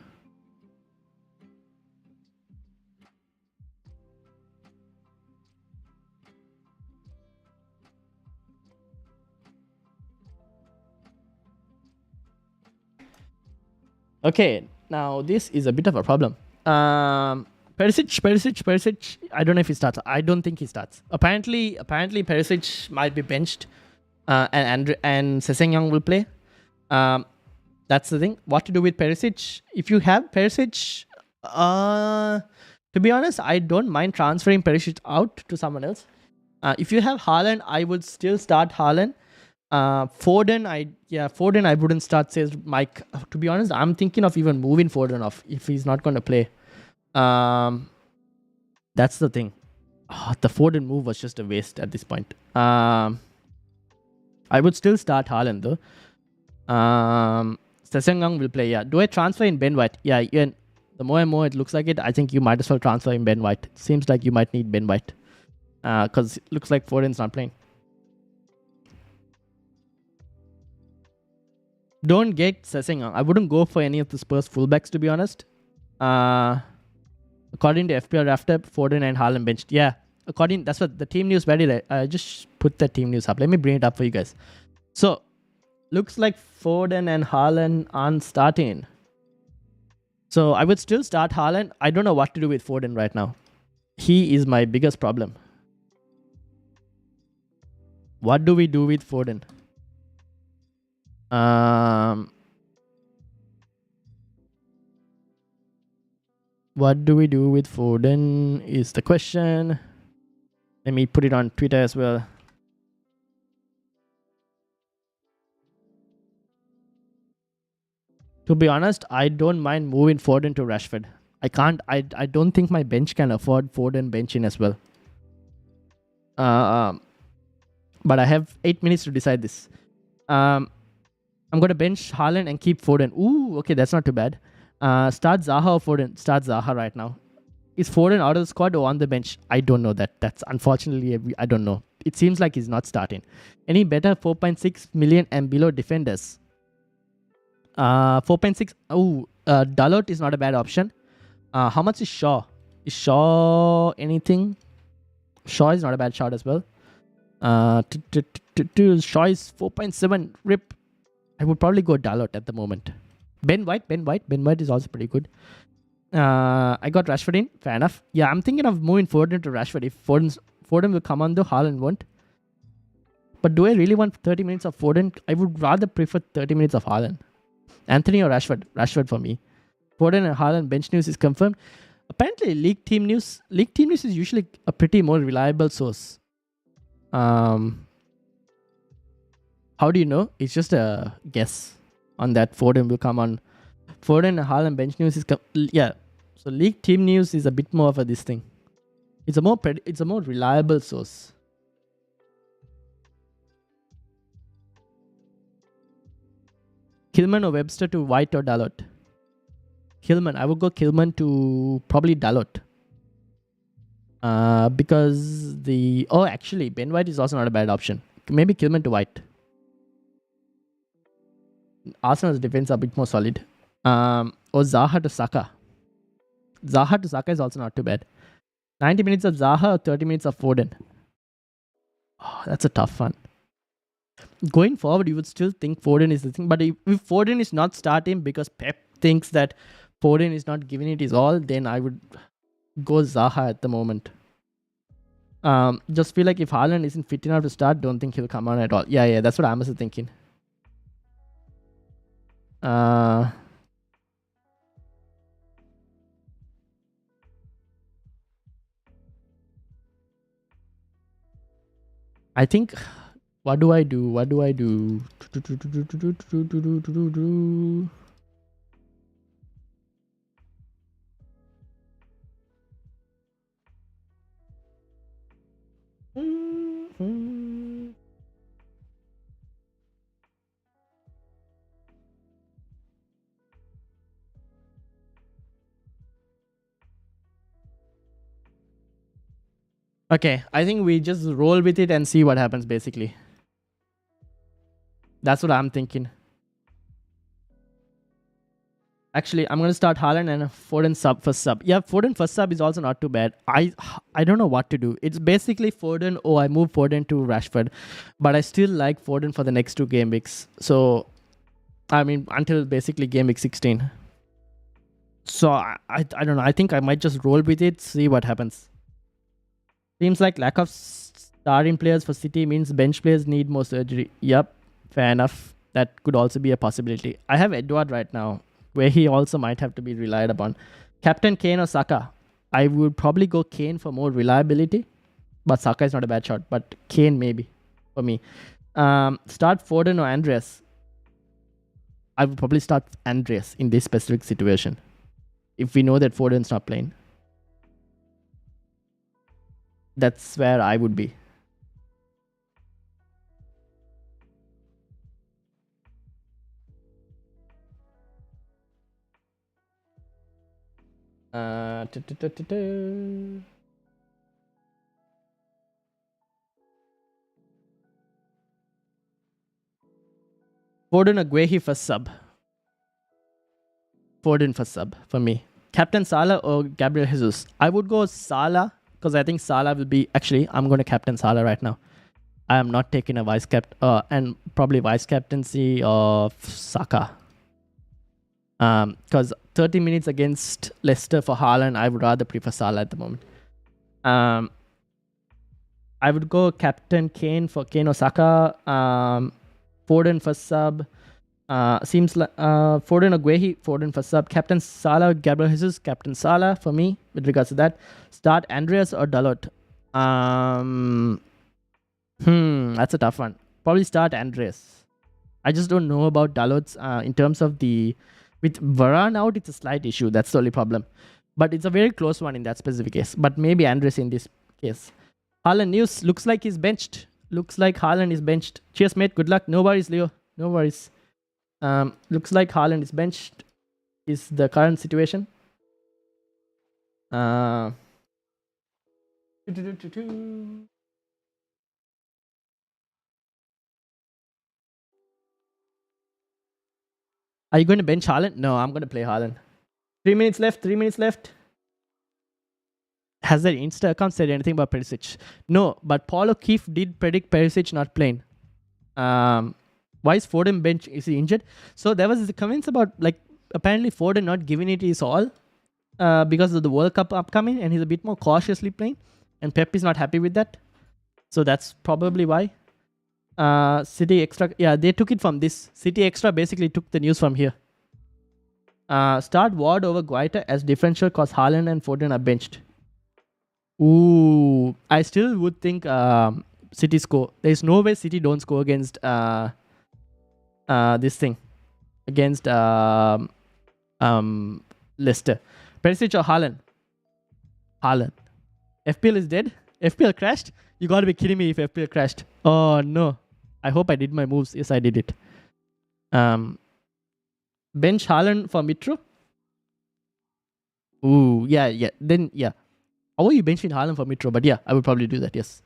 Okay, now this is a bit of a problem. Perisic. I don't know if he starts. I don't think he starts. Apparently Perisic might be benched, and Sessegnon will play. That's the thing. What to do with Perisic? If you have Perisic, to be honest, I don't mind transferring Perisic out to someone else. If you have Haaland, I would still start Haaland. Foden, I wouldn't start, says Mike. To be honest, I'm thinking of even moving Foden off if he's not going to play. That's the thing. The Foden move was just a waste at this point. I would still start Haaland though. Sessegnon will play. Yeah. Do I transfer in Ben White? Yeah. Ian, the more and more it looks like it, I think you might as well transfer in Ben White. It seems like you might need Ben White. Because it looks like Foden's not playing. Don't get Sessegnon. I wouldn't go for any of the Spurs fullbacks, to be honest. According to FPL Rafter, Foden and Haaland benched. Yeah. That's what the team news very late. I just put the team news up. Let me bring it up for you guys. So, looks like Foden and Haaland aren't starting. So I would still start Haaland. I don't know what to do with Foden right now. He is my biggest problem. What do we do with Foden? What do we do with Foden is the question. Let me put it on Twitter as well. To be honest, I don't mind moving Foden to Rashford. I don't think my bench can afford Foden benching as well. But I have 8 minutes to decide this. I'm going to bench Haaland and keep Foden. Ooh, okay, that's not too bad. Start Zaha or Foden? Start Zaha right now. Is Foden out of the squad or on the bench? I don't know that. That's unfortunately, I don't know. It seems like he's not starting. Any better 4.6 million and below defenders? 4.6. Oh, Dalot is not a bad option. How much is Shaw? Is Shaw anything? Shaw is not a bad shot as well. Shaw is 4.7. Rip. I would probably go Dalot at the moment. Ben White is also pretty good. I got Rashford in. Fair enough. Yeah, I'm thinking of moving Foden to Rashford. If Foden will come on though, Haaland won't. But do I really want 30 minutes of Foden? I would rather prefer 30 minutes of Haaland. Anthony or Rashford? Rashford for me. Foden and Haaland bench news is confirmed. Apparently, league team news is usually a pretty more reliable source. How do you know? It's just a guess on that. Foden will come on. Foden and Haaland bench news is yeah. So league team news is a bit more of a this thing. It's a more reliable source. Kilman or Webster to White or Dalot? Kilman. I would go Kilman to probably Dalot. Because actually Ben White is also not a bad option. Maybe Kilman to White. Arsenal's defense are a bit more solid. Or Zaha to Saka. Zaha to Saka is also not too bad. 90 minutes of Zaha or 30 minutes of Foden? Oh, that's a tough one. Going forward, you would still think Foden is the thing. But if Foden is not starting because Pep thinks that Foden is not giving it his all, then I would go Zaha at the moment. Just feel like if Haaland isn't fit enough to start, don't think he'll come on at all. Yeah, that's what I'm also thinking. I think, what do I do? Okay, I think we just roll with it and see what happens, basically. That's what I'm thinking. Actually, I'm going to start Haaland and Foden first sub. Yeah, Foden first sub is also not too bad. I don't know what to do. It's basically Foden, I move Foden to Rashford. But I still like Foden for the next 2 game weeks. So, I mean, until basically game week 16. So, I don't know. I think I might just roll with it, see what happens. Seems like lack of starting players for City means bench players need more surgery. Yep, fair enough. That could also be a possibility. I have Edward right now, where he also might have to be relied upon. Captain Kane or Saka? I would probably go Kane for more reliability. But Saka is not a bad shot. But Kane maybe for me. Start Foden or Andreas? I would probably start Andreas in this specific situation. If we know that Foden's not playing. That's where I would be. Foden or Guehi for sub? Foden for sub for me. Captain Salah or Gabriel Jesus? I would go Salah because I think Salah will be... Actually, I'm going to captain Salah right now. I am not taking a vice and probably vice captaincy of Saka. Because 30 minutes against Leicester for Haaland, I would rather prefer Salah at the moment. I would go captain Kane for Kane or Saka. Foden for sub. Seems like Foden or Guehi, Foden for sub. Captain Salah, Gabriel Jesus, Captain Salah for me with regards to that. Start Andreas or Dalot? That's a tough one. Probably start Andreas. I just don't know about Dalot's in terms of the... With Varane out, it's a slight issue. That's the only problem. But it's a very close one in that specific case. But maybe Andreas in this case. Haaland news. Looks like he's benched. Looks like Haaland is benched. Cheers, mate. Good luck. No worries, Leo. No worries. Looks like Haaland is benched. Is the current situation. Are you going to bench Haaland? No, I'm going to play Haaland. 3 minutes left. 3 minutes left. Has their Insta account said anything about Perisic? No, but Paul O'Keefe did predict Perisic not playing. Why is Foden bench? Is he injured? So there was the comments about like apparently Foden not giving it his all because of the World Cup upcoming, and he's a bit more cautiously playing, and Pep is not happy with that. So that's probably why. City Extra. Yeah, they took it from this. City Extra basically took the news from here. Start Ward over Guaita as differential cause Haaland and Foden are benched. Ooh, I still would think City score. There's no way City don't score against this thing. Against Leicester. Perisic or Haaland? Haaland. FPL is dead? FPL crashed? You gotta be kidding me if FPL crashed. Oh no. I hope I did my moves. Yes, I did it. Bench Haaland for Mitro? Ooh, yeah. Then, yeah. How are you benching Haaland for Mitro? But yeah, I would probably do that, yes.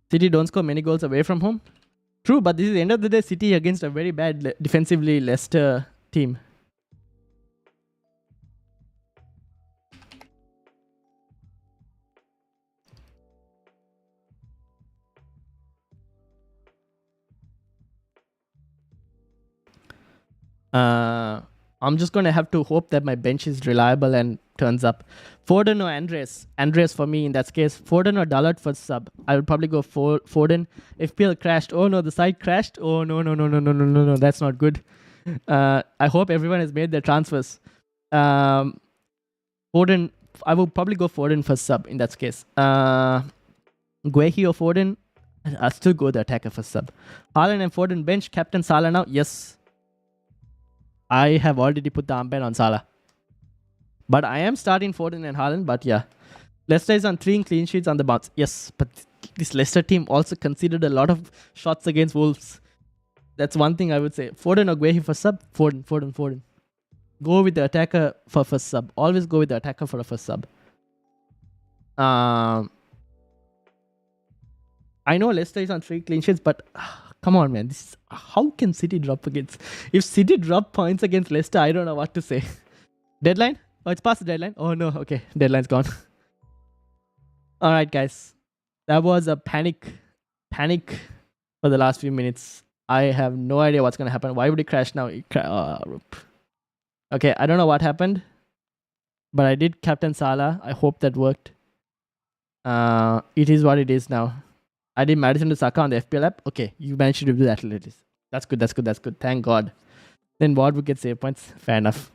City don't score many goals away from home. True, but this is the end of the day City against a very bad defensively Leicester team. I'm just going to have to hope that my bench is reliable and turns up. Foden or Andres? Andres for me in that case. Foden or Dallard for sub? I would probably go for Foden. FPL crashed. Oh no, the site crashed. Oh no. That's not good. I hope everyone has made their transfers. Foden. I would probably go Foden for sub in that case. Guehi or Foden? I'll still go the attacker for sub. Haaland and Foden bench. Captain Salah now? Yes. I have already put the armband on Salah. But I am starting Foden and Haaland. But yeah. Leicester is on 3 clean sheets on the bounce. Yes, but this Leicester team also conceded a lot of shots against Wolves. That's one thing I would say. Foden or Guehi for sub? Foden. Go with the attacker for first sub. Always go with the attacker for a first sub. I know Leicester is on 3 clean sheets, but come on, man. How can City drop against... If City drop points against Leicester, I don't know what to say. Deadline? Oh, it's past the deadline? Oh, no. Okay, deadline's gone. All right, guys. That was a panic for the last few minutes. I have no idea what's going to happen. Why would it crash now? Okay, I don't know what happened, but I did Captain Salah. I hope that worked. It is what it is now. I did Madison to Saka on the FPL app. Okay, you managed to do that. That's good. Thank God. Then Ward would get save points. Fair enough.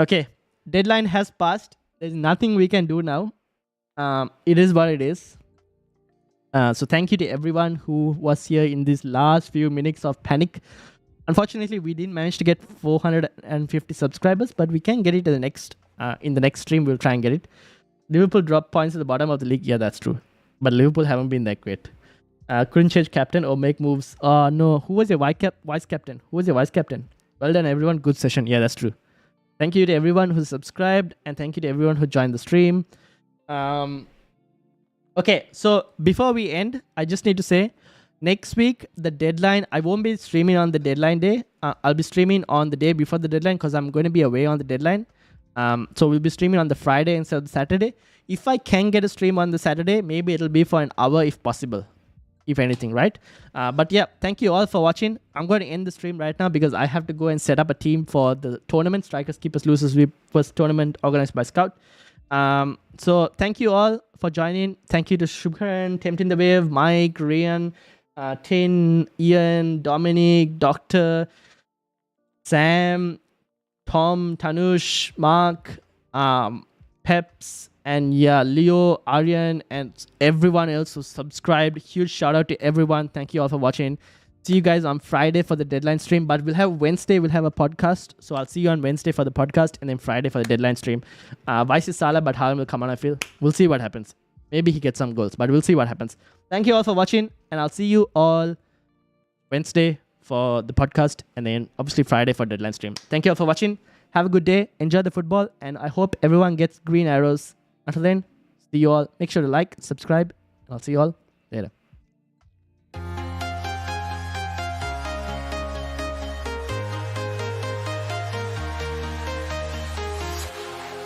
Okay, deadline has passed. There's nothing we can do now. It is what it is. So thank you to everyone who was here in these last few minutes of panic. Unfortunately, we didn't manage to get 450 subscribers, but we can get it in the next stream. We'll try and get it. Liverpool dropped points at the bottom of the league. Yeah, that's true. But Liverpool haven't been that great. Couldn't change captain or make moves. No. Who was your vice captain? Well done, everyone. Good session. Yeah, that's true. Thank you to everyone who subscribed, and thank you to everyone who joined the stream. Okay, so before we end, I just need to say, next week, the deadline, I won't be streaming on the deadline day. I'll be streaming on the day before the deadline because I'm going to be away on the deadline. So we'll be streaming on the Friday instead of the Saturday. If I can get a stream on the Saturday, maybe it'll be for an hour if possible. If anything, right? But yeah, thank you all for watching. I'm going to end the stream right now because I have to go and set up a team for the tournament. Strikers, Keepers, Losers Sweep first tournament organized by Scout. So thank you all for joining. Thank you to Shubharan, Tempting the Wave, Mike, Rian, Tin, Ian, Dominic, Doctor, Sam, Tom, Tanush, Mark, Peps, and yeah, Leo, Aryan, and everyone else who subscribed. Huge shout out to everyone. Thank you all for watching. See you guys on Friday for the deadline stream, but Wednesday we'll have a podcast. So I'll see you on Wednesday for the podcast and then Friday for the deadline stream. Vice is Salah, but Haaland will come on, I feel. We'll see what happens. Maybe he gets some goals, but we'll see what happens. Thank you all for watching, and I'll see you all Wednesday for the podcast and then obviously Friday for deadline stream. Thank you all for watching. Have a good day. Enjoy the football, and I hope everyone gets green arrows. Until then, see you all. Make sure to like, subscribe, and I'll see you all later.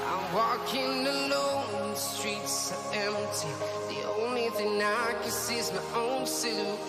I'm Walking alone, the streets are empty. The only thing I can see is my own silhouette.